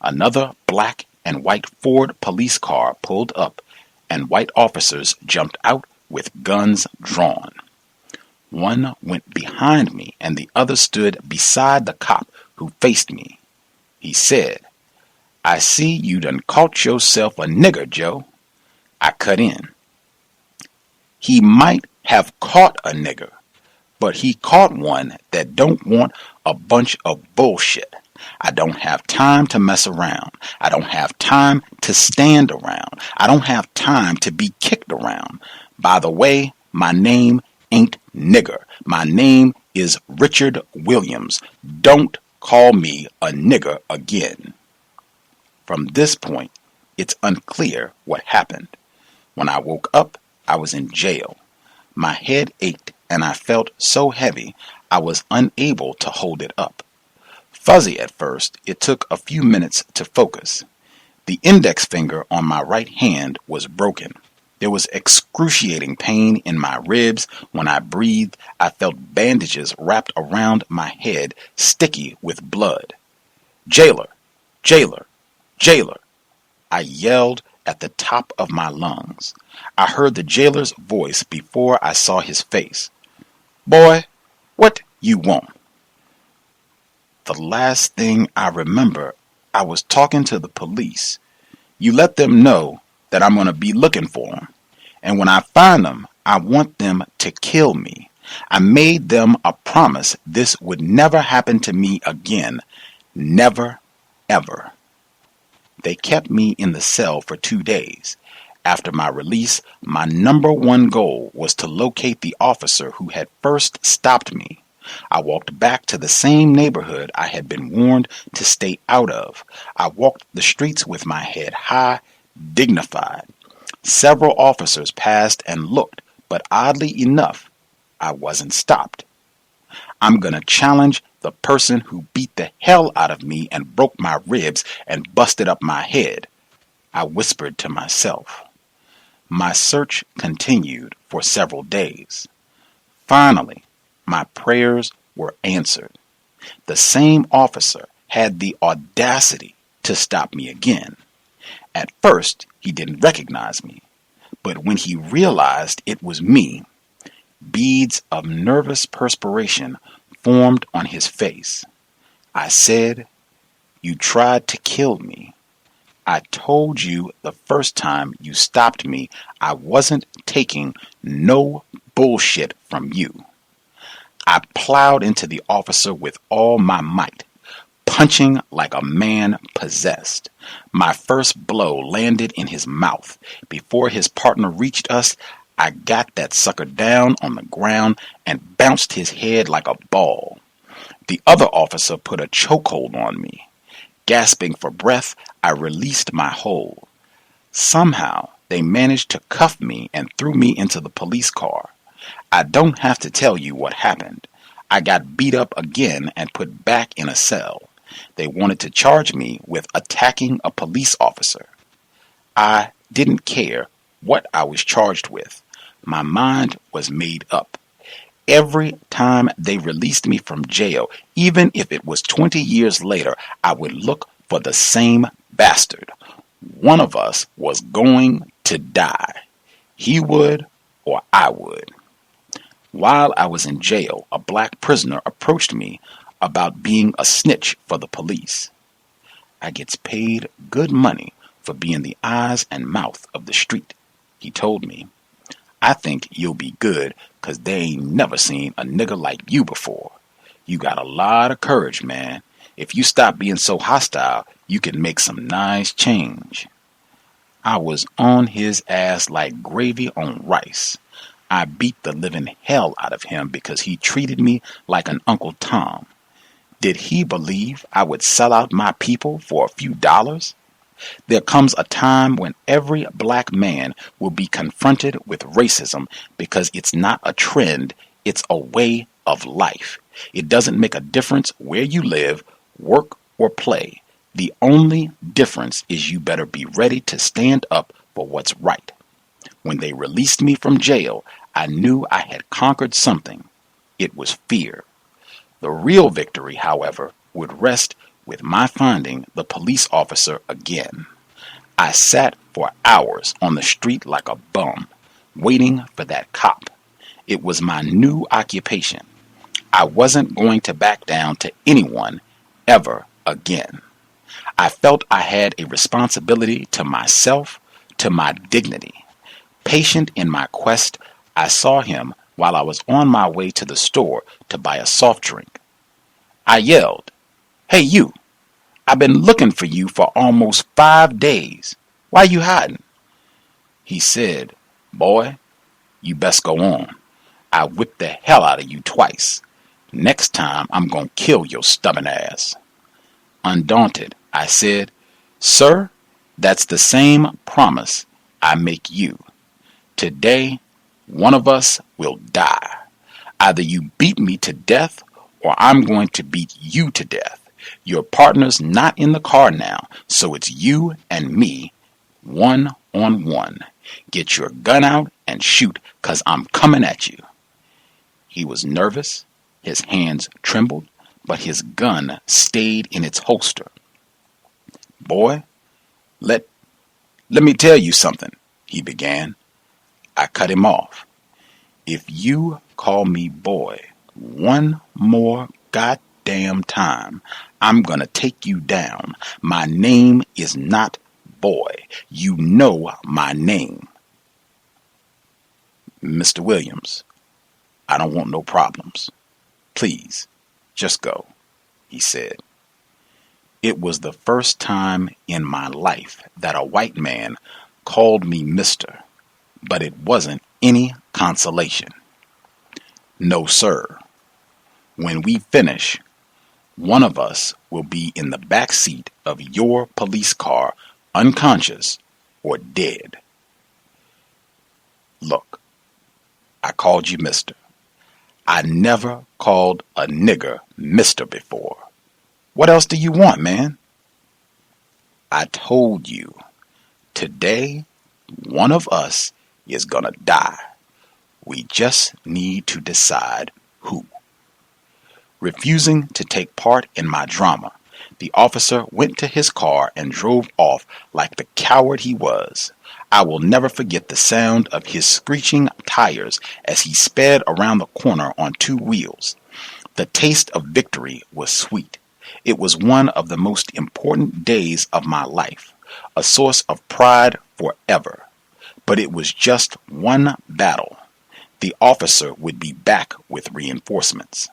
Another black and white Ford police car pulled up, and white officers jumped out with guns drawn. One went behind me, and the other stood beside the cop who faced me. He said, "I see you done caught yourself a nigger, Joe." I cut in. He might have caught a nigger, but he caught one that don't want a bunch of bullshit. I don't have time to mess around. I don't have time to stand around. I don't have time to be kicked around. By the way, my name ain't nigger. My name is Richard Williams. Don't call me a nigger again. From this point, it's unclear what happened. When I woke up, I was in jail. My head ached and I felt so heavy I was unable to hold it up. Fuzzy at first, it took a few minutes to focus. The index finger on my right hand was broken. There was excruciating pain in my ribs. When I breathed, I felt bandages wrapped around my head, sticky with blood. "Jailer! Jailer! Jailer!" I yelled at the top of my lungs. I heard the jailer's voice before I saw his face. "Boy, what you want?" The last thing I remember, I was talking to the police. "You let them know that I'm going to be looking for them. And when I find them, I want them to kill me. I made them a promise this would never happen to me again. Never, ever." They kept me in the cell for 2 days. After my release, my number one goal was to locate the officer who had first stopped me. I walked back to the same neighborhood I had been warned to stay out of. I walked the streets with my head high, dignified. Several officers passed and looked, but oddly enough, I wasn't stopped. "I'm gonna challenge the person who beat the hell out of me and broke my ribs and busted up my head," I whispered to myself. My search continued for several days. Finally, my prayers were answered. The same officer had the audacity to stop me again. At first, he didn't recognize me, but when he realized it was me, beads of nervous perspiration formed on his face. I said, "You tried to kill me. I told you the first time you stopped me, I wasn't taking no bullshit from you." I plowed into the officer with all my might, punching like a man possessed. My first blow landed in his mouth. Before his partner reached us, I got that sucker down on the ground and bounced his head like a ball. The other officer put a chokehold on me. Gasping for breath, I released my hold. Somehow, they managed to cuff me and threw me into the police car. I don't have to tell you what happened. I got beat up again and put back in a cell. They wanted to charge me with attacking a police officer. I didn't care what I was charged with. My mind was made up. Every time they released me from jail, even if it was 20 years later, I would look for the same bastard. One of us was going to die. He would or I would. While I was in jail, a black prisoner approached me about being a snitch for the police. "I gets paid good money for being the eyes and mouth of the street," he told me. I think you'll be good, 'cause they ain't never seen a nigga like you before. You got a lot of courage, man. If you stop being so hostile, you can make some nice change. I was on his ass like gravy on rice. I beat the living hell out of him because he treated me like an Uncle Tom. Did he believe I would sell out my people for a few dollars? There comes a time when every black man will be confronted with racism because it's not a trend, it's a way of life. It doesn't make a difference where you live, work, or play. The only difference is you better be ready to stand up for what's right. When they released me from jail, I knew I had conquered something. It was fear. The real victory, however, would rest with my finding the police officer again. I sat for hours on the street like a bum, waiting for that cop. It was my new occupation. I wasn't going to back down to anyone ever again. I felt I had a responsibility to myself, to my dignity. Patient in my quest, I saw him while I was on my way to the store to buy a soft drink. I yelled, "Hey you, I've been looking for you for almost 5 days. Why you hiding?" He said, "Boy, you best go on. I whipped the hell out of you twice. Next time I'm gonna kill your stubborn ass." Undaunted, I said, "Sir, that's the same promise I make you. Today, one of us will die. Either you beat me to death or I'm going to beat you to death. Your partner's not in the car now, so it's you and me, 1-on-1. Get your gun out and shoot, 'cause I'm coming at you." He was nervous, his hands trembled, but his gun stayed in its holster. "Boy, let me tell you something," he began. I cut him off. "If you call me boy one more goddamn time, I'm gonna take you down. My name is not Boy. You know my name." "Mr. Williams, I don't want no problems. Please, just go," he said. It was the first time in my life that a white man called me Mr., but it wasn't any consolation. "No, sir. When we finish, one of us will be in the back seat of your police car, unconscious or dead." Look, I called you Mr. I never called a nigger Mr. before. What else do you want, man? I told you, today, one of us is gonna die. We just need to decide who. Refusing to take part in my drama, the officer went to his car and drove off like the coward he was. I will never forget the sound of his screeching tires as he sped around the corner on 2 wheels. The taste of victory was sweet. It was one of the most important days of my life, a source of pride forever. But it was just one battle. The officer would be back with reinforcements.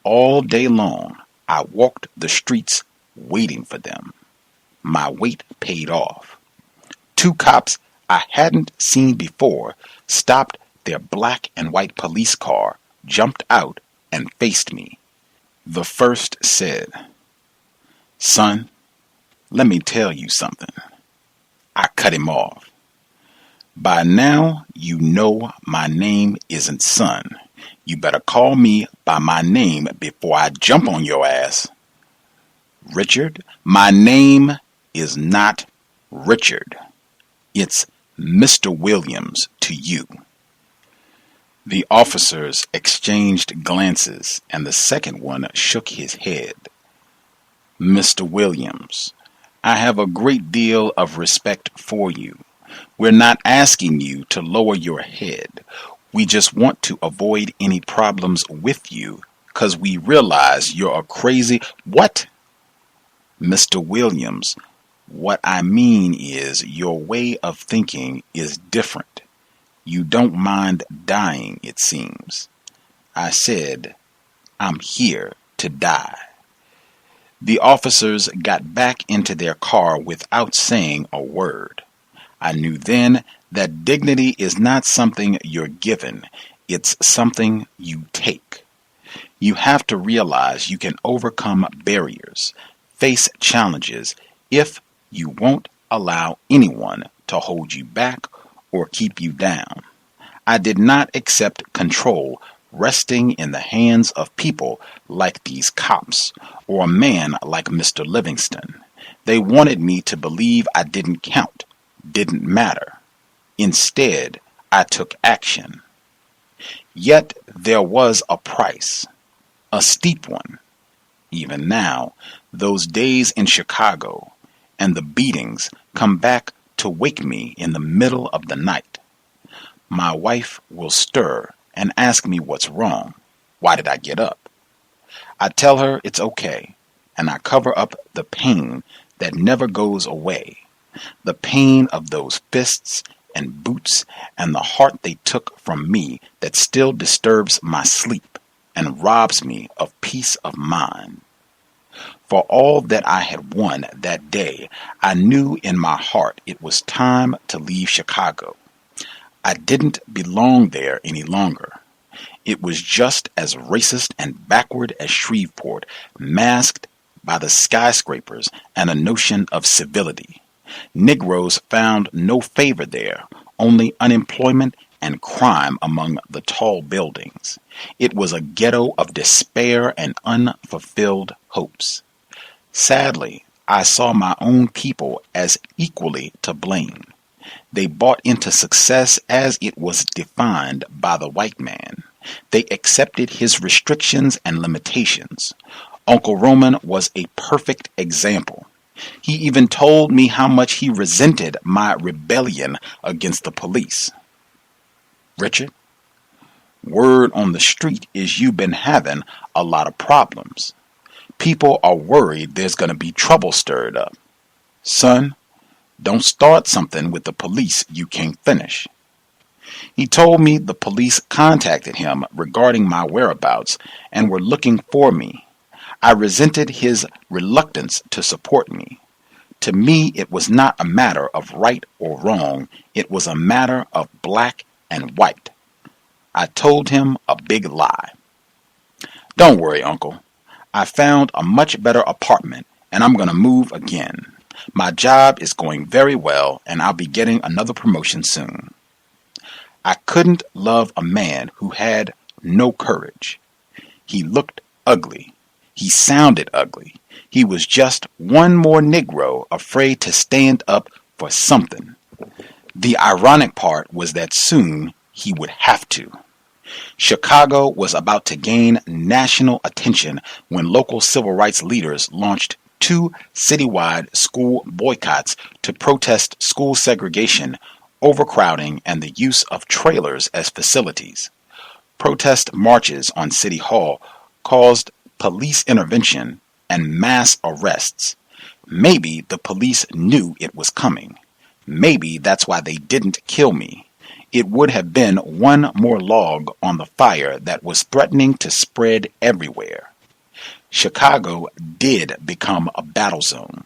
All day long, I walked the streets waiting for them. My wait paid off. 2 cops I hadn't seen before stopped their black and white police car, jumped out, and faced me. The first said, "Son, let me tell you something." I cut him off. "By now, you know my name isn't Son. You better call me by my name before I jump on your ass." "Richard, my name is not Richard. It's Mr. Williams to you." The officers exchanged glances, and the second one shook his head. "Mr. Williams, I have a great deal of respect for you. We're not asking you to lower your head. We just want to avoid any problems with you, 'cause we realize you're a crazy—" "What?" "Mr. Williams, what I mean is your way of thinking is different. You don't mind dying, it seems. I said, I'm here to die. The officers got back into their car without saying a word. I knew then that dignity is not something you're given, it's something you take. You have to realize you can overcome barriers, face challenges, if you won't allow anyone to hold you back or keep you down. I did not accept control resting in the hands of people like these cops or a man like Mr. Livingston. They wanted me to believe I didn't count, didn't matter. Instead, I took action. Yet there was a price, a steep one. Even now, those days in Chicago and the beatings come back to wake me in the middle of the night. My wife will stir and ask me what's wrong. Why did I get up? I tell her it's okay, and I cover up the pain that never goes away. The pain of those fists and boots and the heart they took from me that still disturbs my sleep and robs me of peace of mind. For all that I had won that day, I knew in my heart it was time to leave Chicago. I didn't belong there any longer. It was just as racist and backward as Shreveport, masked by the skyscrapers and a notion of civility. Negroes found no favor there, only unemployment and crime among the tall buildings. It was a ghetto of despair and unfulfilled hopes. Sadly, I saw my own people as equally to blame. They bought into success as it was defined by the white man. They accepted his restrictions and limitations. Uncle Roman was a perfect example. He even told me how much he resented my rebellion against the police. Richard, word on the street is you've been having a lot of problems. People are worried there's going to be trouble stirred up. Son, don't start something with the police you can't finish. He told me the police contacted him regarding my whereabouts and were looking for me. I resented his reluctance to support me. To me, it was not a matter of right or wrong. It was a matter of black and white. I told him a big lie. Don't worry, Uncle. I found a much better apartment and I'm going to move again. My job is going very well and I'll be getting another promotion soon. I couldn't love a man who had no courage. He looked ugly. He sounded ugly. He was just one more Negro afraid to stand up for something. The ironic part was that soon he would have to. Chicago was about to gain national attention when local civil rights leaders launched 2 citywide school boycotts to protest school segregation, overcrowding, and the use of trailers as facilities. Protest marches on City Hall caused police intervention and mass arrests. Maybe the police knew it was coming. Maybe that's why they didn't kill me. It would have been one more log on the fire that was threatening to spread everywhere. Chicago did become a battle zone.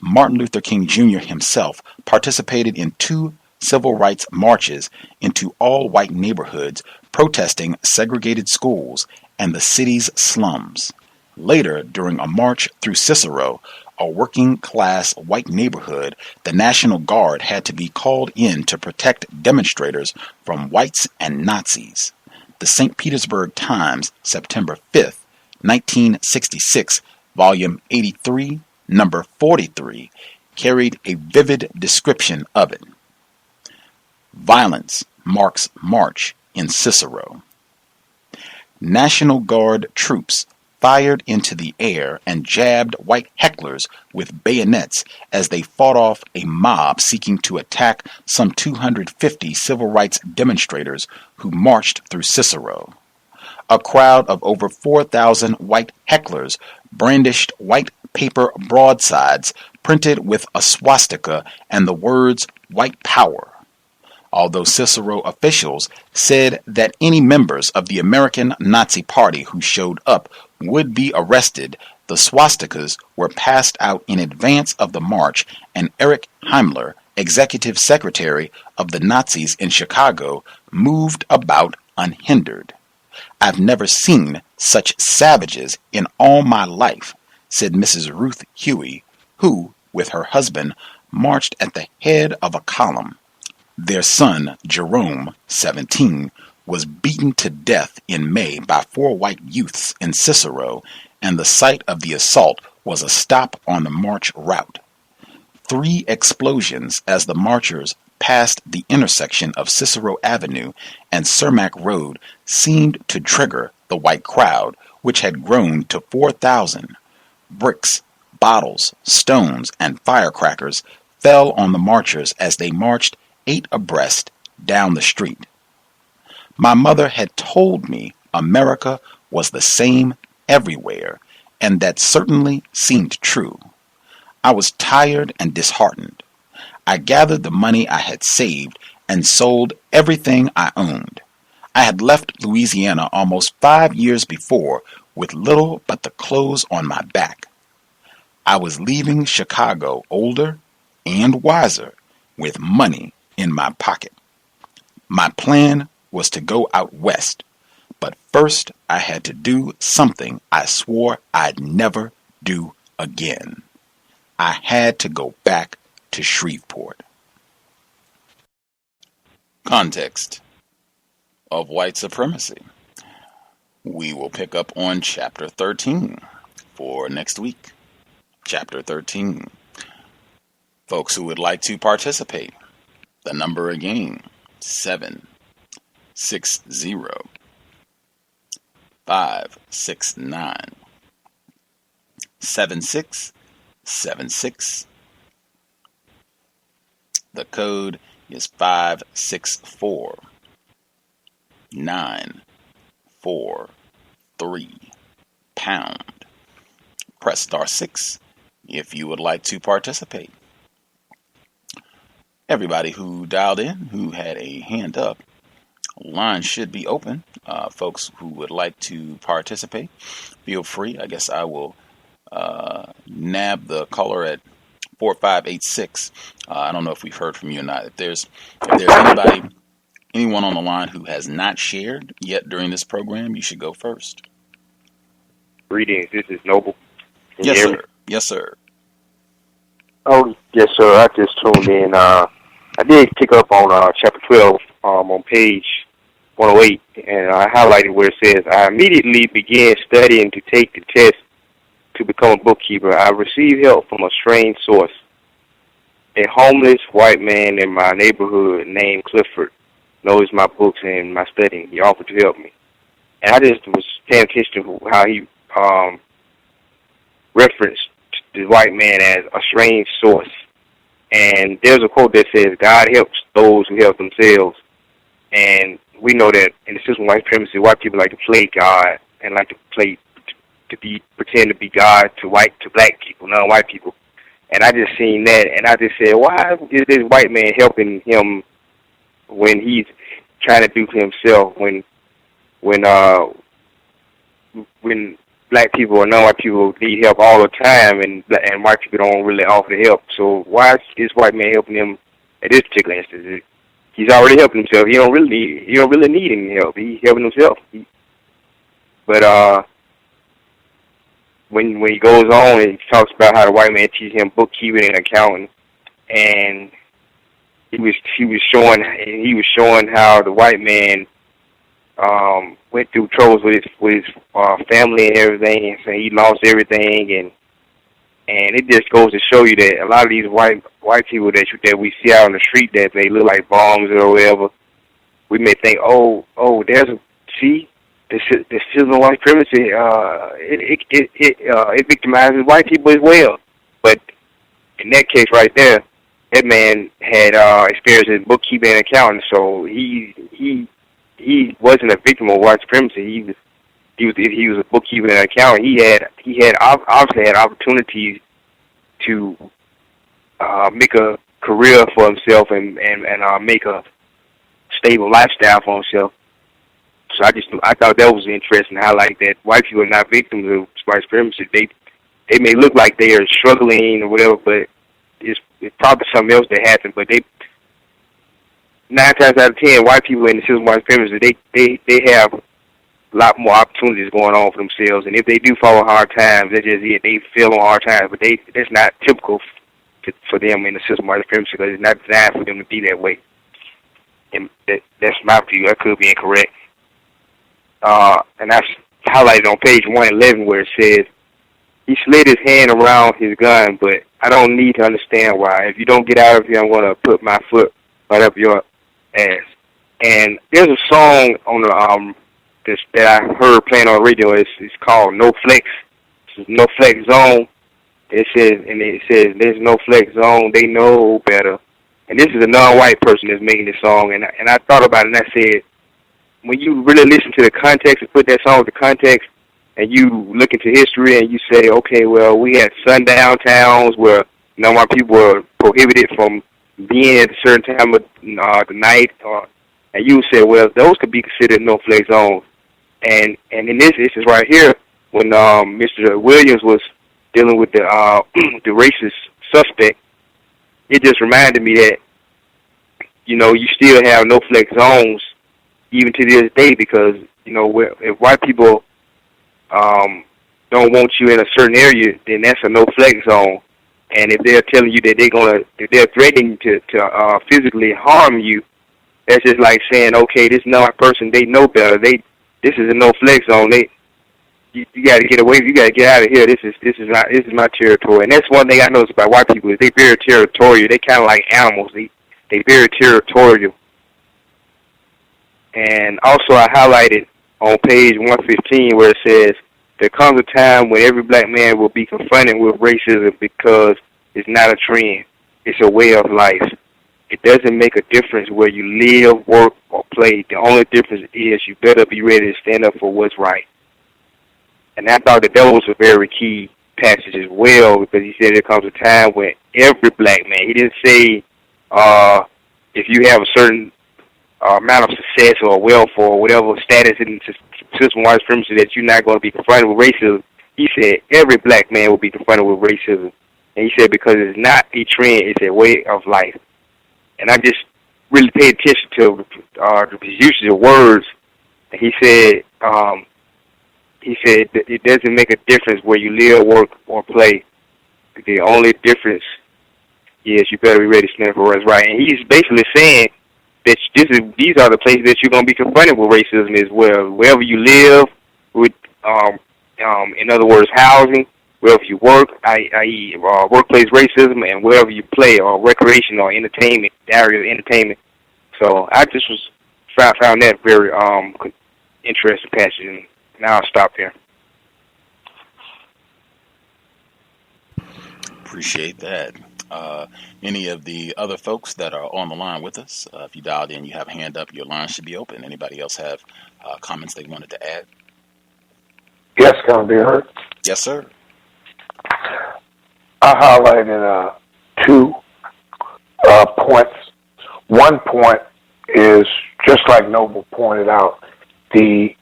Martin Luther King Jr. himself participated in 2 civil rights marches into all-white neighborhoods protesting segregated schools and the city's slums. Later, during a march through Cicero, a working-class white neighborhood, the National Guard had to be called in to protect demonstrators from whites and Nazis. The St. Petersburg Times, September 5th, 1966, volume 83, number 43, carried a vivid description of it. Violence marks March in Cicero. National Guard troops fired into the air and jabbed white hecklers with bayonets as they fought off a mob seeking to attack some 250 civil rights demonstrators who marched through Cicero. A crowd of over 4,000 white hecklers brandished white paper broadsides printed with a swastika and the words "White Power." although Cicero officials said that any members of the American Nazi Party who showed up would be arrested, the swastikas were passed out in advance of the march, and Erich Himmler, executive secretary of the Nazis in Chicago, moved about unhindered. "I've never seen such savages in all my life," said Mrs. Ruth Huey, who, with her husband, marched at the head of a column. Their son, Jerome, 17, was beaten to death in May by 4 white youths in Cicero, and the site of the assault was a stop on the march route. 3 explosions as the marchers passed the intersection of Cicero Avenue and Cermak Road seemed to trigger the white crowd, which had grown to 4,000. Bricks, bottles, stones, and firecrackers fell on the marchers as they marched 8 abreast down the street. My mother had told me America was the same everywhere, and that certainly seemed true. I was tired and disheartened. I gathered the money I had saved and sold everything I owned. I had left Louisiana almost 5 years before with little but the clothes on my back. I was leaving Chicago older and wiser with money in my pocket. My plan was to go out west, but first I had to do something I swore I'd never do again. I had to go back to Shreveport. Context of White Supremacy. We will pick up on Chapter 13 for next week. Chapter 13. Folks who would like to participate, the number again, 760-569-7676. The code is 564-943#. Press *6 if you would like to participate. Everybody who dialed in, who had a hand up, line should be open. Folks who would like to participate, feel free. I guess I will nab the caller at 4586. I don't know if we've heard from you or not. If there's anyone on the line who has not shared yet during this program, you should go first. Greetings. This is Noble. Yes, sir. Yes, sir. Oh, yes, sir. I just tuned in. I did pick up on chapter 12 on page 108, and I highlighted where it says, I immediately began studying to take the test to become a bookkeeper. I received help from a strange source. A homeless white man in my neighborhood named Clifford knows my books and my studying. He offered to help me. And I just was paying attention to how he referenced the white man as a strange source. And there's a quote that says, God helps those who help themselves. And we know that in the system of white supremacy, white people like to play God and like to pretend to be God to black people, non-white people. And I just seen that, and I just said, why is this white man helping him when he's trying to do to himself, when black people or non-white people need help all the time, and white people don't really offer the help? So why is this white man helping him at this particular instance? He's already helping himself. He don't really need any help. He's helping himself. But when he goes on and he talks about how the white man teaches him bookkeeping and accounting, and he was showing how the white man went through troubles with his family and everything, and so he lost everything, and it just goes to show you that a lot of these white people that we see out on the street that may look like bombs or whatever, we may think, the system of white supremacy, it victimizes white people as well. But in that case right there, that man had experience in bookkeeping and accounting, so he wasn't a victim of white supremacy. He was a bookkeeper and accountant. He obviously had opportunities to make a career for himself and make a stable lifestyle for himself. So I thought that was interesting. How like that white people are not victims of white supremacy. They may look like they are struggling or whatever, but it's probably something else that happened. But 9 times out of 10, white people in the system of white supremacy, they have a lot more opportunities going on for themselves. And if they do fall on hard times, that's just it. They feel on hard times, but that's not typical for them in the system of white supremacy because it's not designed for them to be that way. And that's my view. I could be incorrect. And that's highlighted on page 111 where it says, he slid his hand around his gun, but I don't need to understand why. If you don't get out of here, I'm going to put my foot right up your ass. And there's a song on the that I heard playing on the radio. It's called No Flex. It's No Flex Zone. It says, there's no flex zone. They know better. And this is a non-white person that's making this song. And I thought about it and I said, when you really listen to the context and put that song into context, and you look into history and you say, okay, well, we had sundown towns where my people were prohibited from being at a certain time of the night, and you say, well, those could be considered no flex zones. And in this instance right here, when Mr. Williams was dealing with the the racist suspect, it just reminded me that you still have no flex zones even to this day because if white people don't want you in a certain area, then that's a no flex zone. And if they're telling you that if they're threatening to physically harm you, that's just like saying, okay, this person, they know better. This is a no flex zone. You got to get away. You got to get out of here. This is my territory. And that's one thing I noticed about white people is they very territorial. They kind of like animals. They very territorial. And also I highlighted on page 115 where it says, there comes a time when every black man will be confronted with racism because it's not a trend. It's a way of life. It doesn't make a difference where you live, work, or play. The only difference is you better be ready to stand up for what's right. And I thought that was a very key passage as well because he said there comes a time when every black man, he didn't say if you have a certain amount of success or wealth or whatever status in the system of white supremacy that you're not going to be confronted with racism. He said every black man will be confronted with racism. And he said because it's not a trend, it's a way of life. And I just really paid attention to the usage of words. And he said that it doesn't make a difference where you live, work, or play. The only difference is you better be ready to stand for what's right. And he's basically saying that these are the places that you're going to be confronted with racism as well. Wherever you live, with in other words, housing, wherever you work, i.e. workplace racism, and wherever you play or recreation or entertainment, area of entertainment. So I just found that very interesting passage, and now I'll stop there. Appreciate that. Any of the other folks that are on the line with us, if you dialed in, you have a hand up, your line should be open. Anybody else have comments they wanted to add? Yes, can I be heard? Yes, sir. I highlighted 2 points. One point is, just like Noble pointed out, the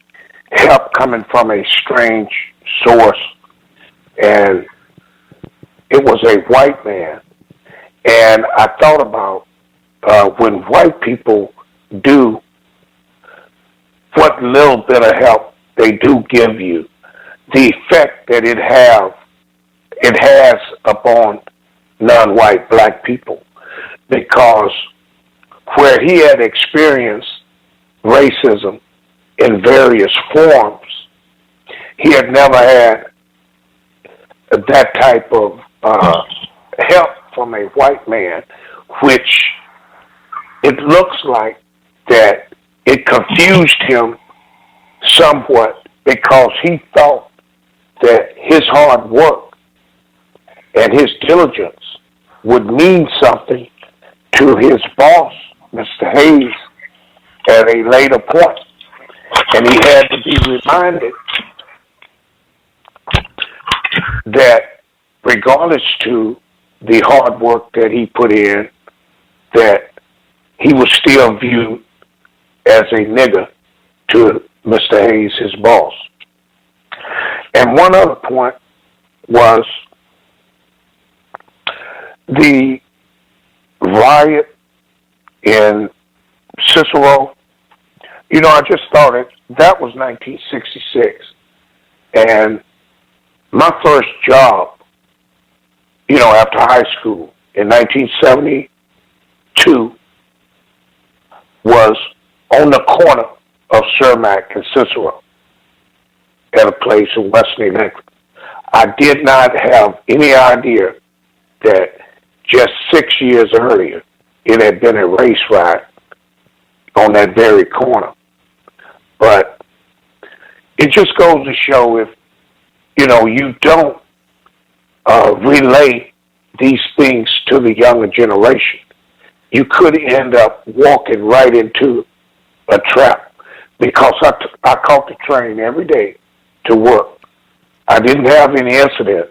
help coming from a strange source, and it was a white man. And I thought about when white people do what little bit of help they do give you, the effect that it has upon non-white black people. Because where he had experienced racism in various forms, he had never had that type of help from a white man, which it looks like that it confused him somewhat because he thought that his hard work and his diligence would mean something to his boss, Mr. Hayes, at a later point. And he had to be reminded that regardless to the hard work that he put in, that he was still viewed as a nigger to Mr. Hayes, his boss. And one other point was the riot in Cicero. You know, I just thought that was 1966. And my first job, you know, after high school in 1972 was on the corner of Cermak and Cicero at a place in West New England. I did not have any idea that just 6 years earlier it had been a race riot on that very corner. But it just goes to show if, you know, you don't relay these things to the younger generation, you could end up walking right into a trap. Because I caught the train every day to work. I didn't have any incident,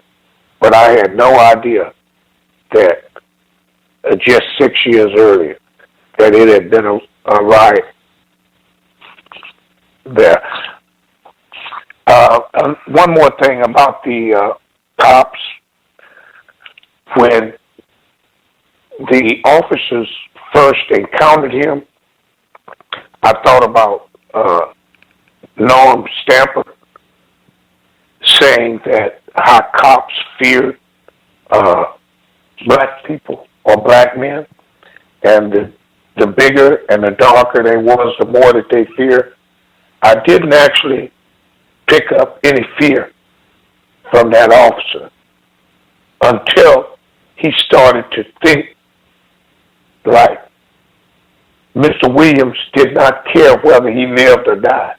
but I had no idea that just 6 years earlier that it had been a riot there. One more thing about the cops. When the officers first encountered him, I thought about Norm Stamper saying that how cops feared black people or black men, and the bigger and the darker they was, the more that they feared. I didn't actually pick up any fear from that officer until he started to think like Mr. Williams did not care whether he lived or died.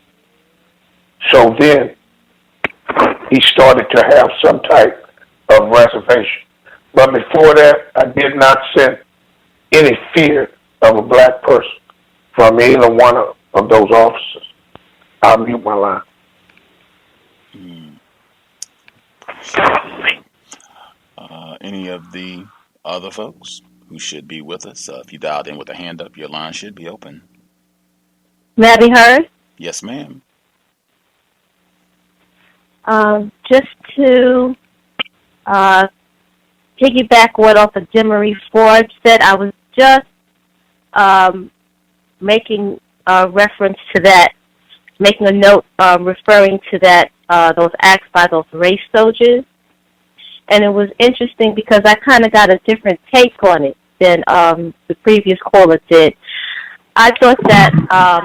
So then he started to have some type of reservation. But before that, I did not sense any fear of a black person from either one of those officers. I'll mute my line. Any of the other folks who should be with us? If you dialed in with a hand up, your line should be open. May I be heard? Yes, ma'am. Just to piggyback what off of Demery Ford said, I was just making a reference to that, making a note referring to that, those acts by those race soldiers. And it was interesting because I kind of got a different take on it than the previous caller did. I thought that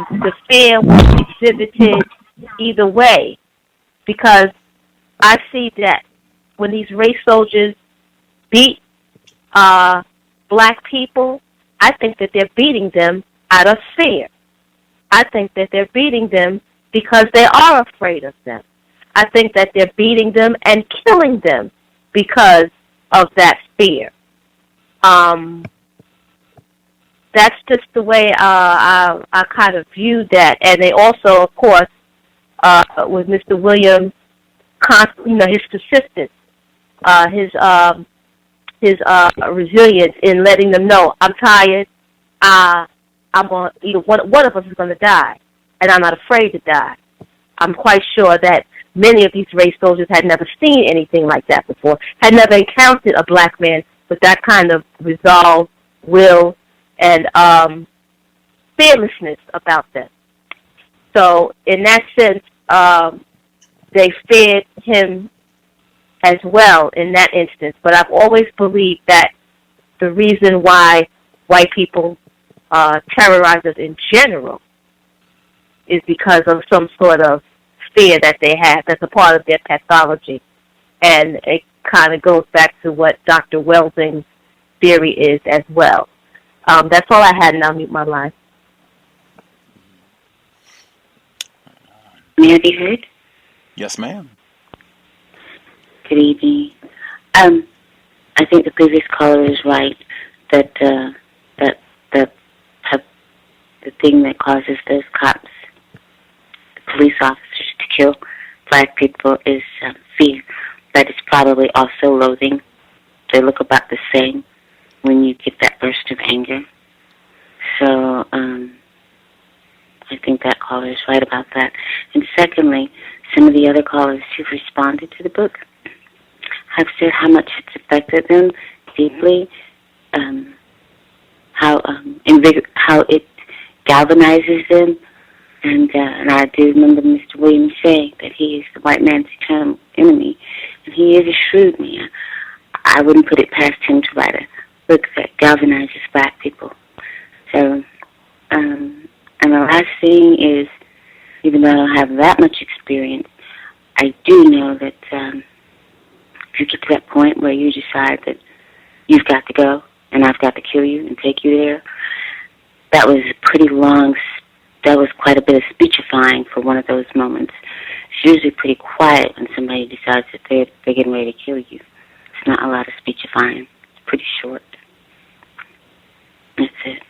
the fear was exhibited either way, because I see that when these race soldiers beat black people, I think that they're beating them out of fear. I think that they're beating them because they are afraid of them. I think that they're beating them and killing them because of that fear. That's just the way I kind of viewed that. And they also, of course, with Mr. Williams, his persistence, his resilience in letting them know, I'm tired, I'm going, one of us is going to die, and I'm not afraid to die. I'm quite sure that many of these race soldiers had never seen anything like that before, had never encountered a black man with that kind of resolve, will, and fearlessness about them. So in that sense, they feared him as well in that instance. But I've always believed that the reason why white people terrorize us in general is because of some sort of fear that they have that's a part of their pathology. And it kind of goes back to what Dr. Welsing's theory is as well. That's all I had, and I'll mute my line. May I be heard? Yes, ma'am. Good evening. I think the previous caller is right that the thing that causes those cops, the police officers, to kill black people is fear, but it's probably also loathing. They look about the same when you get that burst of anger. So I think that caller is right about that. And secondly, some of the other callers who've responded to the book have said how much it's affected them deeply, how it galvanizes them. And I do remember Mr. Williams saying that he is the white man's eternal enemy, and he is a shrewd man. I wouldn't put it past him to write a book that galvanizes black people. So, and the last thing is, even though I don't have that much experience, I do know that if you get to that point where you decide that you've got to go and I've got to kill you and take you there, that was quite a bit of speechifying for one of those moments. It's usually pretty quiet when somebody decides that they're getting ready to kill you. It's not a lot of speechifying. It's pretty short. That's it.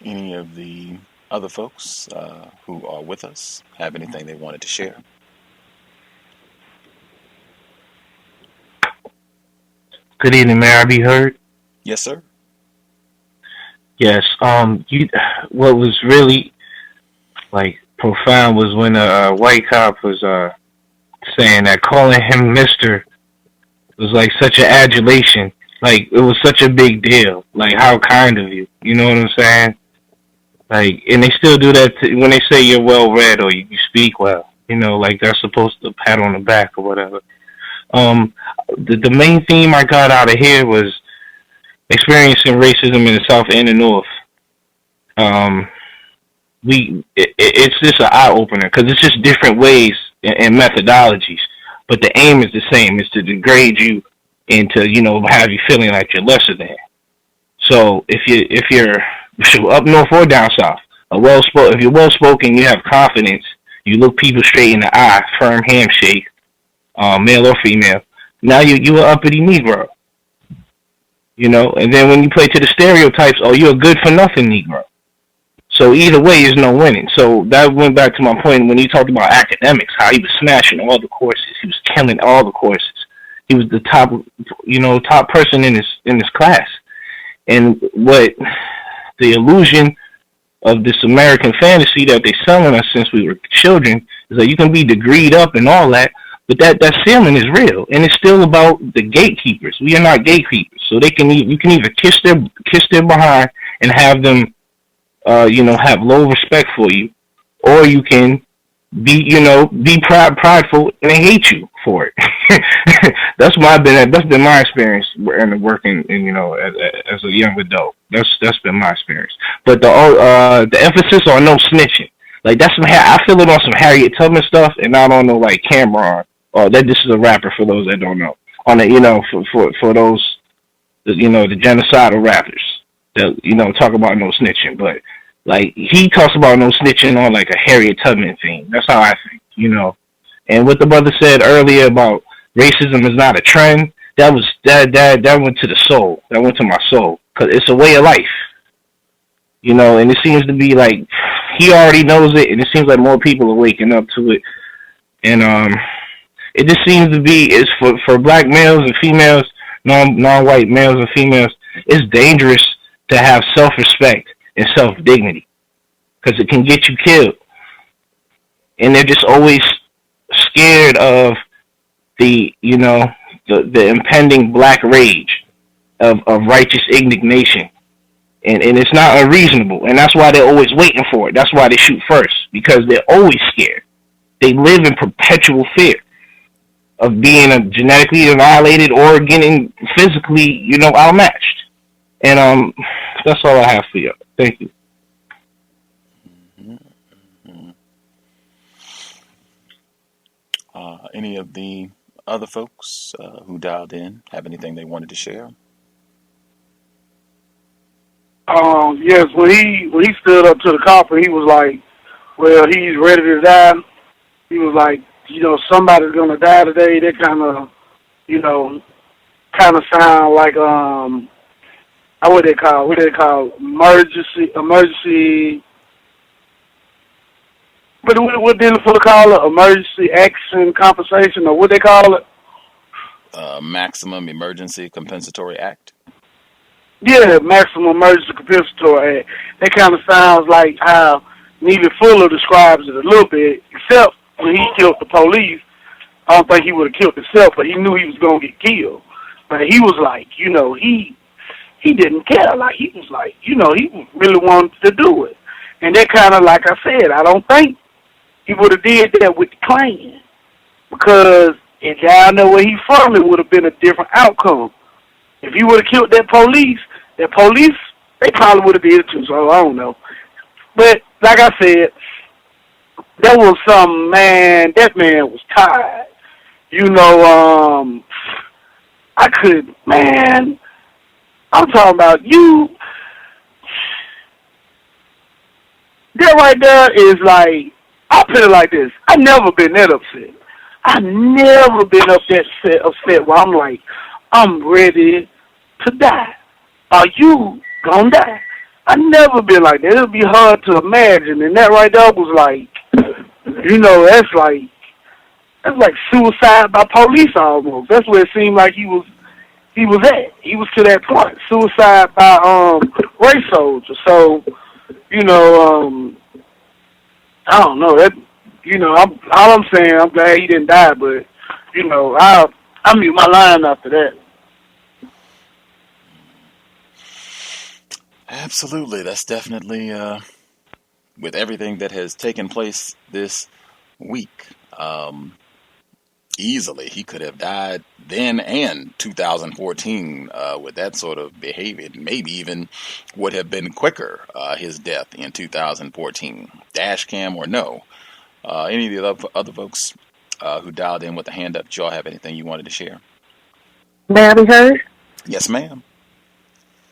Any of the other folks who are with us have anything they wanted to share? Good evening, may I be heard? Yes, sir. Yes. What was really profound was when a white cop was saying that calling him Mister was like such an adulation. Like it was such a big deal. Like how kind of you. You know what I'm saying? Like, and they still do that when they say you're well read or you speak well. You know, like they're supposed to pat on the back or whatever. The main theme I got out of here was experiencing racism in the South and the North. It's just an eye opener because it's just different ways and methodologies, but the aim is the same: is to degrade you and to have you feeling like you're lesser than. So if you're up north or down south, if you're well spoken, you have confidence, you look people straight in the eye, firm handshake, male or female. Now you an uppity Negro, and then when you play to the stereotypes, you're a good for nothing Negro. So either way is no winning. So that went back to my point when he talked about academics, how he was smashing all the courses, he was killing all the courses. He was the top person in his class. And what the illusion of this American fantasy that they're selling us since we were children is that you can be degreed up and all that, but that ceiling is real, and it's still about the gatekeepers. We are not gatekeepers, so you can either kiss their behind and have them, have low respect for you, or you can be prideful and they hate you for it. That's been my experience in working, as a young adult. That's been my experience. But the emphasis on no snitching, like I feel it on some Harriet Tubman stuff, and not on no like Cameron. Or that this is a rapper for those that don't know. On the for those, the genocidal rappers that talk about no snitching, but like he talks about no snitching on like a Harriet Tubman thing. That's how I think, And what the brother said earlier about racism is not a trend. That went to the soul. That went to my soul because it's a way of life, And it seems to be like he already knows it, and it seems like more people are waking up to it, and it just seems to be is for black males and females, non-white males and females. It's dangerous to have self-respect and self-dignity because it can get you killed, and they're just always scared of the impending black rage of righteous indignation, and it's not unreasonable, and that's why they're always waiting for it. That's why they shoot first, because they're always scared. They live in perpetual fear of being genetically annihilated or getting physically, outmatched. And that's all I have for you. Thank you. Any of the other folks who dialed in have anything they wanted to share? Yes, when he stood up to the cop and he was like, well, he's ready to die. He was like, somebody's gonna die today. That kind of sound like what they call emergency. But what did they call it? Emergency action compensation, or what they call it? Maximum Emergency Compensatory Act. Yeah, maximum emergency compensatory act. That kind of sounds like how Neely Fuller describes it a little bit, except when he killed the police. I don't think he would have killed himself, but he knew he was going to get killed. But he was like, you know, he didn't care. Like, he was like, you know, he really wanted to do it. And that kind of, like I said, I don't think he would have did that with the Klan. Because if down there where he's from, it would have been a different outcome. If he would have killed that police, they probably would have did it too, so I don't know. But, like I said, that was some man, that man was tired. You know, I'm talking about you. That right there is like, I'll put it like this. I never been that upset. I never been upset where I'm like, I'm ready to die. Are you gonna die? I never been like that. It'll be hard to imagine. And that right there was like, you know, that's like suicide by police almost. That's where it seemed like he was at. He was to that point. Suicide by race soldiers. So, you know, I don't know. That, you know, all I'm saying, I'm glad he didn't die, but, you know, I'll mute my line after that. Absolutely. That's definitely, with everything that has taken place this week, easily he could have died then and 2014 with that sort of behavior. Maybe even would have been quicker, his death in 2014. Dash cam or no. Any of the other folks who dialed in with a hand up, do y'all have anything you wanted to share? May I be heard? Yes, ma'am.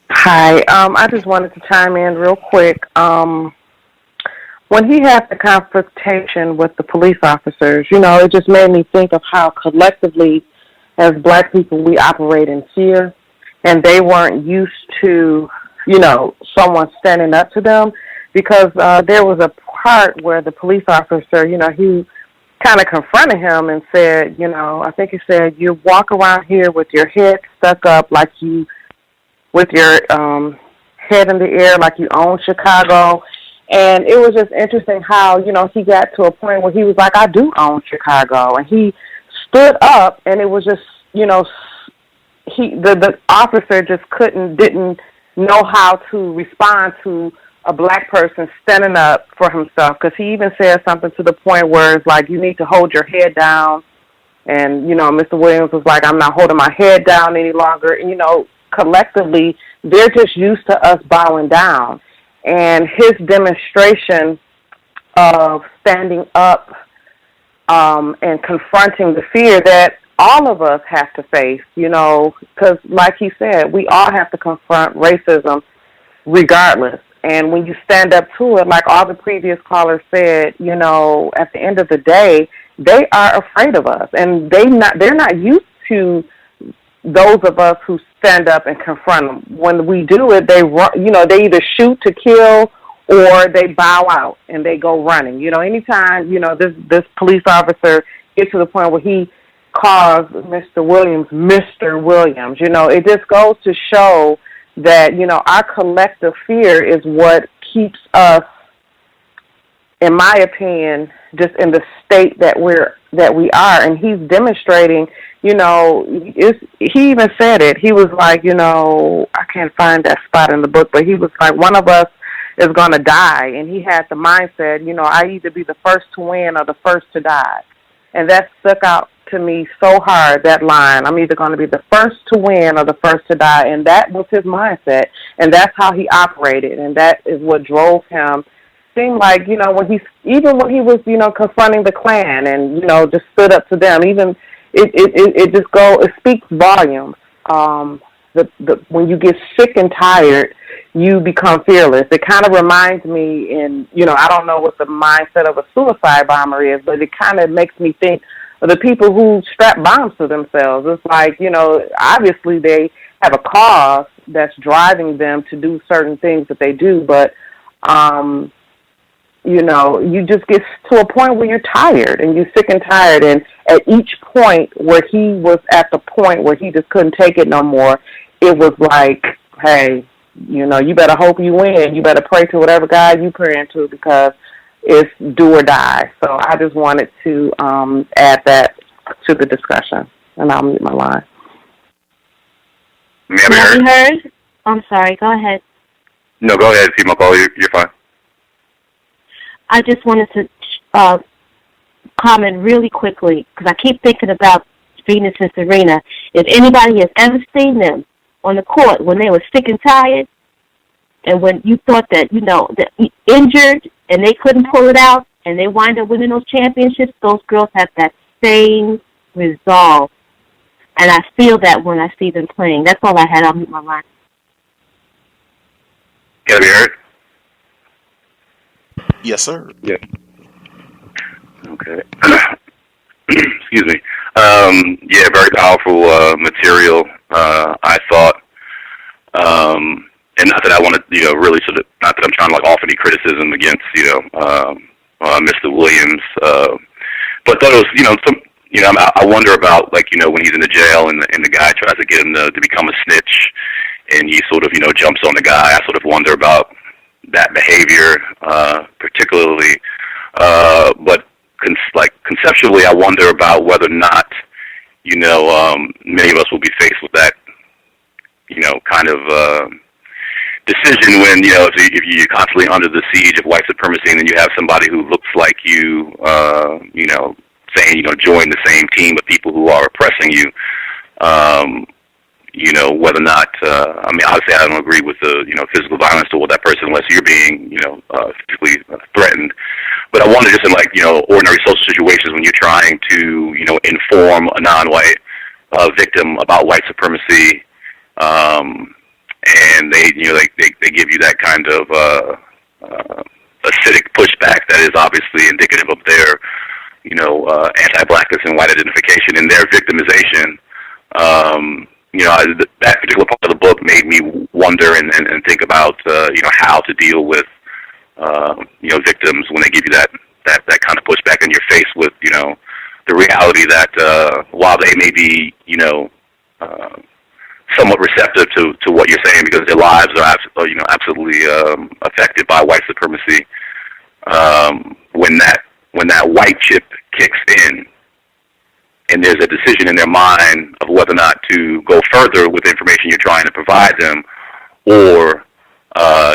Hi. I just wanted to chime in real quick. When he had the confrontation with the police officers, you know, it just made me think of how collectively, as black people, we operate in fear, and they weren't used to, you know, someone standing up to them, because there was a part where the police officer, you know, he kind of confronted him and said, you know, I think he said, you walk around here with your head stuck up like you, with your head in the air like you own Chicago. And it was just interesting how, you know, he got to a point where he was like, I do own Chicago. And he stood up, and it was just, you know, the officer just didn't know how to respond to a black person standing up for himself. Because he even said something to the point where it's like, you need to hold your head down. And, you know, Mr. Williams was like, I'm not holding my head down any longer. And, you know, collectively, they're just used to us bowing down. And his demonstration of standing up and confronting the fear that all of us have to face, you know, because like he said, we all have to confront racism regardless. And when you stand up to it, like all the previous callers said, you know, at the end of the day, they are afraid of us. And they're not used to those of us who stand up and confront them. When we do it, they run, you know, they either shoot to kill or they bow out and they go running. You know, anytime, you know, this police officer gets to the point where he calls Mr. Williams, Mr. Williams, you know, it just goes to show that, you know, our collective fear is what keeps us, in my opinion, just in the state that we are. And he's demonstrating, you know, he even said it. He was like, you know, I can't find that spot in the book, but he was like, one of us is going to die. And he had the mindset, you know, I either be the first to win or the first to die. And that stuck out to me so hard, that line. I'm either going to be the first to win or the first to die. And that was his mindset. And that's how he operated. And that is what drove him. Seemed like, you know, when he was, you know, confronting the Klan and, you know, just stood up to them, even it speaks volumes. When you get sick and tired, you become fearless. It kind of reminds me, and, you know, I don't know what the mindset of a suicide bomber is, but it kind of makes me think of the people who strap bombs to themselves. It's like, you know, obviously they have a cause that's driving them to do certain things that they do, but, you know, you just get to a point where you're tired and you're sick and tired. And at each point where he was at the point where he just couldn't take it no more, it was like hey, you know, you better hope you win. You better pray to whatever God you praying to because it's do or die. So I just wanted to add that to the discussion, and I'll mute my line. May I be heard? I'm sorry. Go ahead. No, go ahead, T. McCall. You're fine. I just wanted to comment really quickly because I keep thinking about Venus and Serena. If anybody has ever seen them on the court when they were sick and tired, and when you thought that, you know, that injured and they couldn't pull it out, and they wind up winning those championships, those girls have that same resolve. And I feel that when I see them playing. That's all I had. I'll mute my line. Can I be heard? Yes, sir. Yeah. Okay. Excuse me. Yeah, very powerful material. I thought, and not that I want to, you know, really sort of, not that I'm trying to like offer any criticism against, you know, Mr. Williams, but thought it was, you know, some, you know, I wonder about, like, you know, when he's in the jail and the guy tries to get him to become a snitch, and he sort of, you know, jumps on the guy. I sort of wonder about that behavior, particularly, but conceptually, I wonder about whether or not, you know, many of us will be faced with that, you know, kind of decision when, you know, if you're constantly under the siege of white supremacy, and then you have somebody who looks like you, you know, saying, you know, join the same team of people who are oppressing you. You know, whether or not, I mean, obviously I don't agree with the, you know, physical violence toward that person unless you're being, you know, physically threatened. But I wonder just in, like, you know, ordinary social situations when you're trying to, you know, inform a non-white victim about white supremacy, and they, you know, they give you that kind of acidic pushback that is obviously indicative of their, you know, anti-blackness and white identification and their victimization. You know, that particular part of the book made me wonder and think about, you know, how to deal with, you know, victims when they give you that kind of pushback, and you're faced with, you know, the reality that while they may be, you know, somewhat receptive to what you're saying because their lives are, you know, absolutely affected by white supremacy, when that white chip kicks in, and there's a decision in their mind of whether or not to go further with the information you're trying to provide them, or,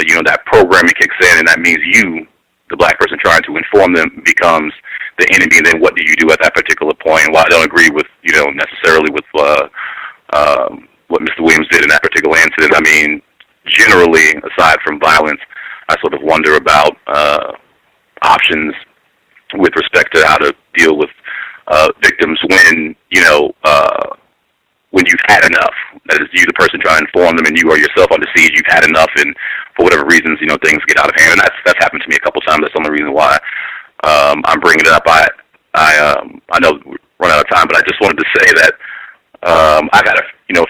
you know, that programming kicks in, and that means you, the black person trying to inform them, becomes the enemy, and then what do you do at that particular point? And while I don't agree with, you know, necessarily with what Mr. Williams did in that particular incident, I mean, generally, aside from violence, I sort of wonder about options with respect to how to deal with victims when, you know, when you've had enough. That is, you, the person trying to inform them, and you are yourself under siege. You've had enough, and for whatever reasons, you know, things get out of hand. And that's happened to me a couple times. That's the only reason why I'm bringing it up. I know we're running out of time, but I just wanted to say that I've had a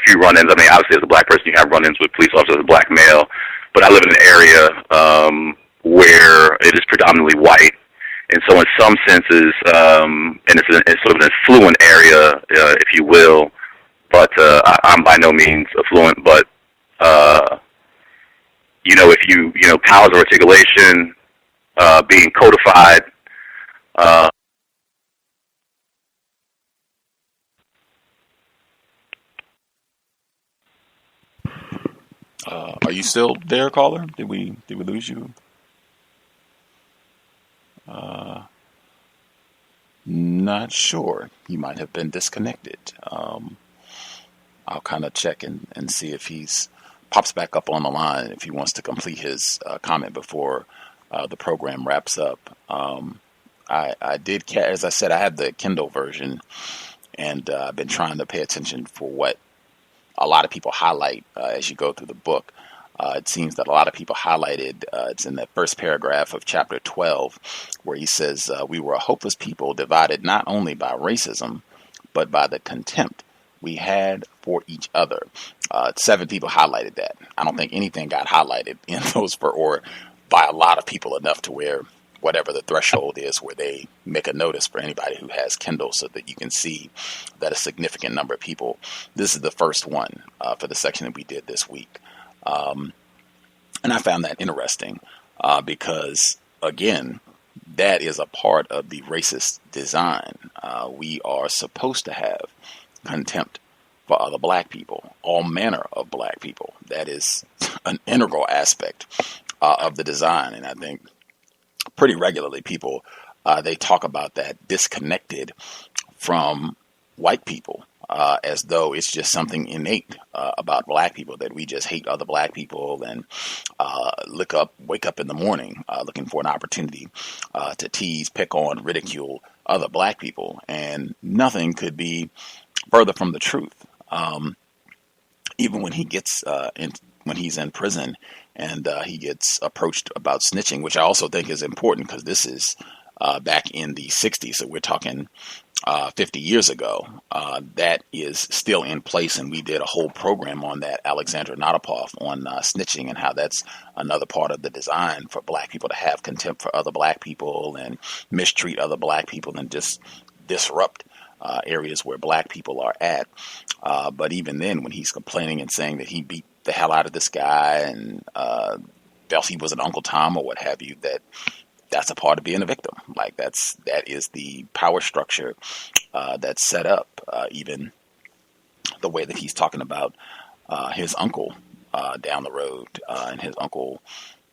few run-ins. I mean, obviously, as a black person, you have run-ins with police officers as a black male, but I live in an area where it is predominantly white. And so in some senses, and it's sort of an affluent area, if you will, but I'm by no means affluent, but, you know, if you know, powers of articulation being codified, are you still there, caller? Did we lose you? Not sure. He might have been disconnected. I'll kind of check and see if he's pops back up on the line if he wants to complete his comment before the program wraps up. I did, as I said, I have the Kindle version, and I've been trying to pay attention for what a lot of people highlight as you go through the book. It seems that a lot of people highlighted, it's in the first paragraph of chapter 12, where he says, we were a hopeless people divided not only by racism, but by the contempt we had for each other. 7 people highlighted that. I don't think anything got highlighted in those or by a lot of people enough to where whatever the threshold is where they make a notice for anybody who has Kindle so that you can see that a significant number of people. This is the first one for the section that we did this week. And I found that interesting because, again, that is a part of the racist design. We are supposed to have contempt for other black people, all manner of black people. That is an integral aspect of the design. And I think pretty regularly people, they talk about that disconnected from white people. As though it's just something innate about black people, that we just hate other black people and wake up in the morning looking for an opportunity to tease, pick on, ridicule other black people. And nothing could be further from the truth. Even when he gets when he's in prison and he gets approached about snitching, which I also think is important because this is back in the 60s. So we're talking 50 years ago, that is still in place, and we did a whole program on that, Alexandra Notapov, on snitching and how that's another part of the design for black people to have contempt for other black people and mistreat other black people and just disrupt areas where black people are at. But even then, when he's complaining and saying that he beat the hell out of this guy and felt he was an Uncle Tom or what have you, that's a part of being a victim. Like that is the power structure that's set up. Even the way that he's talking about his uncle down the road and his uncle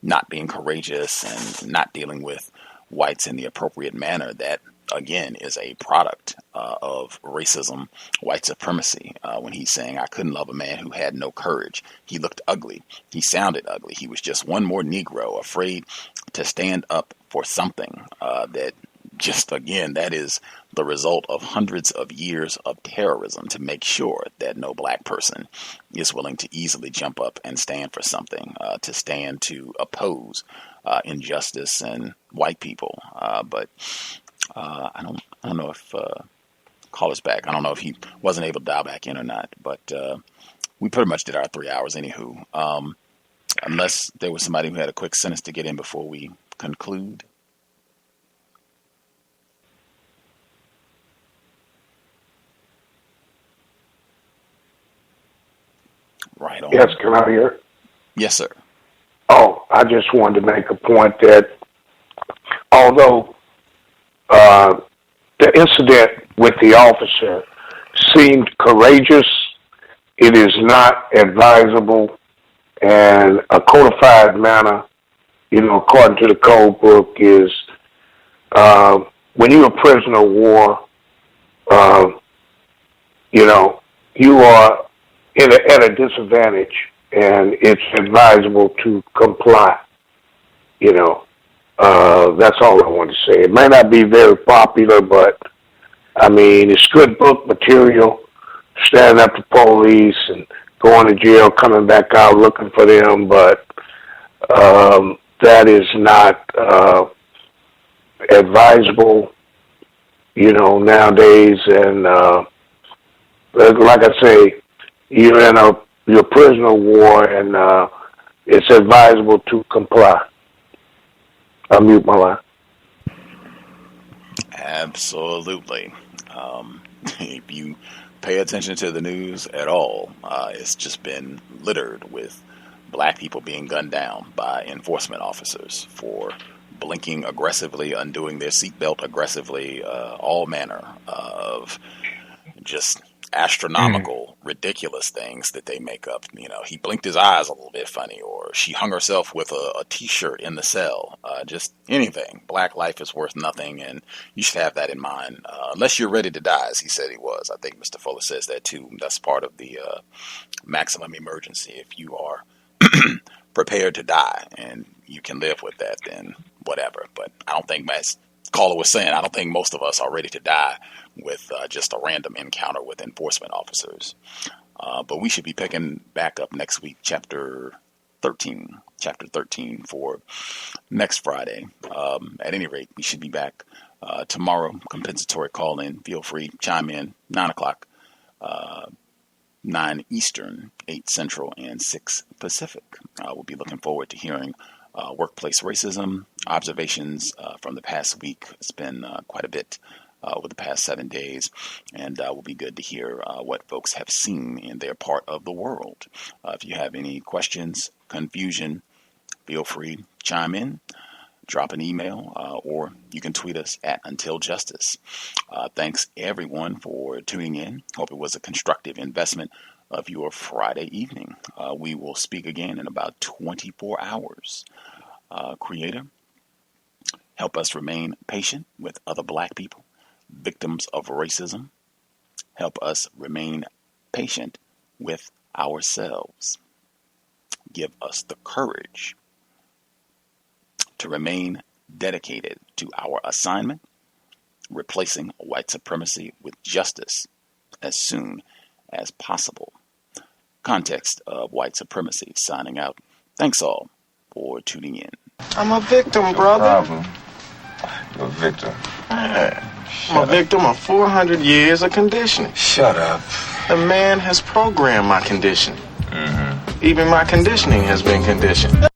not being courageous and not dealing with whites in the appropriate manner. That again is a product of racism, white supremacy. When he's saying, "I couldn't love a man who had no courage. He looked ugly. He sounded ugly. He was just one more Negro, afraid to stand up for something." That just, again, that is the result of hundreds of years of terrorism to make sure that no black person is willing to easily jump up and stand for something, to stand to oppose injustice and white people. But I don't know if caller's back. I don't know if he wasn't able to dial back in or not. But we pretty much did our 3 hours anywho. Unless there was somebody who had a quick sentence to get in before we conclude. Right on. Yes, can I hear? Yes, sir. Oh, I just wanted to make a point that although the incident with the officer seemed courageous, it is not advisable, and a codified manner, according to the code book, is when you're a prisoner of war, you are at a disadvantage, and it's advisable to comply. That's all I want to say. It may not be very popular, but I mean, it's good book material. Standing up to police and going to jail, coming back out looking for them, but that is not advisable, nowadays. And like I say, you're a prisoner of war, and it's advisable to comply. I'll mute my line. Absolutely. If you pay attention to the news at all, it's just been littered with black people being gunned down by enforcement officers for blinking aggressively, undoing their seatbelt aggressively, all manner of just astronomical, ridiculous things that they make up. He blinked his eyes a little bit funny, or she hung herself with a t-shirt in the cell. Just anything. Black life is worth nothing, and you should have that in mind. Unless you're ready to die, as he said he was. I think Mr. Fuller says that too. That's part of the maximum emergency. If you are prepared to die and you can live with that, then whatever. But I don't think, as caller was saying, I don't think most of us are ready to die with just a random encounter with enforcement officers. But we should be picking back up next week, chapter 13 for next Friday. At any rate, we should be back tomorrow. Compensatory call in. Feel free, chime in, 9 o'clock, 9 Eastern, 8 Central, and 6 Pacific. We'll be looking forward to hearing workplace racism, observations from the past week. It's been quite a bit over the past 7 days, and it will be good to hear what folks have seen in their part of the world. If you have any questions, confusion, feel free to chime in, drop an email, or you can tweet us at Until Justice. Thanks everyone for tuning in. Hope it was a constructive investment of your Friday evening. We will speak again in about 24 hours. Creator, help us remain patient with other Black people, victims of racism. Help us remain patient with ourselves. Give us the courage to remain dedicated to our assignment, replacing white supremacy with justice as soon as possible. Context of White Supremacy signing out. Thanks all for tuning in. I'm a victim, brother. Problem. You're a victim. I'm a victim of 400 years of conditioning. Shut up. The man has programmed my conditioning. Mm-hmm. Even my conditioning has been conditioned.